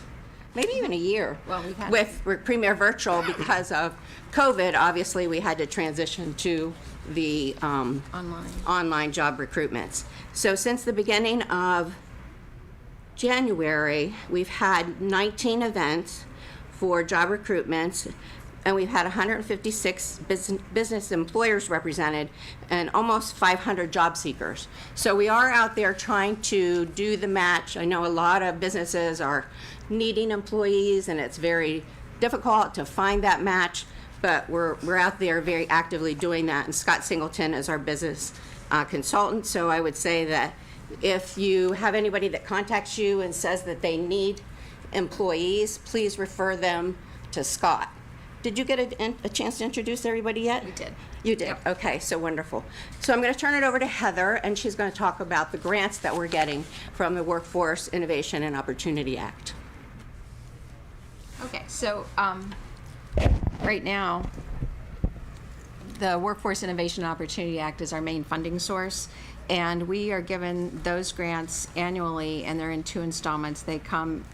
maybe even a year. Well, we've had with Premier Virtual because of COVID. Obviously, we had to transition to the online job recruitments. So since the beginning of January, we've had 19 events for job recruitments, and we've had 156 business employers represented and almost 500 job seekers. So we are out there trying to do the match. I know a lot of businesses are needing employees, and it's very difficult to find that match, but we're out there very actively doing that. And Scott Singleton is our business consultant. So I would say that if you have anybody that contacts you and says that they need employees, please refer them to Scott. Did you get a chance to introduce everybody yet? We did. You did? Yep. Okay, so wonderful. So I'm going to turn it over to Heather, and she's going to talk about the grants that we're getting from the Workforce Innovation and Opportunity Act. Okay, so right now, the Workforce Innovation and Opportunity Act is our main funding source, and we are given those grants annually, and they're in 2 installments. They come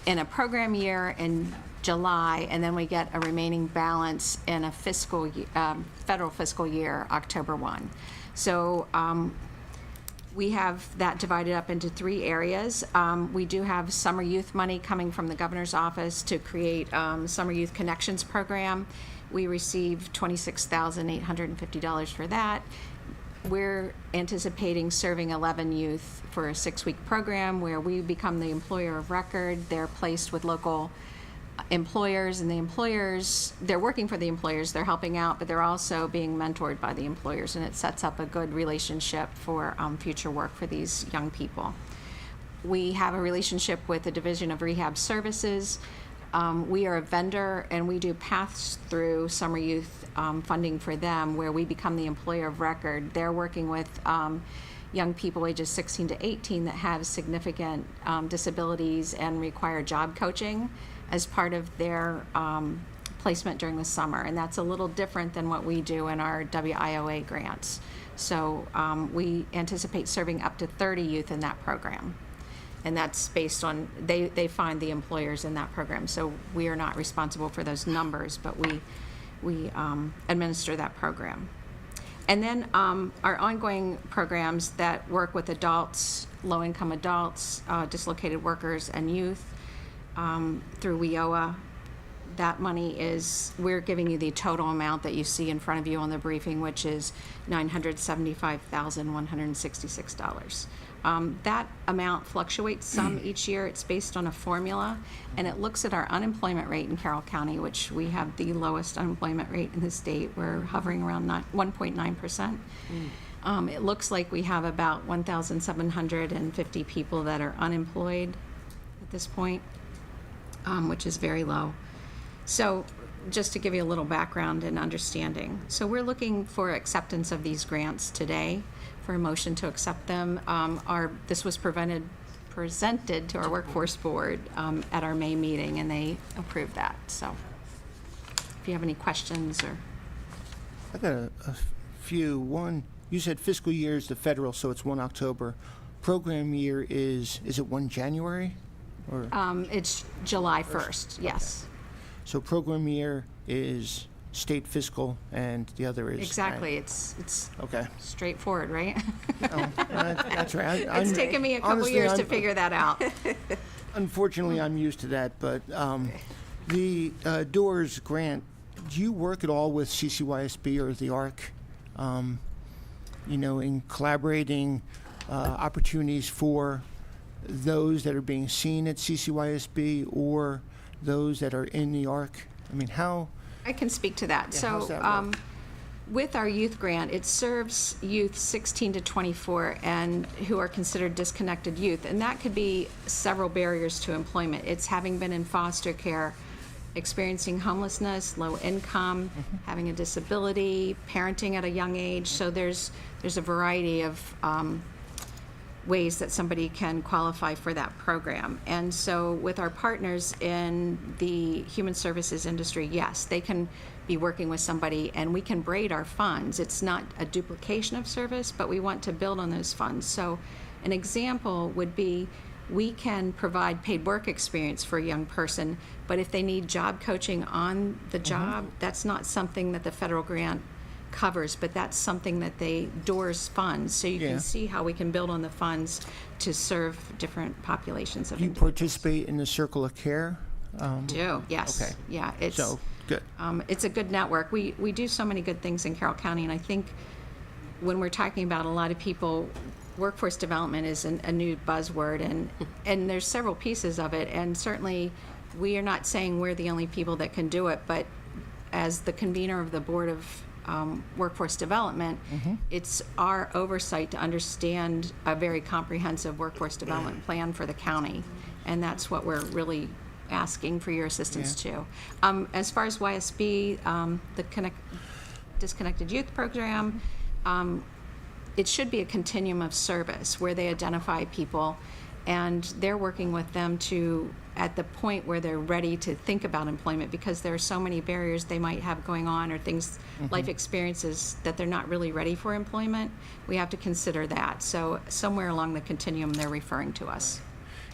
in a program year in July, and then we get a remaining balance in a federal fiscal year, October 1. So we have that divided up into 3 areas. We do have summer youth money coming from the governor's office to create Summer Youth Connections program. We received $26,850 for that. We're anticipating serving 11 youth for a 6-week program where we become the employer of record. They're placed with local employers, and the employers, they're working for the employers, they're helping out, but they're also being mentored by the employers, and it sets up a good relationship for future work for these young people. We have a relationship with the Division of Rehab Services. we are a vendor and we do pass-through summer youth funding for them, where we become the employer of record. They're working with young people ages 16 to 18 that have significant disabilities and require job coaching as part of their placement during the summer. And that's a little different than what we do in our WIOA grants. So we anticipate serving up to 30 youth in that program. And that's based on, they find the employers in that program. So we are not responsible for those numbers, but we administer that program. And then our ongoing programs that work with adults, low-income adults, dislocated workers, and youth through WIOA. That money is, we're giving you the total amount that you see in front of you on the briefing, which is $975,166. That amount fluctuates some each year. It's based on a formula, and it looks at our unemployment rate in Carroll County, which we have the lowest unemployment rate in the state. We're hovering around 1.9%. It looks like we have about 1,750 people that are unemployed at this point, which is very low. So just to give you a little background and understanding. So we're looking for acceptance of these grants today, for a motion to accept them. This was presented to our workforce board at our May meeting, and they approved that. So if you have any questions or. I got a few. One, you said fiscal year is the federal, so it's 1 October. Program year is it 1 January? Or? It's July 1st, yes. So program year is state fiscal, and the other is exactly. It's okay. Straightforward, right? That's right. It's taken me a couple years to figure that out. Unfortunately, I'm used to that. But the DOORS grant, do you work at all with CCYSB or the ARC? In collaborating opportunities for those that are being seen at CCYSB or those that are in the ARC? I mean, how? I can speak to that. Yeah, how's So that work? with our youth grant, it serves youth 16 to 24 and who are considered disconnected youth. And that could be several barriers to employment. It's having been in foster care, experiencing homelessness, low income, having a disability, parenting at a young age. So there's a variety of ways that somebody can qualify for that program. And so with our partners in the human services industry, yes, they can be working with somebody and we can braid our funds. It's not a duplication of service, but we want to build on those funds. So an example would be we can provide paid work experience for a young person, but if they need job coaching on the job, that's not something that the federal grant covers, but that's something that they DOORS funds. So you can see how we can build on the funds to serve different populations of Do you individuals. participate in the Circle of Care? Do, yes. Okay. Yeah, it's So, good. it's a good network. We do so many good things in Carroll County, and I think when we're talking about a lot of people, workforce development is a new buzzword, and there's several pieces of it, and certainly we are not saying we're the only people that can do it, but as the convener of the Board of Workforce Development, it's our oversight to understand a very comprehensive workforce development plan for the county, and that's what we're really asking for your assistance to. As far as YSB, the Disconnected Youth Program, it should be a continuum of service where they identify people and they're working with them to, at the point where they're ready to think about employment, because there are so many barriers they might have going on or things, life experiences that they're not really ready for employment. We have to consider that. So somewhere along the continuum, they're referring to us.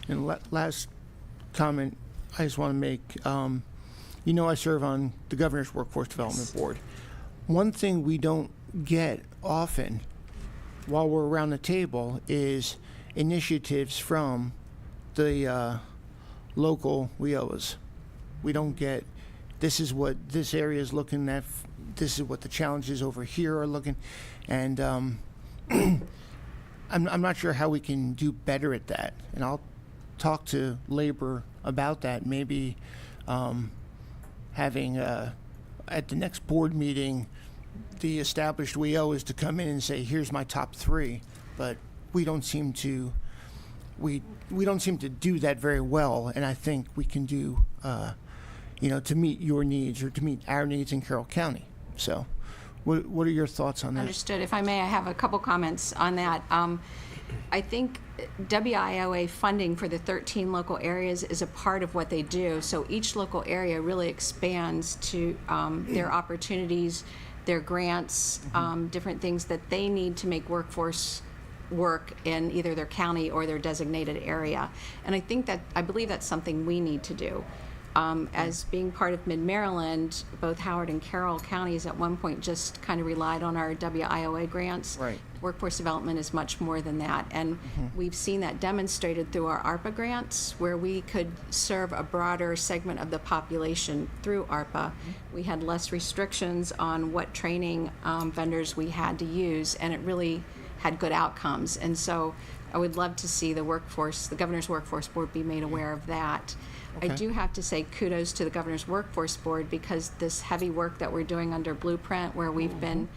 And last comment I just want to make, I serve on the Governor's Workforce Development Board. One thing we don't get often while we're around the table is initiatives from the local WIOAs. We don't get, this is what this area is looking at, this is what the challenges over here are looking, and I'm not sure how we can do better at that. And I'll talk to labor about that, maybe having at the next board meeting the established WIOAs to come in and say, here's my top 3, but we don't seem to do that very well, and I think we can do to meet your needs or to meet our needs in Carroll County. So, what are your thoughts on that? Understood. If I may, I have a couple comments on that. I think WIOA funding for the 13 local areas is a part of what they do. So each local area really expands to their opportunities, their grants, different things that they need to make workforce work in either their county or their designated area. And I believe that's something we need to do. As being part of Mid-Maryland, both Howard and Carroll counties at one point just kind of relied on our WIOA grants. Right. Workforce development is much more than that. And we've seen that demonstrated through our ARPA grants, where we could serve a broader segment of the population through ARPA. We had less restrictions on what training vendors we had to use, and it really had good outcomes. And so I would love to see the Governor's Workforce Board be made aware of that. I do have to say kudos to the Governor's Workforce Board, because this heavy work that we're doing under Blueprint, where we've been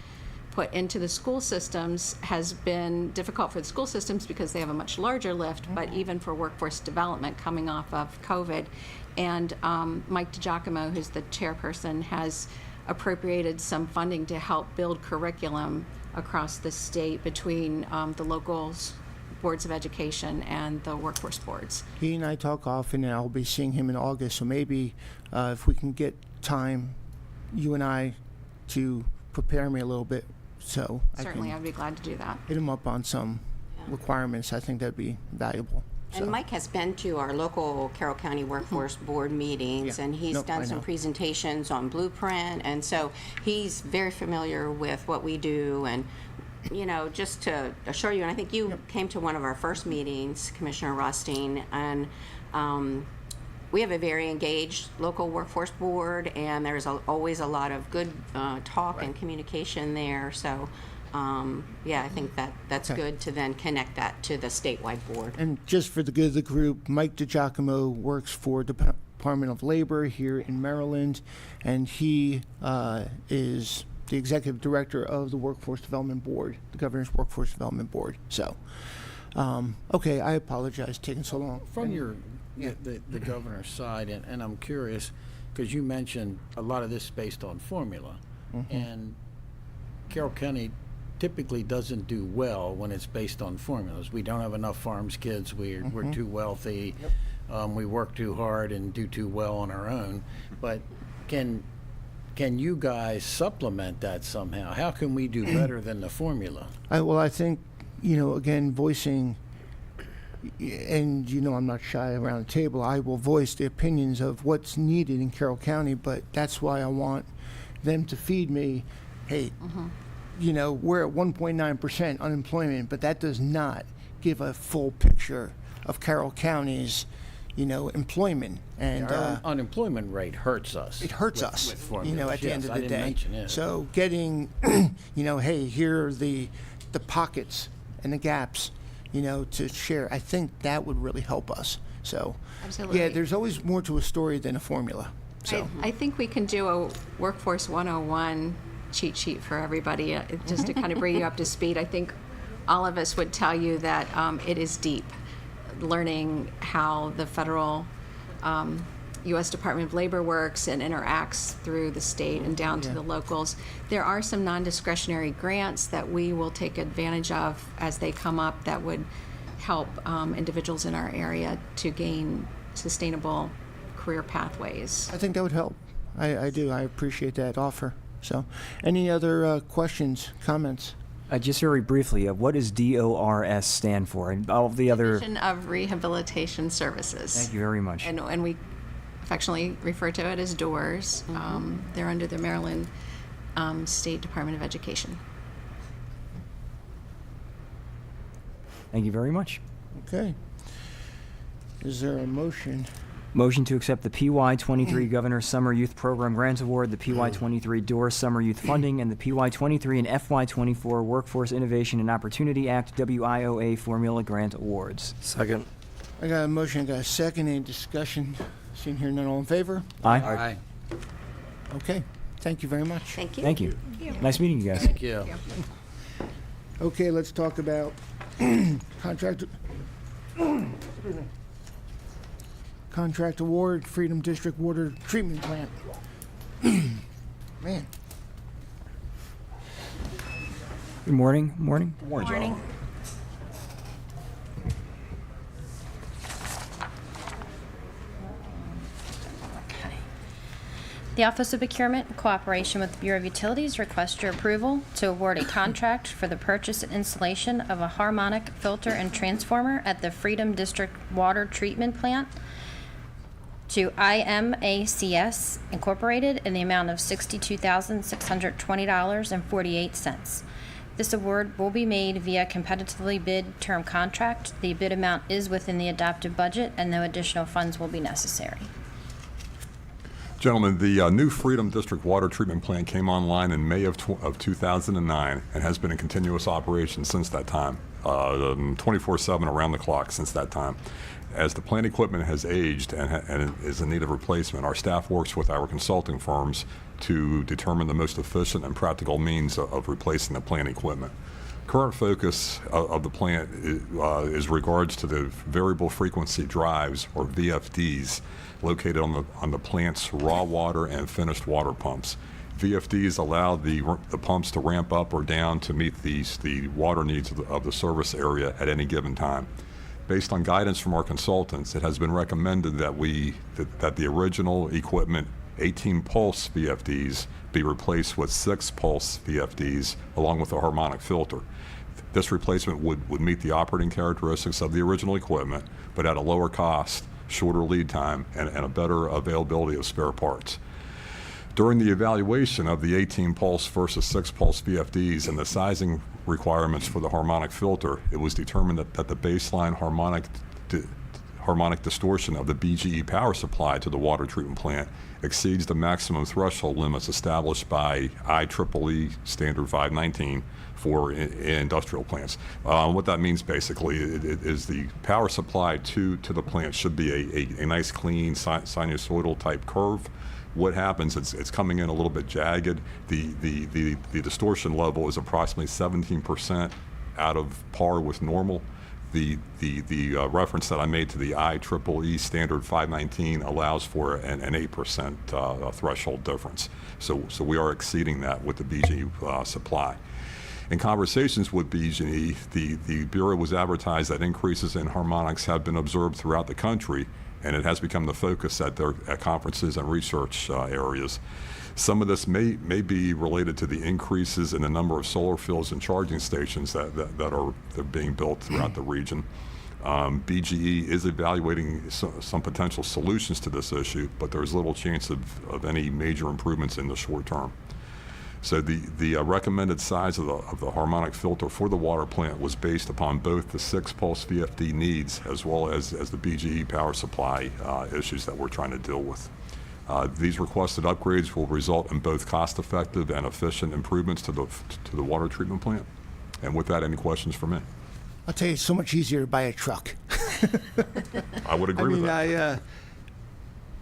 put into the school systems, has been difficult for the school systems because they have a much larger lift, but even for workforce development coming off of COVID. And Mike DiGiacomo, who's the chairperson, has appropriated some funding to help build curriculum across the state between the locals, boards of education, and the workforce boards. He and I talk often, and I'll be seeing him in August. So maybe if we can get time, you and I, to prepare me a little bit, so Certainly, I I'd be glad to do that. hit him up on some requirements. I think that'd be valuable. And Mike has been to our local Carroll County Workforce Board meetings, and he's Nope, I done some know. presentations on Blueprint, and so he's very familiar with what we do. And just to assure you, and I think you came to one of our first meetings, Commissioner Rothstein, and we have a very engaged local workforce board, and there's always a lot of good talk and communication there. So, I think that's good to then connect that to the statewide board. And just for the good of the group, Mike DiGiacomo works for Department of Labor here in Maryland, and he is the executive director of the Workforce Development Board, the Governor's Workforce Development Board. So, okay, I apologize taking so long. From the governor's side, and I'm curious, because you mentioned a lot of this based on formula, and Carroll County typically doesn't do well when it's based on formulas. We don't have enough farms kids, we're too wealthy, we work too hard and do too well on our own. But can you guys supplement that somehow? How can we do better than the formula? I think, again, voicing, and I'm not shy around the table, I will voice the opinions of what's needed in Carroll County, but that's why I want them to feed me, hey, we're at 1.9% unemployment, but that does not give a full picture of Carroll County's, employment. And Our unemployment rate hurts us. it hurts with us, formulas. at the end Yes, of I the didn't day. mention it. So getting, hey, here are the pockets and the gaps, to share. I think that would really help us. So, Absolutely. yeah, there's always more to a story than a formula. So, I think we can do a Workforce 101 cheat sheet for everybody, just to kind of bring you up to speed. I think all of us would tell you that it is deep, learning how the federal U.S. Department of Labor works and interacts through the state and down to the locals. There are some non-discretionary grants that we will take advantage of as they come up that would help individuals in our area to gain sustainable career pathways. I think that would help. I do. I appreciate that offer. So, any other questions, comments? Just very briefly, what does DORS stand for? And all of the other... Division of Rehabilitation Services. Thank you very much. And we affectionately refer to it as DOORS. They're under the Maryland State Department of Education. Thank you very much. Okay. Is there a motion? Motion to accept the PY23 Governor Summer Youth Program Grant Award, the PY23 DOORS Summer Youth Funding, and the PY23 and FY24 Workforce Innovation and Opportunity Act WIOA Formula Grant Awards. Second. I got a motion, I got a second. Any discussion? Seeing here none, all in favor? Aye. Okay. Thank you very much. Thank you. Thank you. Nice meeting you guys. Thank you. Okay, let's talk about contract Contract award, Freedom District Water Treatment Plant. Man. Good morning. Morning. Morning. The Office of Procurement, in cooperation with the Bureau of Utilities, requests your approval to award a contract for the purchase and installation of a harmonic filter and transformer at the Freedom District Water Treatment Plant to IMACS Incorporated in the amount of $62,620.48. This award will be made via competitively bid term contract. The bid amount is within the adopted budget, and no additional funds will be necessary. Gentlemen, the new Freedom District Water Treatment Plant came online in May of 2009 and has been in continuous operation since that time, 24/7 around the clock since that time. As the plant equipment has aged and is in need of replacement, our staff works with our consulting firms to determine the most efficient and practical means of replacing the plant equipment. Current focus of the plant is regards to the variable frequency drives, or VFDs, located on the plant's raw water and finished water pumps. VFDs allow the pumps to ramp up or down to meet the water needs of the service area at any given time. Based on guidance from our consultants, it has been recommended that the original equipment 18 pulse VFDs be replaced with 6 pulse VFDs along with a harmonic filter. This replacement would meet the operating characteristics of the original equipment, but at a lower cost, shorter lead time, and a better availability of spare parts. During the evaluation of the 18 pulse versus 6 pulse VFDs and the sizing requirements for the harmonic filter, it was determined that the baseline harmonic distortion of the BGE power supply to the water treatment plant exceeds the maximum threshold limits established by IEEE Standard 519 for industrial plants. What that means basically is the power supply to the plant should be a nice clean sinusoidal type curve. What happens, it's coming in a little bit jagged. The distortion level is approximately 17% out of par with normal. The reference that I made to the IEEE Standard 519 allows for an 8% threshold difference. So we are exceeding that with the BGE supply. In conversations with BGE, the Bureau was advertised that increases in harmonics have been observed throughout the country, and it has become the focus at conferences and research areas. Some of this may be related to the increases in the number of solar fields and charging stations that are being built throughout the region. BGE is evaluating some potential solutions to this issue, but there's little chance of any major improvements in the short term. So the recommended size of the harmonic filter for the water plant was based upon both the 6 pulse VFD needs as well as the BGE power supply issues that we're trying to deal with. These requested upgrades will result in both cost-effective and efficient improvements to the water treatment plant. And with that, any questions for me? I'll tell you, it's so much easier to buy a truck. I would agree with that.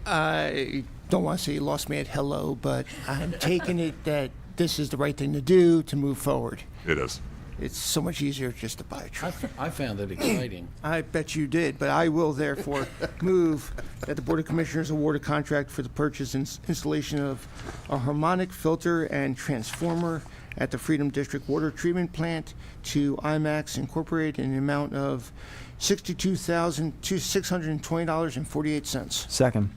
I don't want to say you lost me at hello, but I'm taking it that this is the right thing to do to move forward. It is. It's so much easier just to buy a truck. I found it exciting. I bet you did, but I will therefore move that the Board of Commissioners award a contract for the purchase and installation of a harmonic filter and transformer at the Freedom District Water Treatment Plant to IMAX Incorporated in the amount of $62,620.48. Second.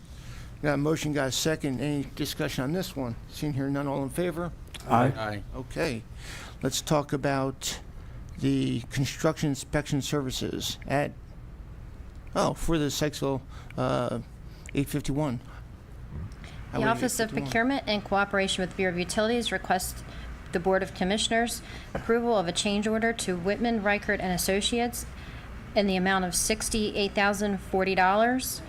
Got a motion, got a second. Any discussion on this one? Seeing here none, all in favor? Aye. Aye. Okay. Let's talk about the construction inspection services for the Sykesville 851. The Office of Procurement, in cooperation with the Bureau of Utilities, requests the Board of Commissioners approval of a change order to Whitman, Reichert and Associates in the amount of $68,040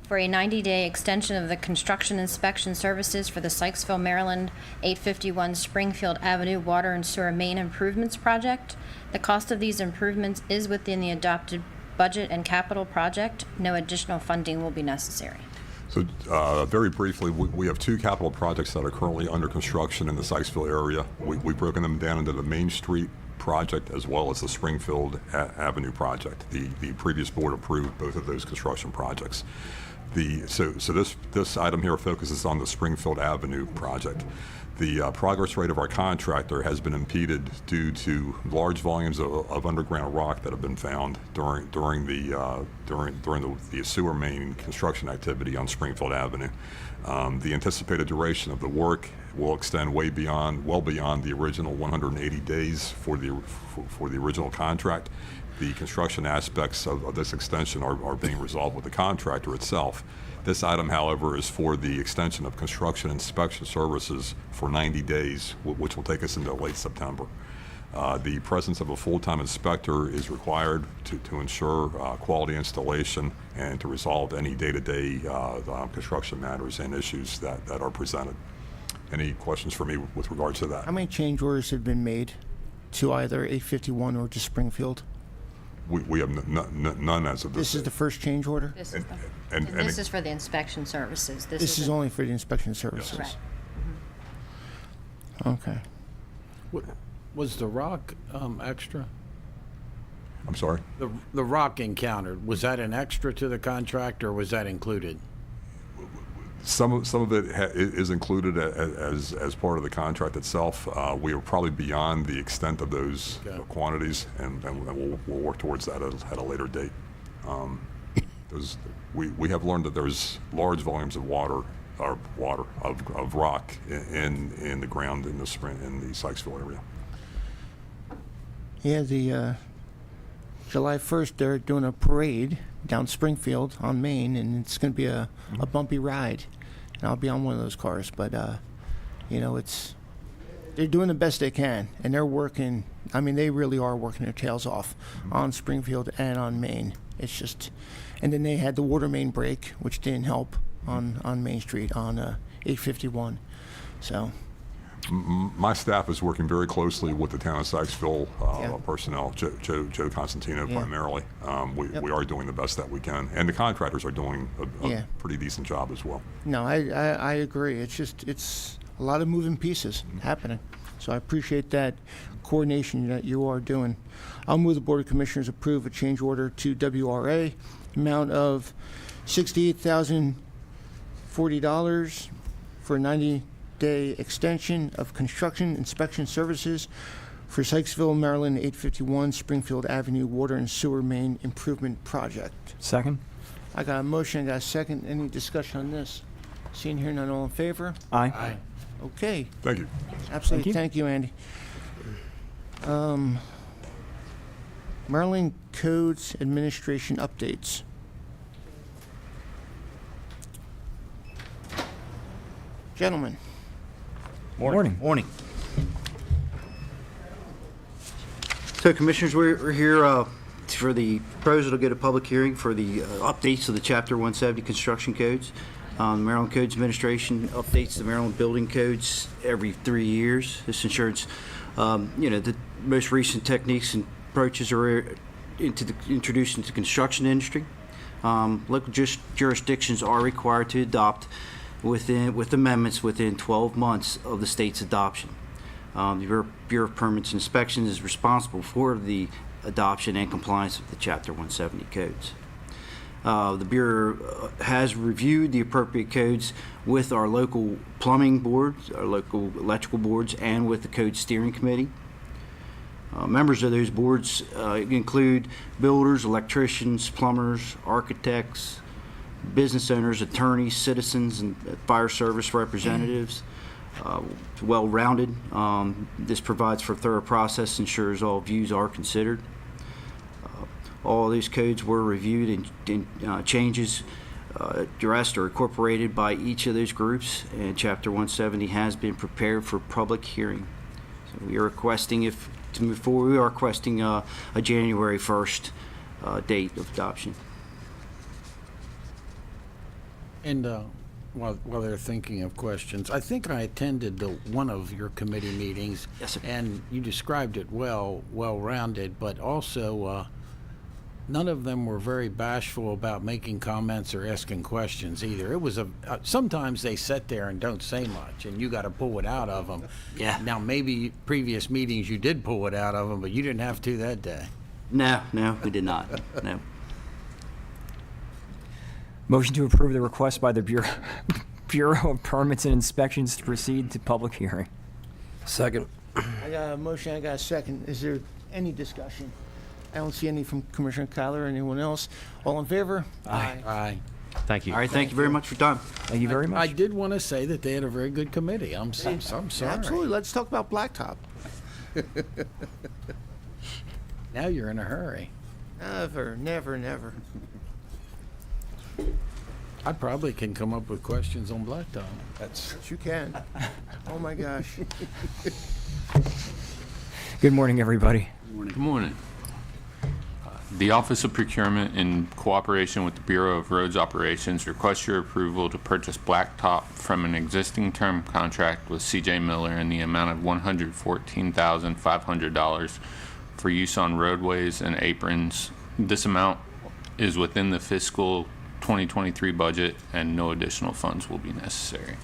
for a 90-day extension of the construction inspection services for the Sykesville, Maryland 851 Springfield Avenue Water and Sewer Main Improvements Project. The cost of these improvements is within the adopted budget and capital project. No additional funding will be necessary. So very briefly, we have two capital projects that are currently under construction in the Sykesville area. We've broken them down into the Main Street project as well as the Springfield Avenue project. The previous board approved both of those construction projects. So this item here focuses on the Springfield Avenue project. The progress rate of our contractor has been impeded due to large volumes of underground rock that have been found during the sewer main construction activity on Springfield Avenue. The anticipated duration of the work will extend well beyond the original 180 days for the original contract. The construction aspects of this extension are being resolved with the contractor itself. This item, however, is for the extension of construction inspection services for 90 days, which will take us into late September. The presence of a full-time inspector is required to ensure quality installation and to resolve any day-to-day construction matters and issues that are presented. Any questions for me with regard to that? How many change orders have been made to either 851 or to Springfield? We have none as of This is the first change order? This is the, And this is for the inspection services. This is only for the inspection services? Right. Okay. Was the rock extra? I'm sorry? The rock encountered, was that an extra to the contract or was that included? Some of it is included as part of the contract itself. We are probably beyond the extent of those quantities, and we'll work towards that at a later date. We have learned that there's large volumes of rock in the ground in the Sykesville area. Yeah, the July 1st, they're doing a parade down Springfield on Main, and it's going to be a bumpy ride. And I'll be on one of those cars, but, they're doing the best they can, and they're working, they really are working their tails off on Springfield and on Main. It's just, and then they had the water main break, which didn't help on Main Street on 851. So. My staff is working very closely with the town of Sykesville personnel, Joe Constantino primarily. We are doing the best that we can, and the contractors are doing a pretty decent job as well. No, I agree. It's a lot of moving pieces happening. So I appreciate that coordination that you are doing. I'll move the Board of Commissioners approve a change order to WRA, amount of $68,040 for 90-day extension of construction inspection services for Sykesville, Maryland 851 Springfield Avenue Water and Sewer Main Improvement Project. Second? I got a motion, I got a second. Any discussion on this? Seeing here, none, all in favor? Aye. Okay. Thank you. Absolutely. Thank you, Andy. Maryland Codes Administration updates. Gentlemen. Morning. Morning. So, Commissioners, we're here for the proposal to go to public hearing for the updates to the Chapter 170 construction codes. The Maryland Codes Administration updates the Maryland building codes every 3 years. This ensures, the most recent techniques and approaches are introduced into the construction industry. Local jurisdictions are required to adopt with amendments within 12 months of the state's adoption. The Bureau of Permits and Inspections is responsible for the adoption and compliance of the Chapter 170 codes. The Bureau has reviewed the appropriate codes with our local plumbing boards, our local electrical boards, and with the Code Steering Committee. Members of those boards include builders, electricians, plumbers, architects, business owners, attorneys, citizens, and fire service representatives. Well-rounded. This provides for a thorough process, ensures all views are considered. All of these codes were reviewed and changes addressed or incorporated by each of those groups, and Chapter 170 has been prepared for public hearing. So we are requesting, to move forward, we are requesting a January 1st date of adoption. And while they're thinking of questions, I think I attended one of your committee meetings. Yes, sir. And you described it well-rounded, but also none of them were very bashful about making comments or asking questions either. It was sometimes they sit there and don't say much, and you got to pull it out of them. Yeah. Now, maybe previous meetings you did pull it out of them, but you didn't have to that day. No, we did not. No. Motion to approve the request by the Bureau of Permits and Inspections to proceed to public hearing. Second. I got a motion, I got a second. Is there any discussion? I don't see any from Commissioner Kyler or anyone else. All in favor? Aye. Thank you. All right, thank you very much for your time. Thank you very much. I did want to say that they had a very good committee. I'm sorry. Absolutely. Let's talk about Blacktop. Now you're in a hurry. Never, never, never. I probably can come up with questions on Blacktop. Yes, you can. Oh, my gosh. Good morning, everybody. Good morning. The Office of Procurement, in cooperation with the Bureau of Roads Operations, requests your approval to purchase blacktop from an existing term contract with C.J. Miller in the amount of $114,500 for use on roadways and aprons. This amount is within the fiscal 2023 budget, and no additional funds will be necessary.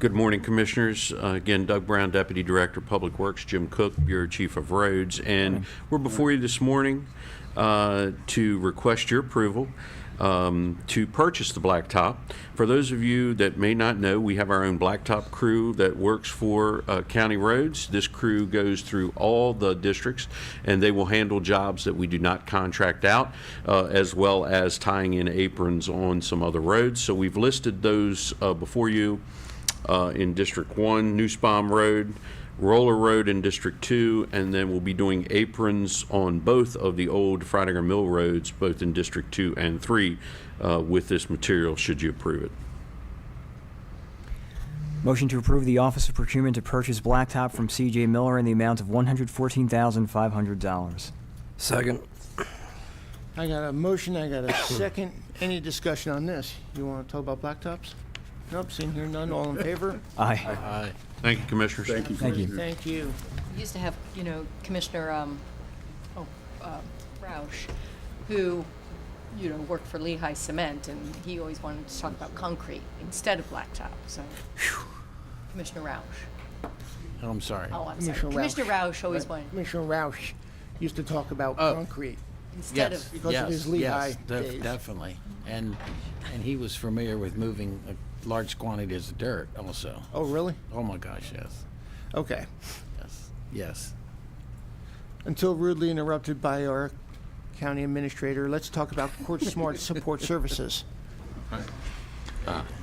Good morning, Commissioners. Again, Doug Brown, Deputy Director of Public Works, Jim Cook, Bureau Chief of Roads, and we're before you this morning to request your approval to purchase the blacktop. For those of you that may not know, we have our own blacktop crew that works for county roads. This crew goes through all the districts, and they will handle jobs that we do not contract out, as well as tying in aprons on some other roads. So we've listed those before you in District 1, Nussbaum Road, Roller Road in District 2, and then we'll be doing aprons on both of the old Freitinger Mill roads, both in District 2 and 3, with this material, should you approve it. Motion to approve the Office of Procurement to purchase blacktop from C.J. Miller in the amount of $114,500. Second. I got a motion, I got a second. Any discussion on this? You want to talk about blacktops? Nope, seeing here none. All in favor? Aye. Aye. Thank you, Commissioners. Thank you. Thank you. Thank you. We used to have, Commissioner Roush, who, worked for Lehigh Cement, and he always wanted to talk about concrete instead of blacktop, so. Commissioner Roush. Oh, I'm sorry. Oh, I'm sorry. Commissioner Roush always wanted, Commissioner Roush used to talk about concrete instead Yes, of, because of his Lehigh days. definitely. And he was familiar with moving large quantities of dirt also. Oh, really? Oh, my gosh, yes. Okay. Yes. Until rudely interrupted by our county administrator, let's talk about Court Smart Support Services.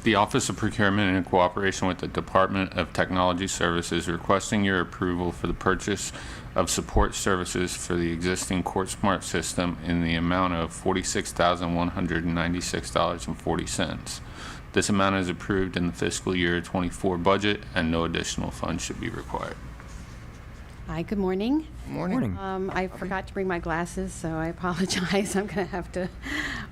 The Office of Procurement, in cooperation with the Department of Technology Services, requesting your approval for the purchase of support services for the existing CourtSmart system in the amount of $46,196.40. This amount is approved in the fiscal year 24 budget, and no additional funds should be required. Hi, good morning. Morning. I forgot to bring my glasses, so I apologize. I'm going to have to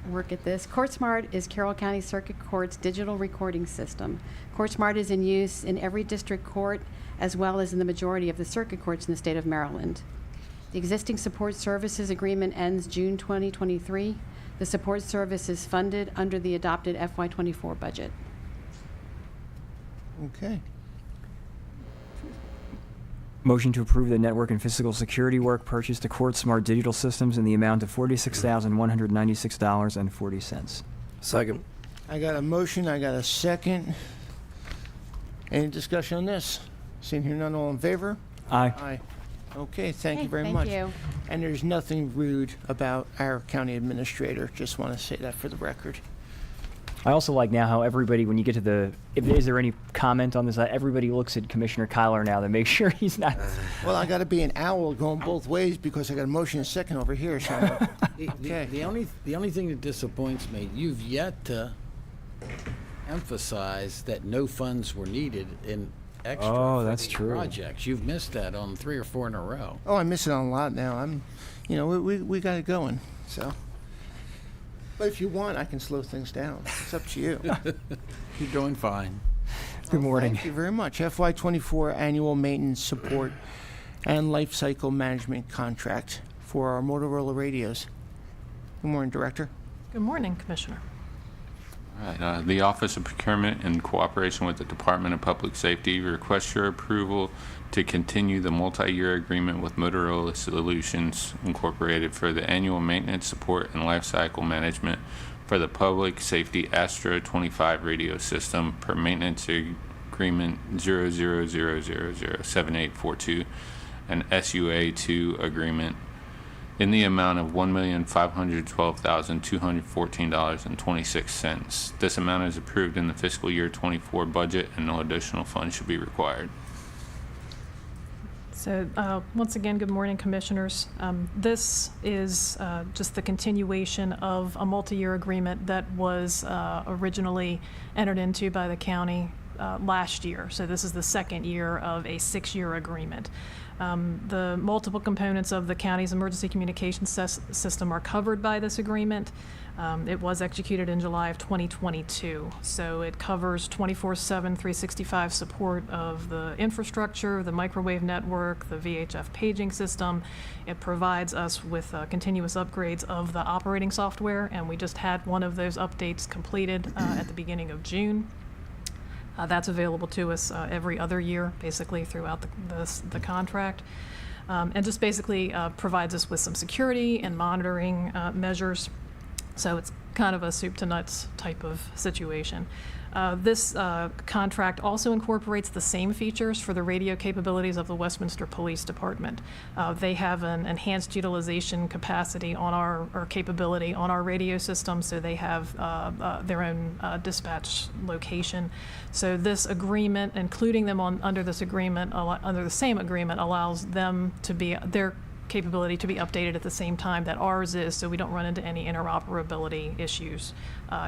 work at this. CourtSmart is Carroll County Circuit Court's digital recording system. CourtSmart is in use in every district court, as well as in the majority of the circuit courts in the state of Maryland. The existing support services agreement ends June 2023. The support service is funded under the adopted FY24 budget. Okay. Motion to approve the network and physical security work purchased to CourtSmart Digital Systems in the amount of $46,196.40. Second. I got a motion, I got a second. Any discussion on this? Seeing here none, all in favor? Aye. Aye. Okay, thank you very thank much. you. And there's nothing rude about our county administrator. Just want to say that for the record. I also like now how everybody, when you get to is there any comment on this? Everybody looks at Commissioner Kyler now to make sure he's not. Well, I got to be an owl going both ways because I got a motion and second over here. So okay. The only thing that disappoints me, you've yet to emphasize that no funds were needed in extra Oh, for that's these true. projects. You've missed that on 3 or 4 in a row. Oh, I'm missing on a lot now. We got it going. So, but if you want, I can slow things down. It's up to you. You're doing fine. Good morning. Thank you very much. FY24 annual maintenance support and life cycle management contract for our Motorola radios. Good morning, Director. Good morning, Commissioner. All right, the Office of Procurement, in cooperation with the Department of Public Safety, requests your approval to continue the multi-year agreement with Motorola Solutions Incorporated for the annual maintenance, support, and lifecycle management for the Public Safety Astro 25 radio system per maintenance agreement 0000007842 and SUA-2 agreement in the amount of $1,512,214.26. This amount is approved in the fiscal year 24 budget, and no additional funds should be required. So once again, good morning, Commissioners. This is just the continuation of a multi-year agreement that was originally entered into by the county last year. So this is the second year of a 6-year agreement. The multiple components of the county's emergency communications system are covered by this agreement. It was executed in July of 2022, so it covers 24/7, 365 support of the infrastructure, the microwave network, the VHF paging system. It provides us with continuous upgrades of the operating software, and we just had one of those updates completed at the beginning of June. That's available to us every other year, basically, throughout the contract. And just basically provides us with some security and monitoring measures. So it's kind of a soup to nuts type of situation. This contract also incorporates the same features for the radio capabilities of the Westminster Police Department. They have an enhanced utilization capacity on or capability on our radio system, so they have their own dispatch location. So this agreement, including them under this agreement, under the same agreement, allows them to be their capability to be updated at the same time that ours is, so we don't run into any interoperability issues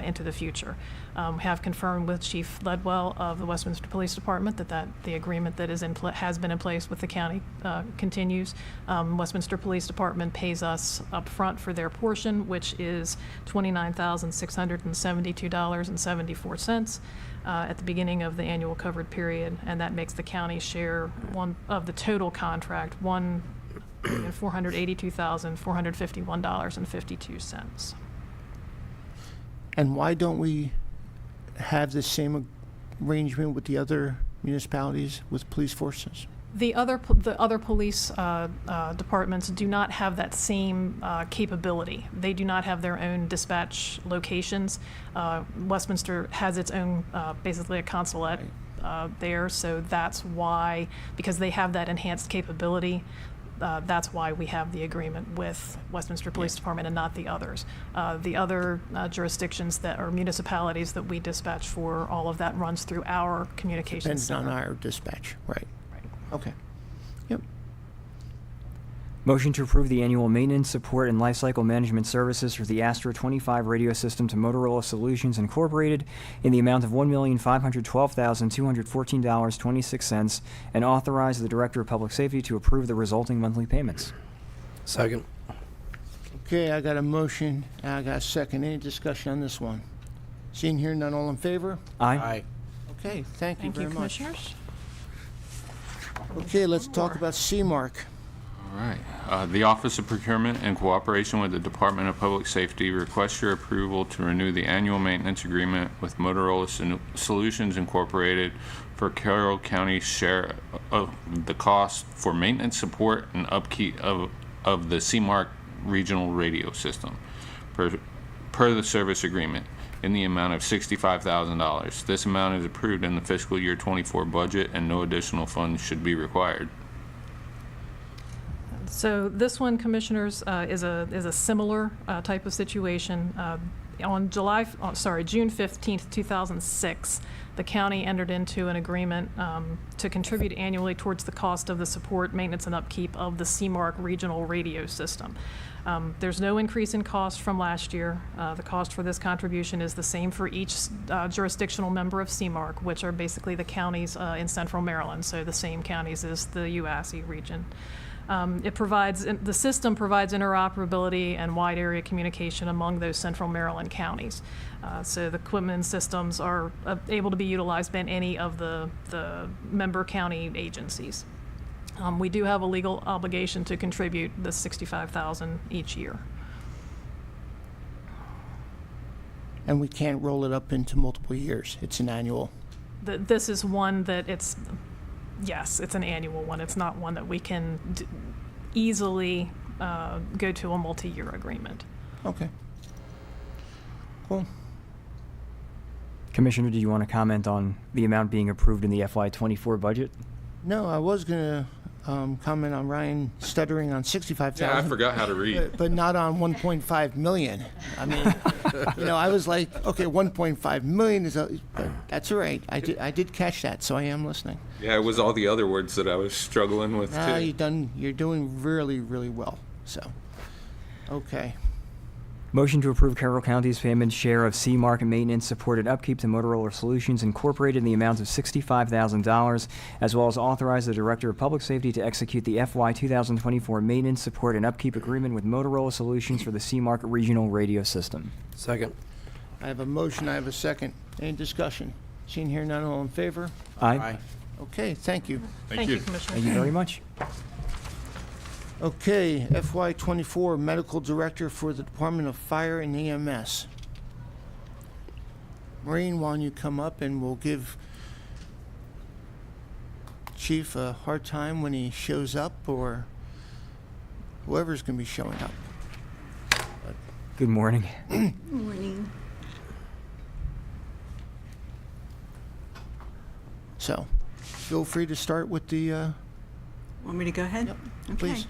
into the future. Have confirmed with Chief Ledwell of the Westminster Police Department that the agreement that is has been in place with the county continues. Westminster Police Department pays us up front for their portion, which is $29,672.74 at the beginning of the annual covered period, and that makes the county share one of the total contract, $482,451.52. And why don't we have the same arrangement with the other municipalities with police forces? The other police departments do not have that same capability. They do not have their own dispatch locations. Westminster has its own, basically a consulate there, so that's why, because they have that enhanced capability, that's why we have the agreement with Westminster Police Department and not the others. The other jurisdictions that are municipalities that we dispatch for, all of that runs through our communications Depends on center. our dispatch, right? Okay. Yep. Motion to approve the annual maintenance, support, and lifecycle management services for the Astro 25 radio system to Motorola Solutions Incorporated in the amount of $1,512,214.26 and authorize the Director of Public Safety to approve the resulting monthly payments. Second. Okay, I got a motion, and I got a second. Any discussion on this one? Seeing here, none, all in favor? Aye. Okay, thank you very much. Commissioners. Okay, let's talk about CMARC. All right. The Office of Procurement, in cooperation with the Department of Public Safety, requests your approval to renew the annual maintenance agreement with Motorola Solutions Incorporated for Carroll County's share of the cost for maintenance, support, and upkeep of the CMARC regional radio system per the service agreement in the amount of $65,000. This amount is approved in the fiscal year 24 budget, and no additional funds should be required. So this one, Commissioners, is a similar type of situation. On June 15th, 2006, the county entered into an agreement to contribute annually towards the cost of the support, maintenance, and upkeep of the CMARC regional radio system. There's no increase in cost from last year. The cost for this contribution is the same for each jurisdictional member of CMARC, which are basically the counties in central Maryland, so the same counties as the UASI region. The system provides interoperability and wide area communication among those central Maryland counties. So the equipment and systems are able to be utilized by any of the member county agencies. We do have a legal obligation to contribute the $65,000 each year. And we can't roll it up into multiple years. It's an annual. This is one that yes, it's an annual one. It's not one that we can easily go to a multi-year agreement. Okay. Cool. Commissioner, do you want to comment on the amount being approved in the FY24 budget? No, I was going to comment on Ryan stuttering on 65,000. Yeah, I forgot how to read. But not on 1.5 million. I mean, I was like, okay, 1.5 million is, but that's all right. I did catch that, so I am listening. Yeah, it was all the other words that I was struggling with too. You're doing really, really well. So, okay. Motion to approve Carroll County's payment share of C-Market maintenance, support, and upkeep to Motorola Solutions Incorporated in the amount of $65,000, as well as authorize the Director of Public Safety to execute the FY 2024 maintenance, support, and upkeep agreement with Motorola Solutions for the C-Market regional radio system. Second. I have a motion, I have a second. Any discussion? Seeing here none, all in favor? Aye. Okay, thank you. Thank you, Commissioner. Thank you very much. Okay, FY24 Medical Director for the Department of Fire and EMS. Maureen, why don't you come up and we'll give Chief a hard time when he shows up, or whoever's going to be showing up. Good morning. Good morning. So, feel free to start with the... Want me to go ahead? Yep, okay. please.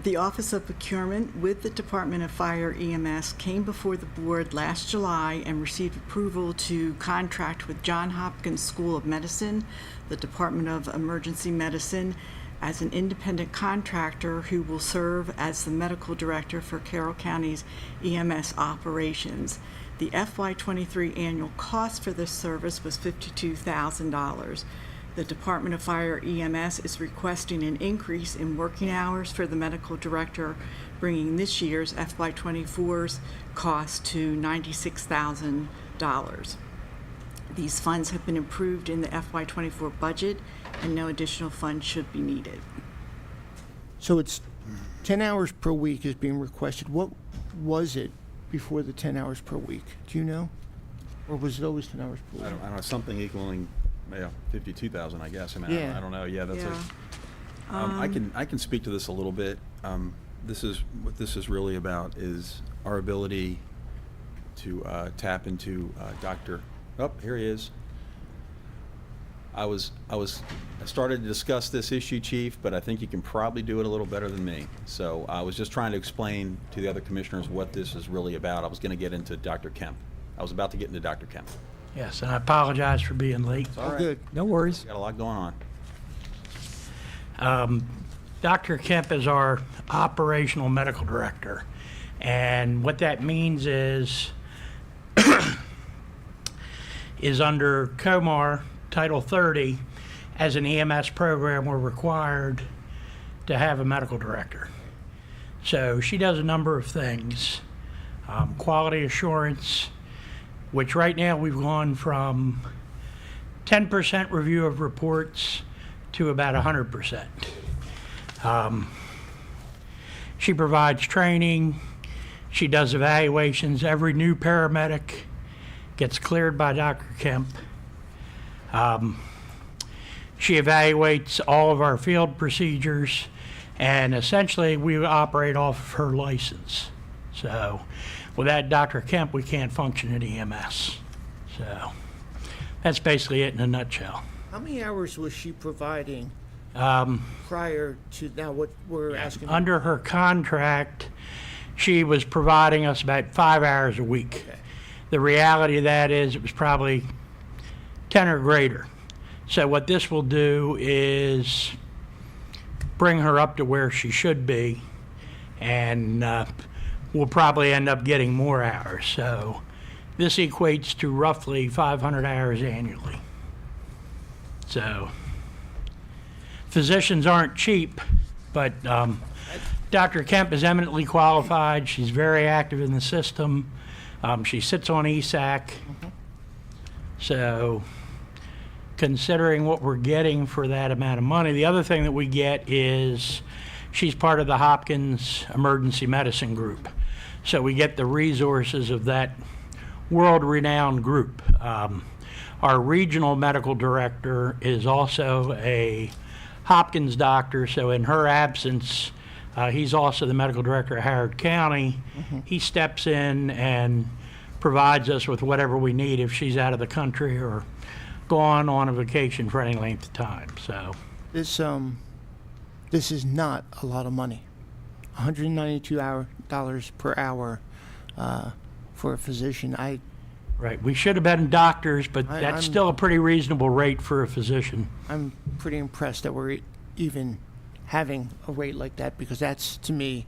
The Office of Procurement with the Department of Fire EMS came before the board last July and received approval to contract with Johns Hopkins School of Medicine, the Department of Emergency Medicine, as an independent contractor who will serve as the medical director for Carroll County's EMS operations. The FY23 annual cost for this service was $52,000. The Department of Fire EMS is requesting an increase in working hours for the medical director, bringing this year's FY24's cost to $96,000. These funds have been approved in the FY24 budget, and no additional funds should be needed. So it's 10 hours per week is being requested. What was it before the 10 hours per week? Do you know? Or was it always 10 hours per week? I don't know, something equaling, 52,000, I guess. I mean, Yeah. I don't know. Yeah, that's Yeah. I can speak to this a little bit. What this is really about is our ability to tap into Dr. Oh, here he is. I started to discuss this issue, Chief, but I think you can probably do it a little better than me. So I was just trying to explain to the other commissioners what this is really about. I was going to get into Dr. Kemp. I was about to get into Dr. Kemp. Yes, and I apologize for being late. It's all right. Good. No worries. Got a lot going on. Dr. Kemp is our operational medical director. And what that means is under COMAR Title 30, as an EMS program, we're required to have a medical director. So she does a number of things. Quality assurance, which right now we've gone from 10% review of reports to about 100%. She provides training. She does evaluations. Every new paramedic gets cleared by Dr. Kemp. She evaluates all of our field procedures, and essentially we operate off of her license. So without Dr. Kemp, we can't function at EMS. So that's basically it in a nutshell. How many hours was she providing prior to now what we're asking? Under her contract, she was providing us about 5 hours a week. Okay. The reality of that is it was probably 10 or greater. So what this will do is bring her up to where she should be, and we'll probably end up getting more hours. So this equates to roughly 500 hours annually. So physicians aren't cheap, but Dr. Kemp is eminently qualified. She's very active in the system. She sits on ESAC. So considering what we're getting for that amount of money, the other thing that we get is she's part of the Hopkins Emergency Medicine Group. So we get the resources of that world-renowned group. Our regional medical director is also a Hopkins doctor, so in her absence, he's also the medical director of Howard County. He steps in and provides us with whatever we need if she's out of the country or gone on a vacation for any length of time. So this is not a lot of money. $192 per hour for a physician. Right, we should have been doctors, but that's still a pretty reasonable rate for a physician. I'm pretty impressed that we're even having a rate like that, because that's, to me,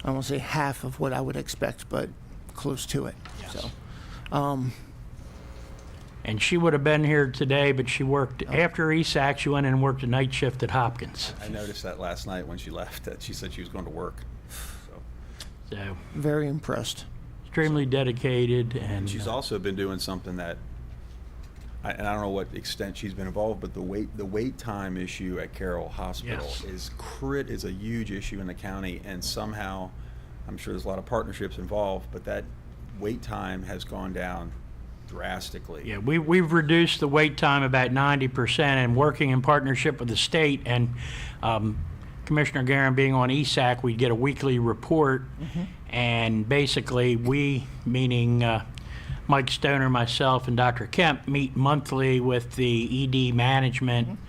I won't say half of what I would expect, but close to it. Yes. So, and she would have been here today, but she worked after ESAC. She went in and worked a night shift at Hopkins. I noticed that last night when she left, that she said she was going to work. So very impressed. Extremely dedicated, and she's also been doing something that, and I don't know what extent she's been involved, but the wait time issue at Carroll Hospital is a huge issue in the county, and somehow, I'm sure there's a lot of partnerships involved, but that wait time has gone down drastically. Yeah, we've reduced the wait time about 90%, and working in partnership with the state and Commissioner Guerin being on ESAC, we get a weekly report, and basically we, meaning Mike Stoner, myself, and Dr. Kemp, meet monthly with the ED management,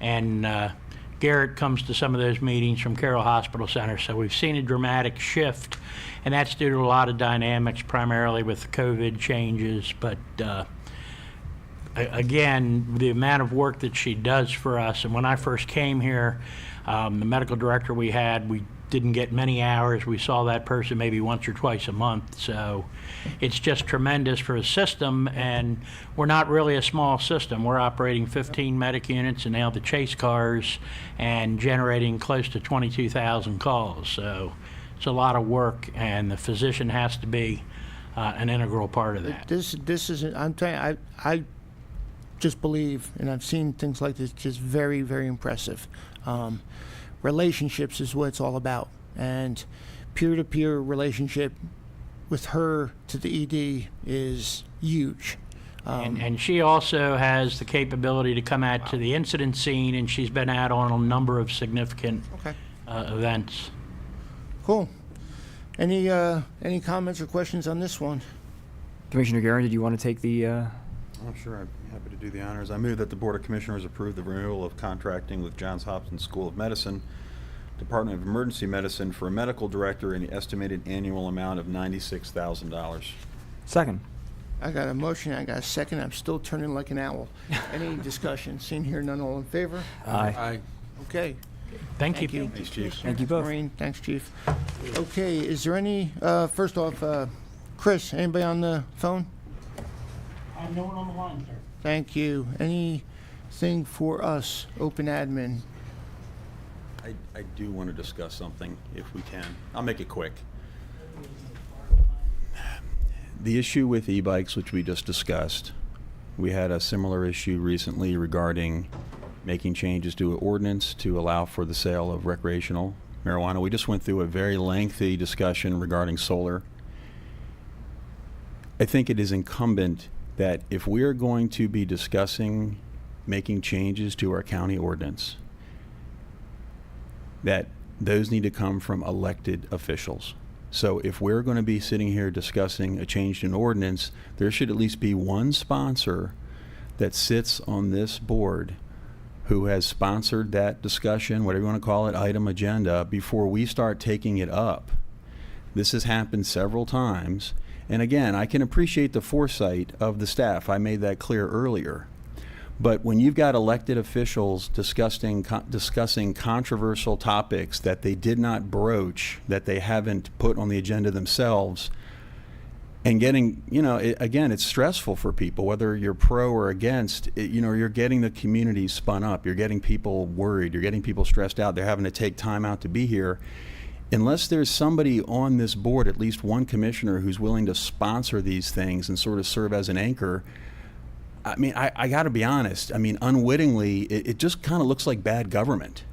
and Garrett comes to some of those meetings from Carroll Hospital Center. So we've seen a dramatic shift, and that's due to a lot of dynamics, primarily with COVID changes, but again, the amount of work that she does for us. And when I first came here, the medical director we had, we didn't get many hours. We saw that person maybe once or twice a month. So it's just tremendous for a system, and we're not really a small system. We're operating 15 medic units and now the chase cars, and generating close to 22,000 calls. So it's a lot of work, and the physician has to be an integral part of that. This is, I'm telling you, I just believe, and I've seen things like this, just very, very impressive. Relationships is what it's all about, and peer-to-peer relationship with her to the ED is huge. And she also has the capability to come out to the incident scene, and she's been out on a number of significant events. Cool. Any comments or questions on this one? Commissioner Guerin, did you want to take the... I'm sure I'd be happy to do the honors. I move that the Board of Commissioners approve the renewal of contracting with Johns Hopkins School of Medicine, Department of Emergency Medicine, for a medical director in the estimated annual amount of $96,000. Second. I got a motion, I got a second. I'm still turning like an owl. Any discussion? Seeing here, none, all in favor? Aye. Okay. Thank you. Thanks, Chief. Thank you both. Maureen, thanks, Chief. Okay, is there any, first off, Chris, anybody on the phone? No one on the line, sir. Thank you. Anything for us, open admin? I do want to discuss something, if we can. I'll make it quick. The issue with e-bikes, which we just discussed, we had a similar issue recently regarding making changes to an ordinance to allow for the sale of recreational marijuana. We just went through a very lengthy discussion regarding solar. I think it is incumbent that if we're going to be discussing making changes to our county ordinance, that those need to come from elected officials. So if we're going to be sitting here discussing a change in ordinance, there should at least be one sponsor that sits on this board who has sponsored that discussion, whatever you want to call it, item, agenda, before we start taking it up. This has happened several times. And again, I can appreciate the foresight of the staff. I made that clear earlier. But when you've got elected officials discussing controversial topics that they did not broach, that they haven't put on the agenda themselves, and getting, again, it's stressful for people, whether you're pro or against, you're getting the community spun up. You're getting people worried. You're getting people stressed out. They're having to take time out to be here. Unless there's somebody on this board, at least one commissioner, who's willing to sponsor these things and sort of serve as an anchor, I mean, I got to be honest. I mean, unwittingly, it just kind of looks like bad government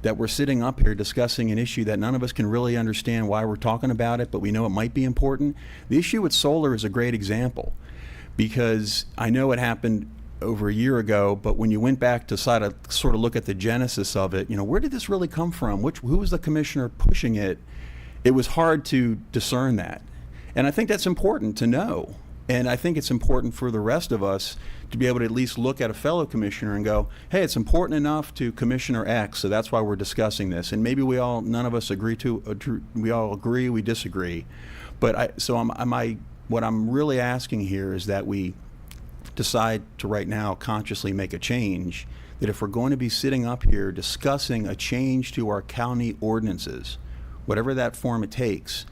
that we're sitting up here discussing an issue that none of us can really understand why we're talking about it, but we know it might be important. The issue with solar is a great example. because I know it happened over a year ago, but when you went back to sort of look at the genesis of it, where did this really come from? Who was the commissioner pushing it? It was hard to discern that. And I think that's important to know. And I think it's important for the rest of us to be able to at least look at a fellow commissioner and go, hey, it's important enough to Commissioner X, so that's why we're discussing this. And maybe none of us we all agree, we disagree. But what I'm really asking here is that we decide to right now consciously make a change, that if we're going to be sitting up here discussing a change to our county ordinances, whatever that form it takes,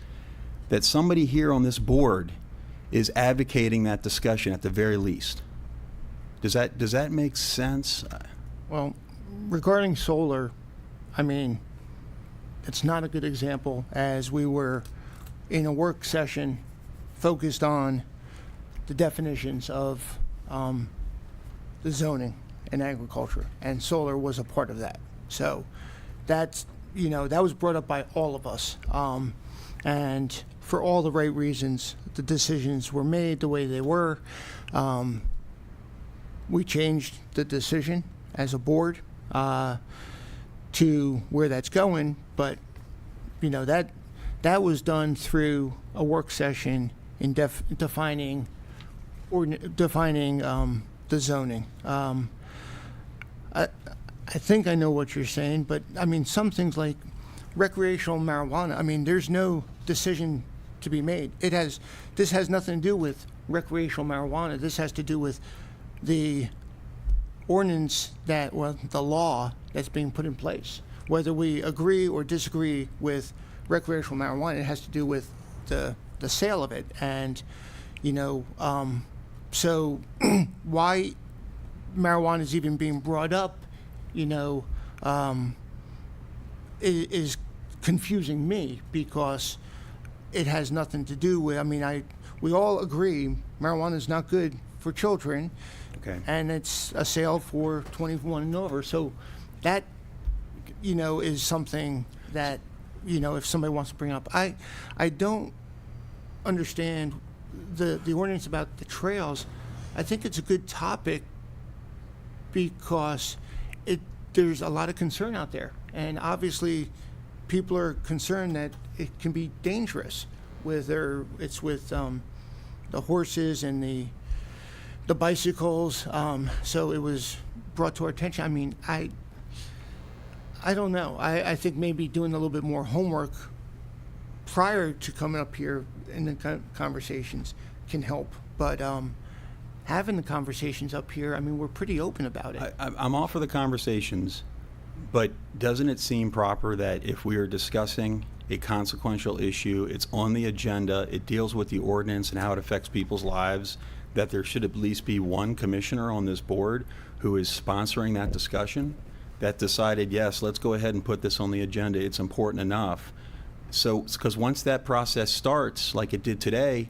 that somebody here on this board is advocating that discussion at the very least. Does that make sense? Well, regarding solar, I mean, it's not a good example, as we were in a work session focused on the definitions of the zoning and agriculture, and solar was a part of that. So that was brought up by all of us, and for all the right reasons, the decisions were made the way they were. We changed the decision as a board to where that's going, but that was done through a work session in defining the zoning. I think I know what you're saying, but I mean, some things like recreational marijuana, I mean, there's no decision to be made. This has nothing to do with recreational marijuana. This has to do with the ordinance the law that's being put in place. Whether we agree or disagree with recreational marijuana, it has to do with the sale of it. And, so why marijuana is even being brought up, is confusing me, because it has nothing to do with, we all agree marijuana is not good for children. Okay. And it's a sale for 21 and over. So that, is something that, if somebody wants to bring up. I don't understand the ordinance about the trails. I think it's a good topic because there's a lot of concern out there. And obviously people are concerned that it can be dangerous, whether it's with the horses and the bicycles. So it was brought to our attention. I don't know. I think maybe doing a little bit more homework prior to coming up here in the conversations can help. But having the conversations up here, we're pretty open about it. I'm all for the conversations, but doesn't it seem proper that if we are discussing a consequential issue, it's on the agenda, it deals with the ordinance and how it affects people's lives, that there should at least be one commissioner on this board who is sponsoring that discussion, that decided, yes, let's go ahead and put this on the agenda, it's important enough. So, because once that process starts, like it did today,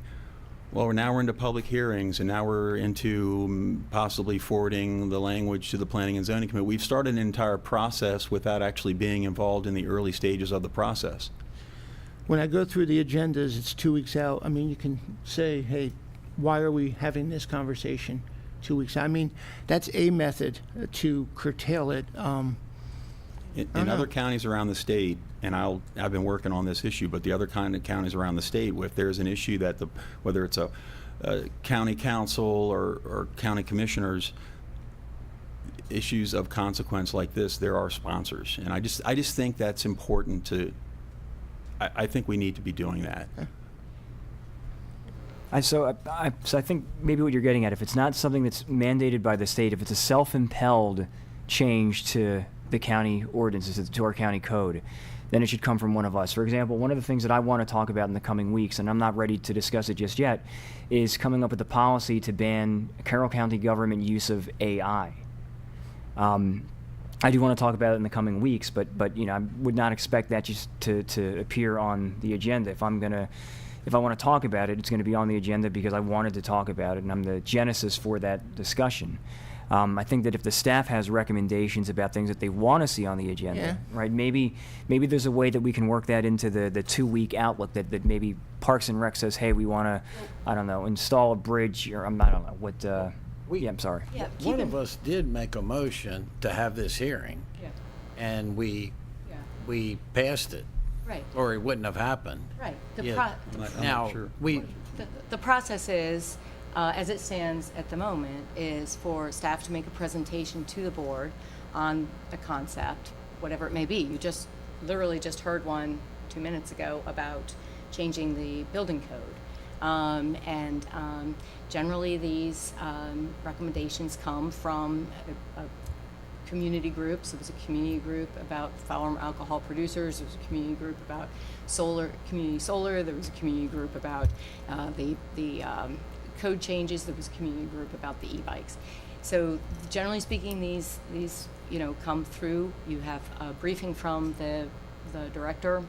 well, now we're into public hearings, and now we're into possibly forwarding the language to the Planning and Zoning Committee. We've started an entire process without actually being involved in the early stages of the process. When I go through the agendas, it's 2 weeks out. You can say, hey, why are we having this conversation 2 weeks out? That's a method to curtail it. In other counties around the state, and I've been working on this issue, but the other kind of counties around the state, if there's an issue that whether it's a county council or county commissioners, issues of consequence like this, there are sponsors, and I just think that's important to. I think we need to be doing that. So I think maybe what you're getting at, if it's not something that's mandated by the state, if it's a self-impelled change to the county ordinances, to our county code, then it should come from one of us. For example, one of the things that I want to talk about in the coming weeks, and I'm not ready to discuss it just yet, is coming up with the policy to ban Carroll County government use of AI. I do want to talk about it in the coming weeks, but I would not expect that just to appear on the agenda. If I want to talk about it, it's going to be on the agenda because I wanted to talk about it, and I'm the genesis for that discussion. I think that if the staff has recommendations about things that they want to see on the agenda, Yeah. right? Maybe there's a way that we can work that into the 2-week outlook that maybe Parks and Rec says, hey, we want to, I don't know, install a bridge, or I don't know what. Yeah, I'm sorry. Yeah, One of us did make a motion to have this hearing, Yeah. and we passed it, Right. or it wouldn't have happened. Right. Yeah. Now, The process is, as it stands at the moment, is for staff to make a presentation to the board on a concept, whatever it may be. You just literally just heard one 2 minutes ago about changing the building code. Generally, these recommendations come from a community groups. There was a community group about firearm alcohol producers. There was a community group about community solar. There was a community group about the code changes. There was a community group about the e-bikes. So generally speaking, these come through. You have a briefing from the director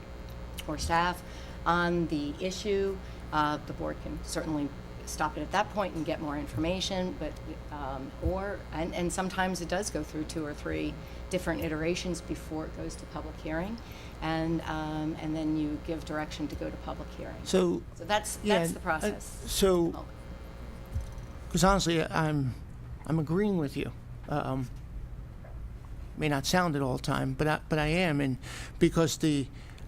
or staff on the issue. The board can certainly stop it at that point and get more information, but and sometimes it does go through 2 or 3 different iterations before it goes to public hearing, and then you give direction to go to public hearing. So that's yeah, the process. Because honestly, I'm agreeing with you. May not sound it all the time, but I am, and because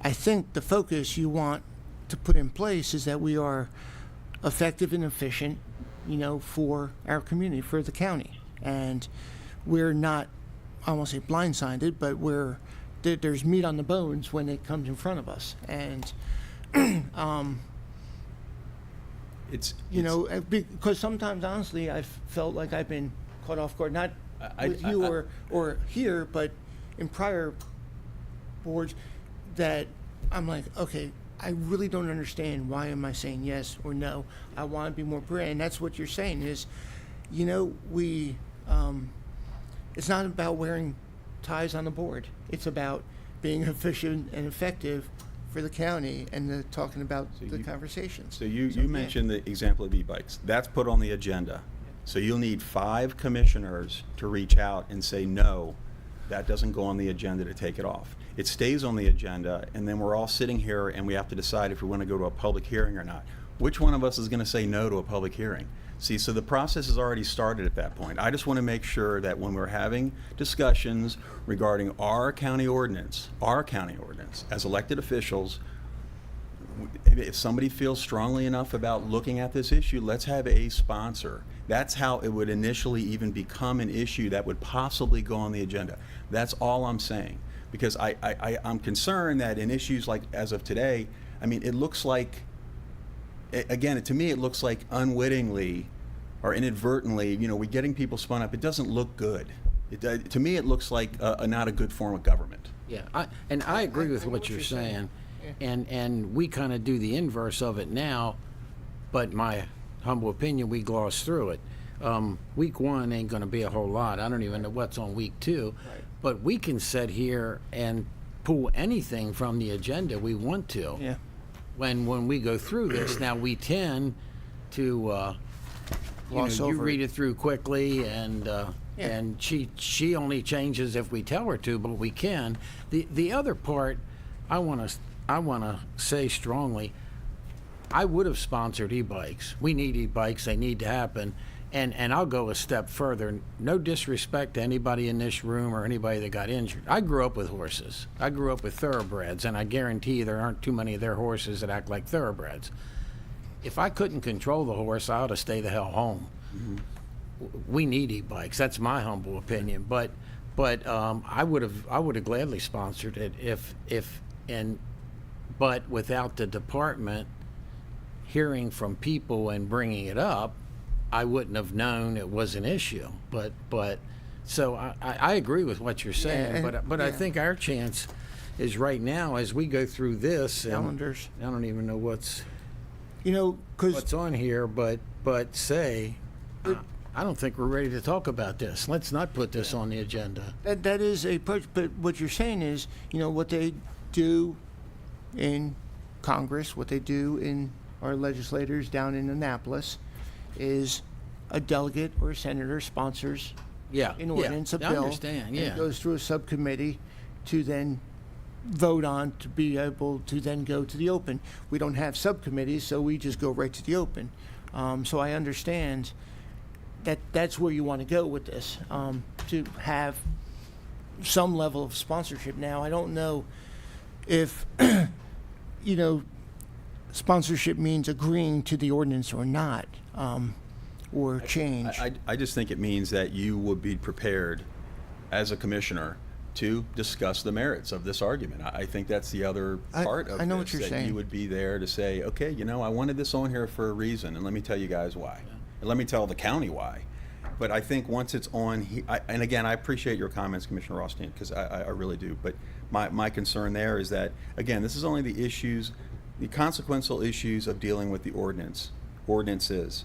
I think the focus you want to put in place is that we are effective and efficient, for our community, for the county, and we're not, I won't say blindsided, but there's meat on the bones when it comes in front of us, and because sometimes honestly I've felt like I've been caught off guard, not with you or here, but in prior boards, that I'm like, okay, I really don't understand why am I saying yes or no. I want to be more brand. And that's what you're saying is, we it's not about wearing ties on the board. It's about being efficient and effective for the county and talking about the conversations. So you mentioned the example of e-bikes. That's put on the agenda. So you'll need 5 commissioners to reach out and say, no, that doesn't go on the agenda, to take it off. It stays on the agenda, and then we're all sitting here and we have to decide if we want to go to a public hearing or not. Which one of us is going to say no to a public hearing? See, so the process has already started at that point. I just want to make sure that when we're having discussions regarding our county ordinance, as elected officials, if somebody feels strongly enough about looking at this issue, let's have a sponsor. That's how it would initially even become an issue that would possibly go on the agenda. That's all I'm saying. Because I'm concerned that in issues like as of today, I mean, it looks like, again, to me, it looks like unwittingly or inadvertently, we're getting people spun up. It doesn't look good. To me, it looks like not a good form of government. Yeah, I agree with what you're saying, and we kind of do the inverse of it now, but my humble opinion, we gloss through it. Week 1 ain't going to be a whole lot. I don't even know what's on week 2. Right. But we can sit here and pull anything from the agenda we want to. Yeah. When we go through this, now we tend to, you read it through quickly, and she only changes if we tell her to, but we can. The other part, I want to say strongly, I would have sponsored e-bikes. We need e-bikes. They need to happen. And I'll go a step further. No disrespect to anybody in this room or anybody that got injured. I grew up with horses. I grew up with thoroughbreds, and I guarantee there aren't too many of their horses that act like thoroughbreds. If I couldn't control the horse, I ought to stay the hell home. Mm-hmm. We need e-bikes. That's my humble opinion. But I would have gladly sponsored it but without the department hearing from people and bringing it up, I wouldn't have known it was an issue. But so I agree with what you're saying. But I think our chance is right now as we go through this. Calendars. I don't even know what's what's on here, but say. I don't think we're ready to talk about this. Let's not put this on the agenda. That is a approach, but what you're saying is, what they do in Congress, what they do in our legislators down in Annapolis, is a delegate or a senator sponsors Yeah, an yeah, ordinance, a I bill. understand, and yeah. it goes through a subcommittee to then vote on to be able to then go to the open. We don't have subcommittees, so we just go right to the open. So I understand that that's where you want to go with this, to have some level of sponsorship. Now, I don't know if, sponsorship means agreeing to the ordinance or not, or change. I just think it means that you would be prepared as a commissioner to discuss the merits of this argument. I think that's the other part of I know this, what you're that saying. you would be there to say, okay, I wanted this on here for a reason, and let me tell you guys why. And let me tell the county why. But I think once it's on, and again, I appreciate your comments, Commissioner Rothstein, because I really do. But my concern there is that, again, this is only the issues, the consequential issues of dealing with the ordinances.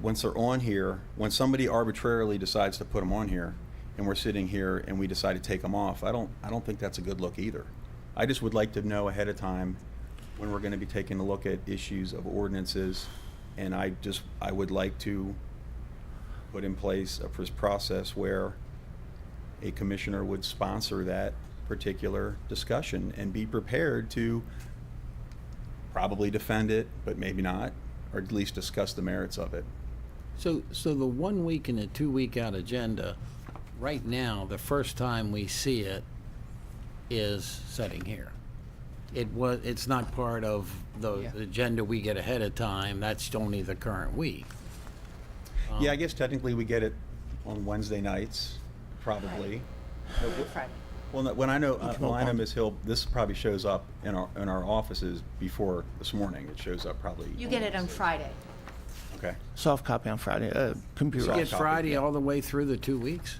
Once they're on here, when somebody arbitrarily decides to put them on here, and we're sitting here and we decide to take them off, I don't think that's a good look either. I just would like to know ahead of time when we're going to be taking a look at issues of ordinances, and I would like to put in place a process where a commissioner would sponsor that particular discussion and be prepared to probably defend it, but maybe not, or at least discuss the merits of it. So the 1 week and the 2 week out agenda, right now, the first time we see it is sitting here. It's not part of the agenda we get ahead of time. That's only the current week. Yeah, I guess technically we get it on Wednesday nights, probably. Friday. Well, when I know Ms. Hill, this probably shows up in our offices before this morning. It shows up probably. You get it on Friday. Okay. Soft copy on Friday, computer. You get Friday all the way through the 2 weeks?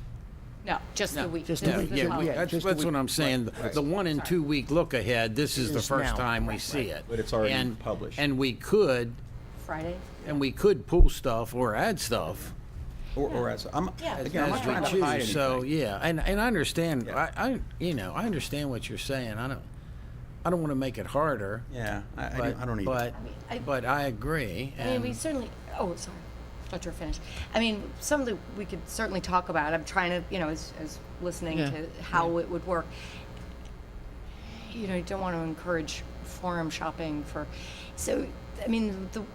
No, just the week. just this the is week. the Yeah, holiday. just the That's week. what I'm saying. Right. The 1 and 2 week look ahead, this is the Is first now. time we see it. But it's already And- published. And we could Friday. pull stuff or add stuff. Or as I'm Yeah. again, I'm not as trying we to hide choose. So anything. yeah, and I understand. Yeah. I understand what you're saying. I don't want to make it harder. Yeah, I don't either. But but I agree. I mean, And we certainly, oh, sorry, thought you were finished. I mean, something we could certainly talk about. I'm trying to, as listening Yeah. to how it would work. You don't want to encourage forum shopping so, I mean, the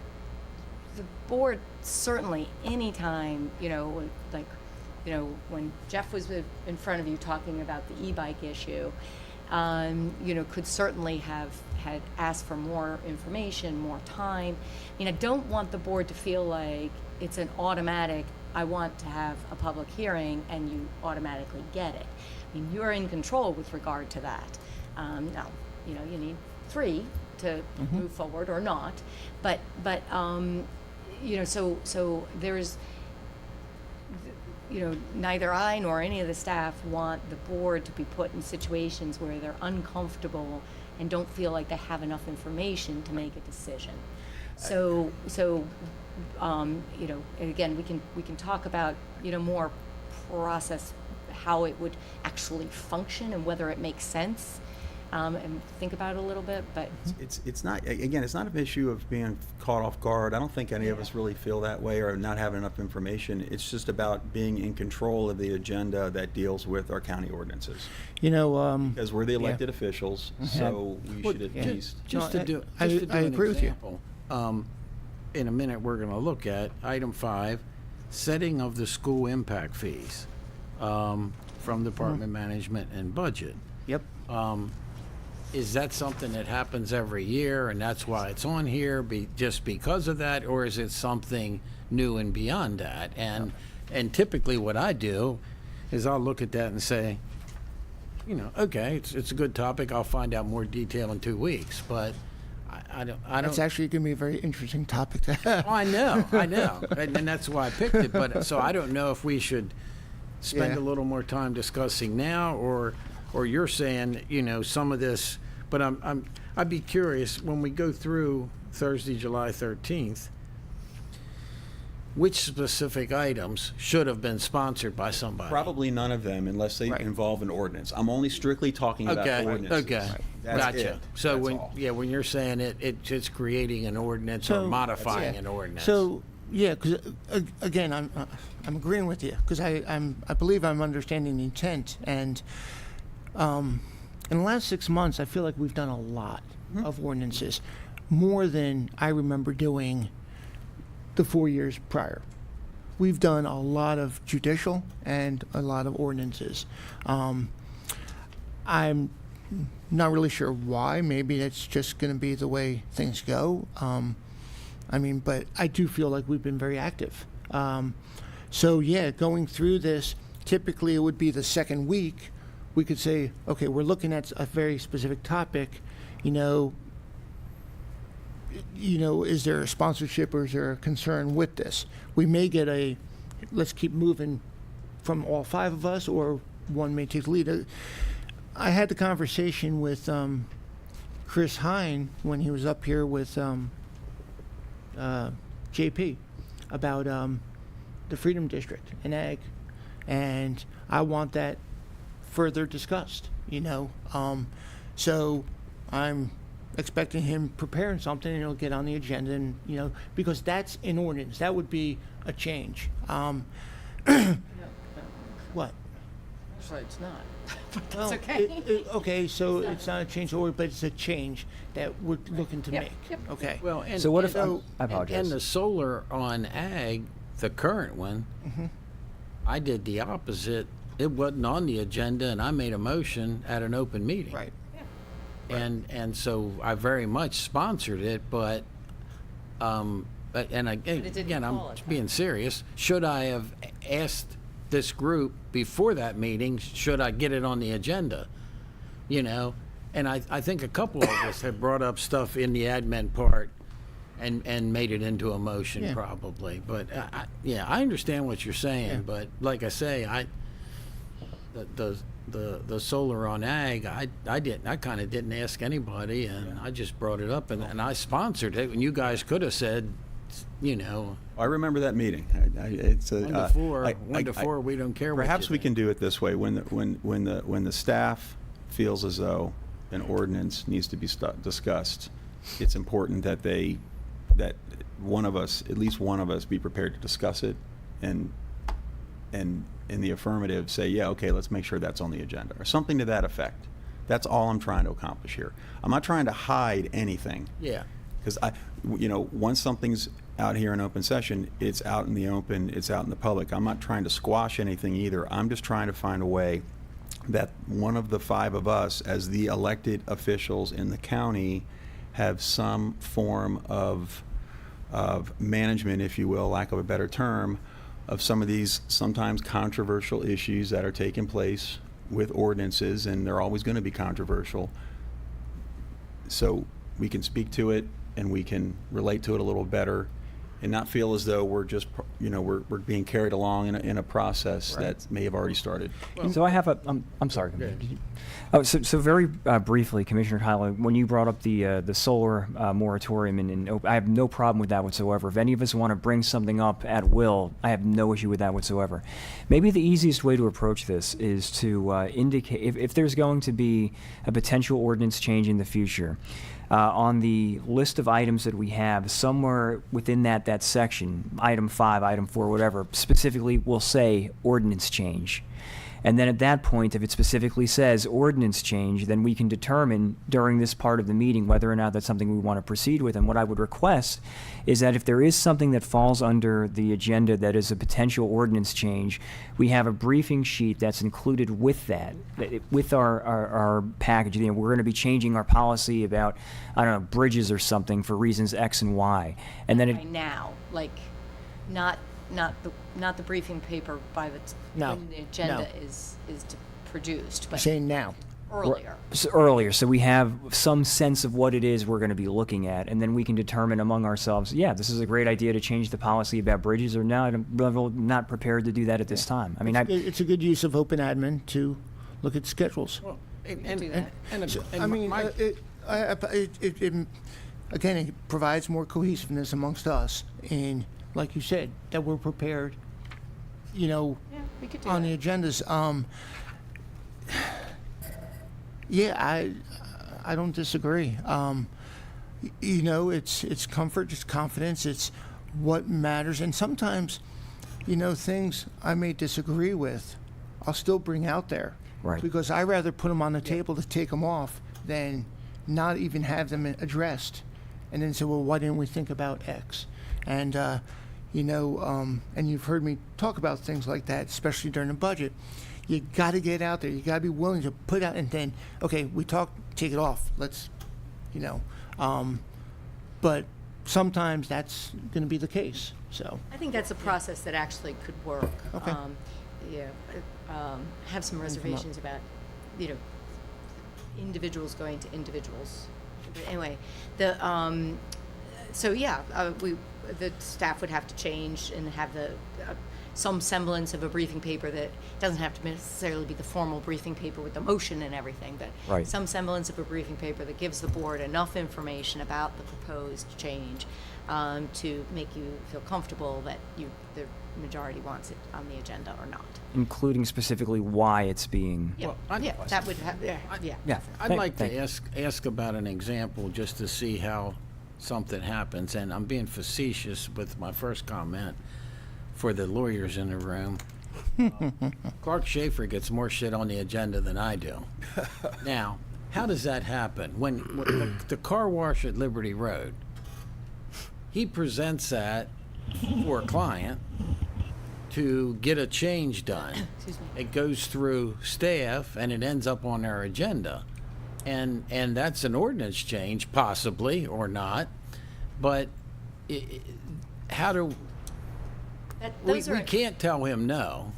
board certainly, anytime, when Jeff was in front of you talking about the e-bike issue, could certainly have had asked for more information, more time. I mean, I don't want the board to feel like it's an automatic, I want to have a public hearing, and you automatically get it. I mean, you're in control with regard to that. Now, you need 3 to move forward or not, but so there's, neither I nor any of the staff want the board to be put in situations where they're uncomfortable and don't feel like they have enough information to make a decision. So again, we can talk about, more process, how it would actually function and whether it makes sense. And think about it a little bit, but It's not, again, it's not an issue of being caught off guard. I don't think any of us really feel that way or not having enough information. It's just about being in control of the agenda that deals with our county ordinances. Because we're the elected officials, so we should at least. Just to do I an agree with you. example, in a minute, we're going to look at item 5, setting of the school impact fees from Department Management and Budget. Yep. Is that something that happens every year, and that's why it's on here, just because of that, or is it something new and beyond that? And typically, what I do is I'll look at that and say, okay, it's a good topic. I'll find out more detail in 2 weeks, but I don't. That's actually going to be a very interesting topic to have. Oh, I know, and that's why I picked it. But so I don't know if we should spend Yeah. a little more time discussing now, or you're saying, some of this. But I'd be curious when we go through Thursday, July 13th, which specific items should have been sponsored by somebody. Probably none of them unless they involve an ordinance. I'm only strictly talking about ordinances. Okay. That's Gotcha. it. So That's all. when you're saying it's creating an ordinance or modifying an ordinance. So Yeah, because again, I'm agreeing with you because I believe I'm understanding the intent, and in the last 6 months, I feel like we've done a lot of ordinances, more than I remember doing the 4 years prior. We've done a lot of judicial and a lot of ordinances. I'm not really sure why. Maybe that's just going to be the way things go. But I do feel like we've been very active. So yeah, going through this, typically it would be the second week. We could say, okay, we're looking at a very specific topic. Is there a sponsorship or is there a concern with this? We may get let's keep moving from all 5 of us, or one may take the lead. I had the conversation with Chris Hine when he was up here with JP about the Freedom District and ag, and I want that further discussed. So I'm expecting him preparing something and it'll get on the agenda, and because that's an ordinance, that would be a change. What? So it's not. Well, okay, so it's not a change order, but it's a change that we're looking to make. Okay. Well, and, So what if- and, I apologize. And the solar on ag, the current one, I did the opposite. It wasn't on the agenda, and I made a motion at an open meeting. Right. And so I very much sponsored it, but and again, I'm being serious. Should I have asked this group before that meeting, should I get it on the agenda? And I think a couple of us have brought up stuff in the admin part and made it into a motion probably. But I understand what you're saying. But like I say, the solar on ag, I kind of didn't ask anybody, and I just brought it up, and I sponsored it, and you guys could have said, I remember that meeting. It's a, 1 to 4, we don't care. Perhaps we can do it this way: when the staff feels as though an ordinance needs to be discussed, it's important that at least one of us, be prepared to discuss it, and in the affirmative say, yeah, okay, let's make sure that's on the agenda, or something to that effect. That's all I'm trying to accomplish here. I'm not trying to hide anything. Yeah. Because once something's out here in open session, it's out in the open, it's out in the public. I'm not trying to squash anything either. I'm just trying to find a way that one of the 5 of us, as the elected officials in the county, have some form of management, if you will, lack of a better term, of some of these sometimes controversial issues that are taking place with ordinances, and they're always going to be controversial. So we can speak to it and we can relate to it a little better, and not feel as though we're just, we're being carried along in a process that may have already started. So I have I'm sorry. So very briefly, Commissioner Kyler, when you brought up the solar moratorium, and I have no problem with that whatsoever. If any of us want to bring something up at will, I have no issue with that whatsoever. Maybe the easiest way to approach this is to indicate if there's going to be a potential ordinance change in the future. On the list of items that we have, somewhere within that section, item 5, item 4, whatever, specifically will say ordinance change. And then at that point, if it specifically says ordinance change, then we can determine during this part of the meeting whether or not that's something we want to proceed with. And what I would request is that if there is something that falls under the agenda that is a potential ordinance change, we have a briefing sheet that's included with that, with our package. We're going to be changing our policy about, bridges or something for reasons X and Y. And then By now, not the briefing paper by when the agenda is produced, but saying now. Earlier. So we have some sense of what it is we're going to be looking at, and then we can determine among ourselves, this is a great idea to change the policy about bridges, or no, I'm not prepared to do that at this time. It's a good use of open admin to look at schedules. Well, again, it provides more cohesiveness amongst us, and like you said, that we're prepared, we could do on that. the agendas. I don't disagree. It's comfort, it's confidence, it's what matters. And sometimes, things I may disagree with, I'll still bring out there. Right. Because I rather put them on the table to take them off than not even have them addressed. And then say, well, why didn't we think about X? And, and you've heard me talk about things like that, especially during the budget. You got to get out there. You got to be willing to put out, and then, okay, we talked, take it off. Let's, but sometimes that's going to be the case. So I think that's a process that actually could work. Okay. Have some reservations about, individuals going to individuals. But anyway, the staff would have to change and have some semblance of a briefing paper that doesn't have to necessarily be the formal briefing paper with the motion and everything, but Right. some semblance of a briefing paper that gives the board enough information about the proposed change to make you feel comfortable that the majority wants it on the agenda or not. Including specifically why it's being. Yeah, that would have, yeah. Yeah. I'd Thank- like thank to you. ask about an example just to see how something happens, and I'm being facetious with my first comment for the lawyers in the room. Clark Schaefer gets more shit on the agenda than I do. Now, how does that happen? When the car wash at Liberty Road, he presents that for a client to get a change done. It goes through staff and it ends up on our agenda. And that's an ordinance change, possibly, or not. But how do... We can't tell him no.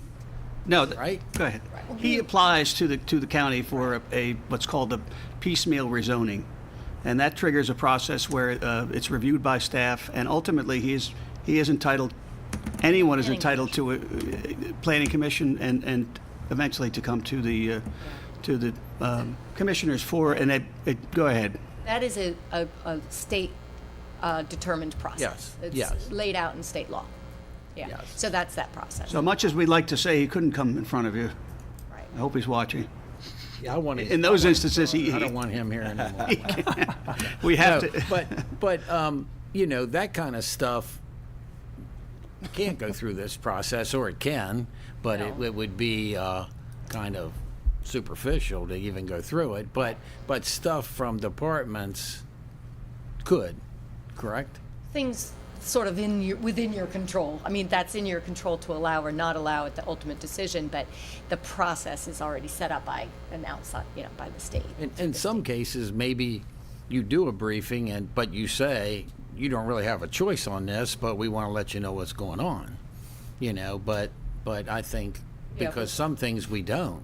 No, right? Go ahead. He applies to the county for a what's called a piecemeal rezoning, and that triggers a process where it's reviewed by staff, and ultimately he is entitled. Anyone is entitled to a planning commission and eventually to come to the commissioners for go ahead. That is a state determined process. Yes, It's yes. laid out in state law. Yeah, Yes. so that's that process. So much as we'd like to say he couldn't come in front of you, Right. I hope he's watching. Yeah, I want In those instances, I don't want him here anymore. We have No, to. But that kind of stuff can't go through this process, or it can, but it would be kind of superficial to even go through it. But stuff from departments could, correct? Things sort of within your control. I mean, that's in your control to allow or not allow at the ultimate decision, but the process is already set up by an outside, by the state. In some cases, maybe you do a briefing, but you say, you don't really have a choice on this, but we want to let you know what's going on. But I think because some things we don't.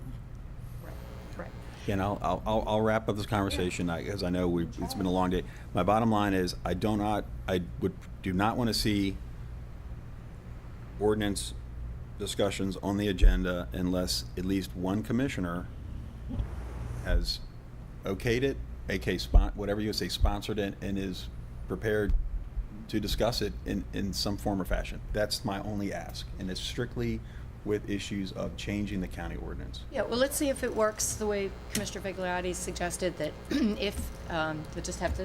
Right. And I'll wrap up this conversation because I know it's been a long day. My bottom line is I do not want to see ordinance discussions on the agenda unless at least one commissioner has okayed it, aka whatever you say, sponsored it, and is prepared to discuss it in some form or fashion. That's my only ask, and it's strictly with issues of changing the county ordinance. Yeah, well, let's see if it works the way Commissioner Vigliotti suggested, that if,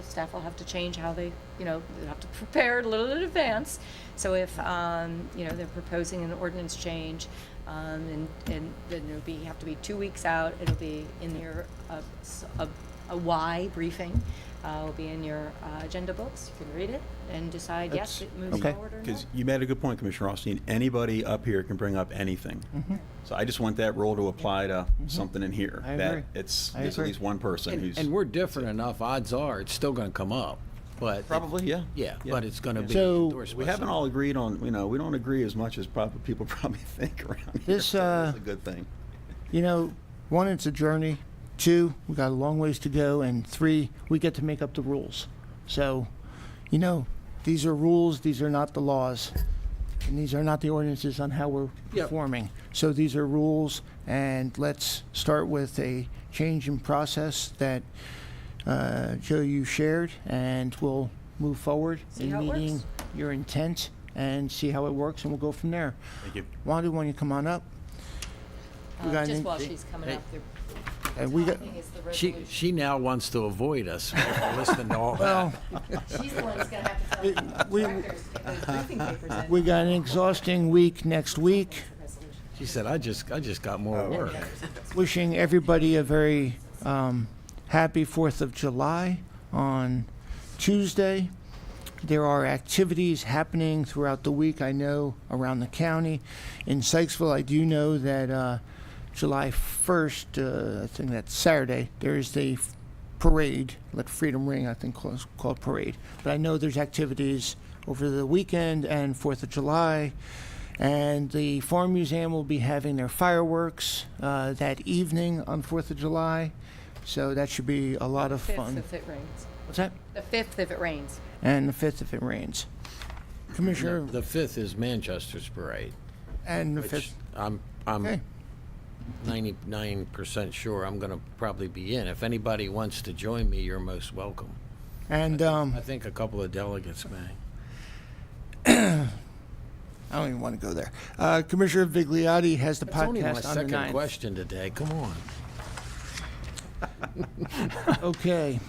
staff will have to change how they, they'll have to prepare it a little in advance. So if, they're proposing an ordinance change, and then it'll have to be 2 weeks out, it'll be in your, a why briefing, will be in your agenda books. You can read it and decide, yes, it moves forward or not. Because you made a good point, Commissioner Rothstein. Anybody up here can bring up anything. So I just want that rule to apply to something in here. I that agree. It's I at agree. least one person who's. And we're different enough, odds are, it's still going to come up. But Probably, yeah. Yeah, but it's going to be So- endorsed We by haven't all agreed on, we don't agree as much as people probably think around here. This, so that's a good thing. one, it's a journey. 2, we got a long ways to go. And 3, we get to make up the rules. So, these are rules. These are not the laws. And these are not the ordinances on how we're performing. So these are rules, and let's start with a change in process that, Joe, you shared, and we'll move forward See how it meeting works. your intent and see how it works, and we'll go from there. Thank you. Wanda, why don't you come on up? We got Just an- while she's coming up, And we got, She now wants to avoid us listening to all well, She's the one who's gonna have to tell the we- directors to get those briefing papers in. we got an exhausting week next week. She said, I just got more work. Wishing everybody a very happy 4th of July on Tuesday. There are activities happening throughout the week, I know, around the county. In Sykesville, I do know that July 1st, I think that's Saturday, there is the parade, Let Freedom Ring, I think called parade. But I know there's activities over the weekend and 4th of July. And the Farm Museum will be having their fireworks that evening on 4th of July. So that should be a lot of fun. 5th if it rains. What's that? The 5th if it rains. And the 5th if it rains. Commissioner, The 5th is Manchester's parade. and the Which 5th. I'm Okay. 99% sure I'm going to probably be in. If anybody wants to join me, you're most welcome. And I think a couple of delegates may. I don't even want to go there. Commissioner Vigliotti has the That's only my podcast on the second 9th. question today. Come on. Okay.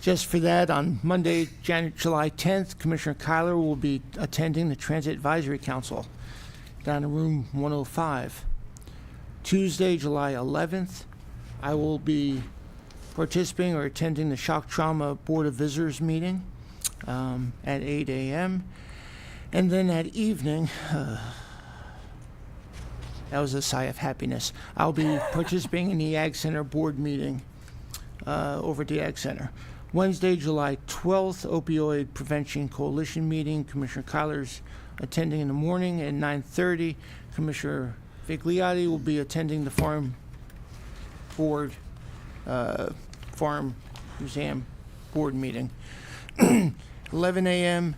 Just for that, on Monday, July 10th, Commissioner Kyler will be attending the Transit Advisory Council down in room 105. Tuesday, July 11th, I will be participating or attending the Shock Trauma Board of Visitors meeting at 8 a.m. And then that evening, that was a sigh of happiness. I'll be participating in the Ag Center board meeting over at the Ag Center. Wednesday, July 12th, Opioid Prevention Coalition meeting. Commissioner Kyler's attending in the morning at 9:30. Commissioner Vigliotti will be attending the Farm Board, Farm Museum Board meeting. 11 a.m.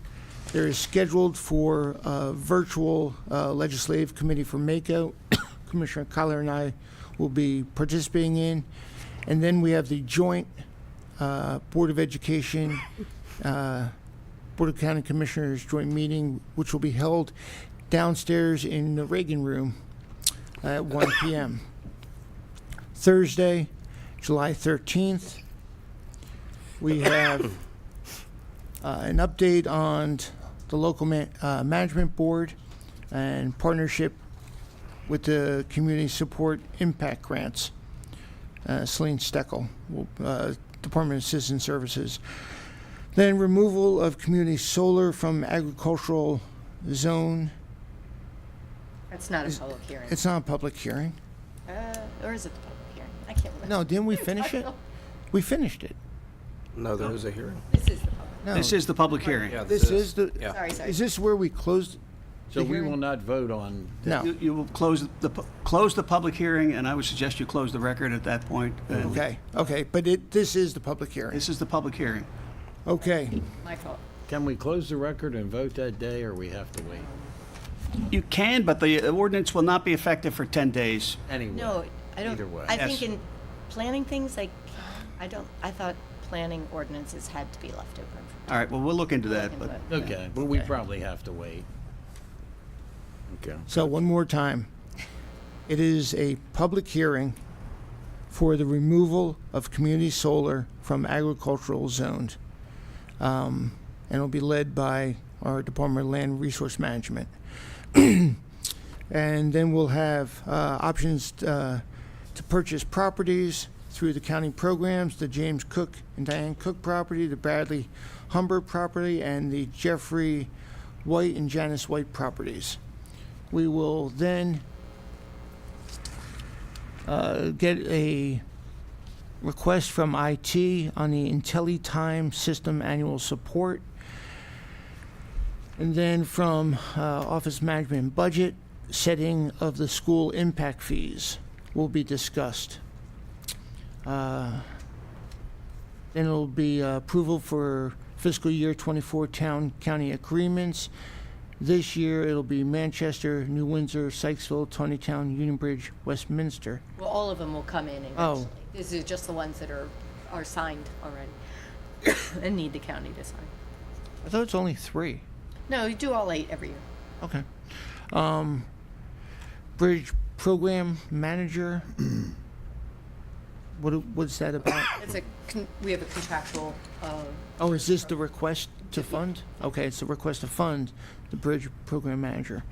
There is scheduled for a virtual legislative committee for MACO. Commissioner Kyler and I will be participating in. And then we have the joint Board of Education, Board of County Commissioners joint meeting, which will be held downstairs in the Reagan Room at 1 p.m. Thursday, July 13th, we have an update on the local management board and partnership with the Community Support Impact Grants. Celine Steckel, Department of Citizen Services. Then removal of community solar from agricultural zone. That's not a public hearing. It's not a public hearing. Or is it the public hearing? I can't remember. No, didn't we finish it? We finished it. No, there was a hearing. This is the public. No, This is the public hearing. this is the. Sorry. Is this where we closed? So the we hearing? will not vote on. No. You will close the public hearing, and I would suggest you close the record at that point. and Okay, but this is the public hearing. This is the public hearing. Okay, My fault. Can we close the record and vote that day, or we have to wait? You can, but the ordinance will not be effective for 10 days. Anyway. No, I don't. Either way. I Yes. think in planning things, like, I thought planning ordinances had to be left open. All right, well, we'll look into that, Look but into it. Okay, but we probably have to wait. Okay. so one more time. It is a public hearing for the removal of community solar from agricultural zones. And it'll be led by our Department of Land Resource Management. And then we'll have options to purchase properties through the county programs, the James Cook and Diane Cook property, the Bradley Humber property, and the Jeffrey White and Janice White properties. We will then get a request from IT on the IntelliTime system annual support. And then from Office Management and Budget, setting of the school impact fees will be discussed. Then it'll be approval for fiscal year 24 town-county agreements. This year, it'll be Manchester, New Windsor, Sykesville, Tawnytown, Unionbridge, Westminster. Well, all of them will come in eventually. Oh. This is just the ones that are signed already and need the county to sign. I thought it's only 3. No, you do all 8 every year. Okay. Bridge Program Manager. What's that about? We have a contractual, Oh, is this the request to fund? Okay, it's a request to fund the bridge program manager.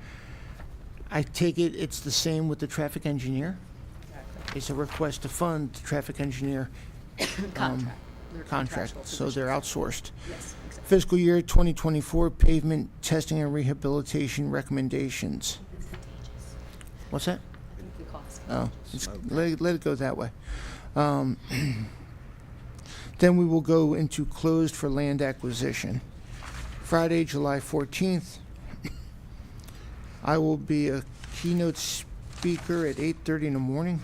I take it it's the same with the traffic engineer? It's a request to fund the traffic engineer contract. They're contract, contractual so they're outsourced. Yes, exactly. Fiscal year 2024 pavement testing and rehabilitation recommendations. What's that? The cost. Oh, let it go that way. Then we will go into closed for land acquisition. Friday, July 14th, I will be a keynote speaker at 8:30 in the morning.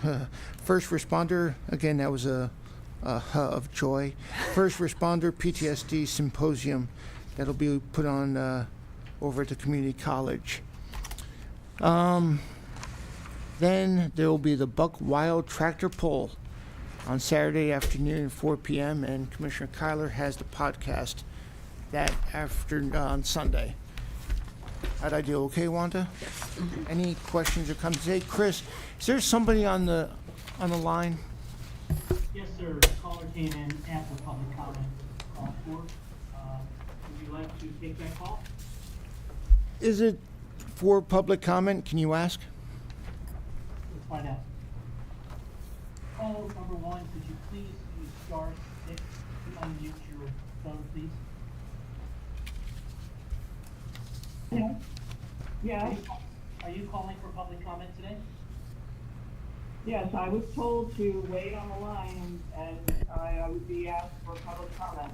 First responder, again, that was a of joy. First responder PTSD symposium that'll be put on over at the community college. Then there will be the Buck Wild Tractor Pull on Saturday afternoon at 4 p.m. and Commissioner Kyler has the podcast that after on Sunday. How'd I do? Okay, Wanda? Yes. Any questions or comments? Hey, Chris, is there somebody on the line? Yes, sir. Caller came in after public comment call for. Would you like to take that call? Is it for public comment? Can you ask? Let's find out. Call number 1, could you please use *6 to unmute your phone, please? Yes. Yes. Are you calling for public comment today? Yes, I was told to wait on the line and I would be asked for public comment.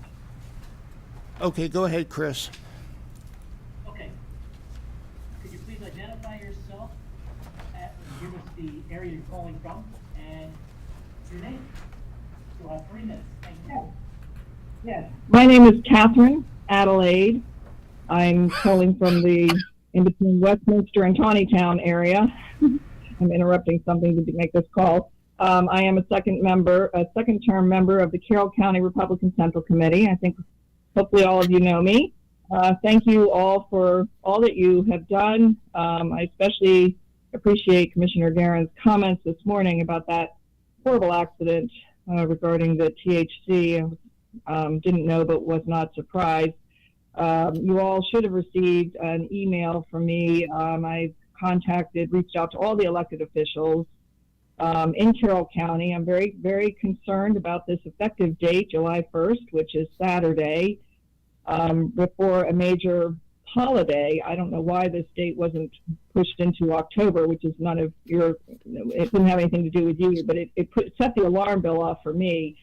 Okay, go ahead, Chris. Okay. Could you please identify yourself and give us the area you're calling from and your name? You'll have 3 minutes. Thank you. Yes. My name is Catherine Adelaide. I'm calling from the in between Westminster and Tawnytown area. I'm interrupting something to make this call. I am a second-term member of the Carroll County Republican Central Committee. I think hopefully all of you know me. Thank you all for all that you have done. I especially appreciate Commissioner Guerin's comments this morning about that horrible accident regarding the THC. Didn't know but was not surprised. You all should have received an email from me. I reached out to all the elected officials in Carroll County. I'm very, very concerned about this effective date, July 1st, which is Saturday, before a major holiday. I don't know why this date wasn't pushed into October, which is none of your, it didn't have anything to do with you, but it set the alarm bell off for me.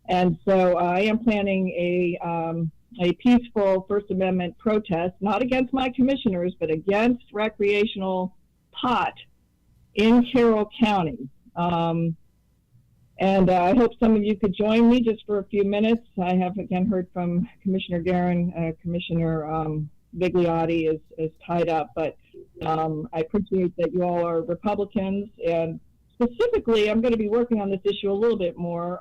And so I am planning a peaceful First Amendment protest, not against my commissioners, but against recreational pot in Carroll County. And I hope some of you could join me just for a few minutes. I have again heard from Commissioner Guerin, Commissioner Vigliotti is tied up, but I appreciate that you all are Republicans. And specifically, I'm going to be working on this issue a little bit more,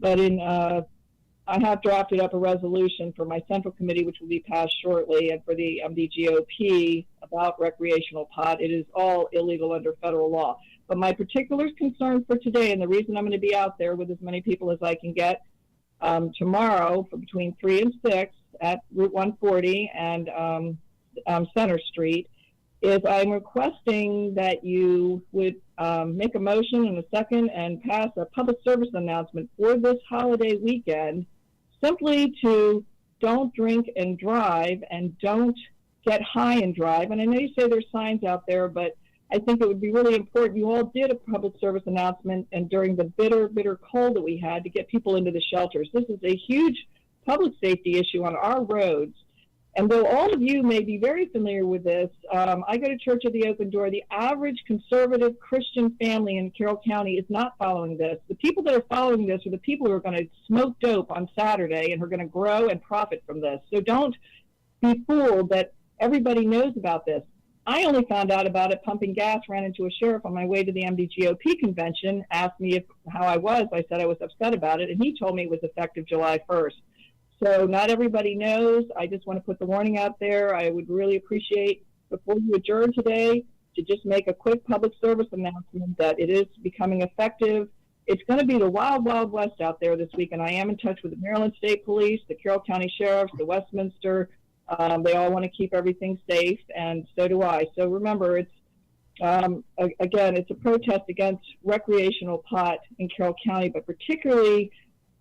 but I have drafted up a resolution for my Central Committee, which will be passed shortly, and for the GOP about recreational pot. It is all illegal under federal law. But my particular concern for today, and the reason I'm going to be out there with as many people as I can get tomorrow for between 3 and 6 at Route 140 and Center Street, is I'm requesting that you would make a motion in a second and pass a public service announcement for this holiday weekend, simply to don't drink and drive and don't get high and drive. And I know you say there's signs out there, but I think it would be really important. You all did a public service announcement and during the bitter, bitter cold that we had to get people into the shelters. This is a huge public safety issue on our roads. And though all of you may be very familiar with this, I go to Church of the Open Door. The average conservative Christian family in Carroll County is not following this. The people that are following this are the people who are going to smoke dope on Saturday and who are going to grow and profit from this. So don't be fooled that everybody knows about this. I only found out about it pumping gas, ran into a sheriff on my way to the MDGOP convention, asked me how I was. I said I was upset about it, and he told me it was effective July 1st. So not everybody knows. I just want to put the warning out there. I would really appreciate, before you adjourn today, to just make a quick public service announcement that it is becoming effective. it's going to be the wild, wild west out there this week, and I am in touch with the Maryland State Police, the Carroll County Sheriffs, the Westminster. They all want to keep everything safe, and so do I. So remember, it's again, it's a protest against recreational pot in Carroll County, but particularly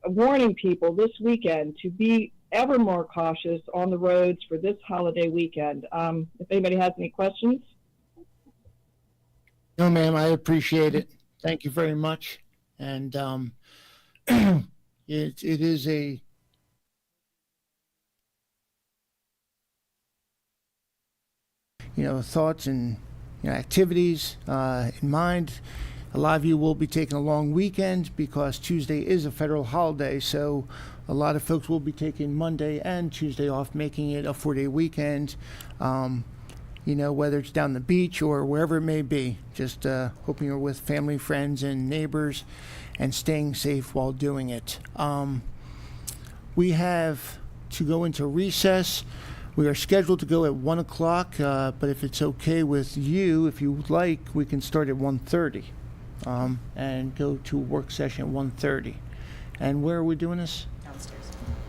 warning people this weekend to be ever more cautious on the roads for this holiday weekend. If anybody has any questions. No, ma'am, I appreciate it. Thank you very much. And it is a thoughts and activities in mind. A lot of you will be taking a long weekend because Tuesday is a federal holiday, so a lot of folks will be taking Monday and Tuesday off, making it a 4-day weekend. Whether it's down the beach or wherever it may be, just hoping you're with family, friends, and neighbors and staying safe while doing it. We have to go into recess. We are scheduled to go at 1 o'clock, but if it's okay with you, if you would like, we can start at 1:30 and go to a work session at 1:30. And where are we doing this? Downstairs.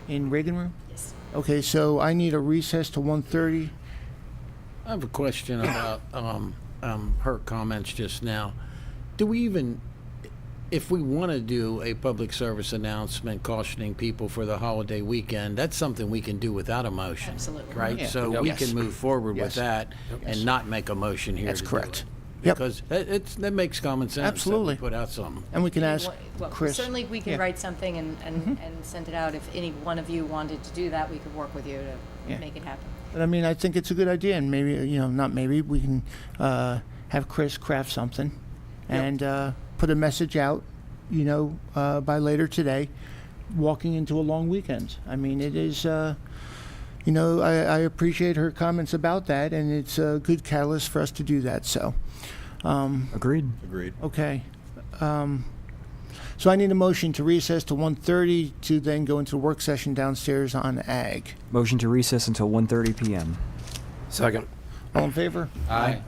In Reagan Room? Yes. Okay, so I need a recess to 1:30. I have a question about her comments just now. Do we even, if we want to do a public service announcement cautioning people for the holiday weekend, that's something we can do without a motion. Absolutely. Right? Yeah. So we Yes. can move forward Yes. with that and not make a motion here. That's to do correct. it. Yep. Because that makes common sense. that we Absolutely. Put out something. And we can ask Well, Chris. certainly we can Yeah. write something and send it out. If any one of you wanted to do that, we could work with you to Yeah. make it happen. But I mean, I think it's a good idea, and maybe, not maybe, we can have Chris craft something and put a message out, by later today, walking into a long weekend. I mean, it is, I appreciate her comments about that, and it's a good catalyst for us to do that, so. Agreed. Agreed. Okay. So I need a motion to recess to 1:30 to then go into the work session downstairs on Ag. Motion to recess until 1:30 p.m. Second. All in favor? Aye.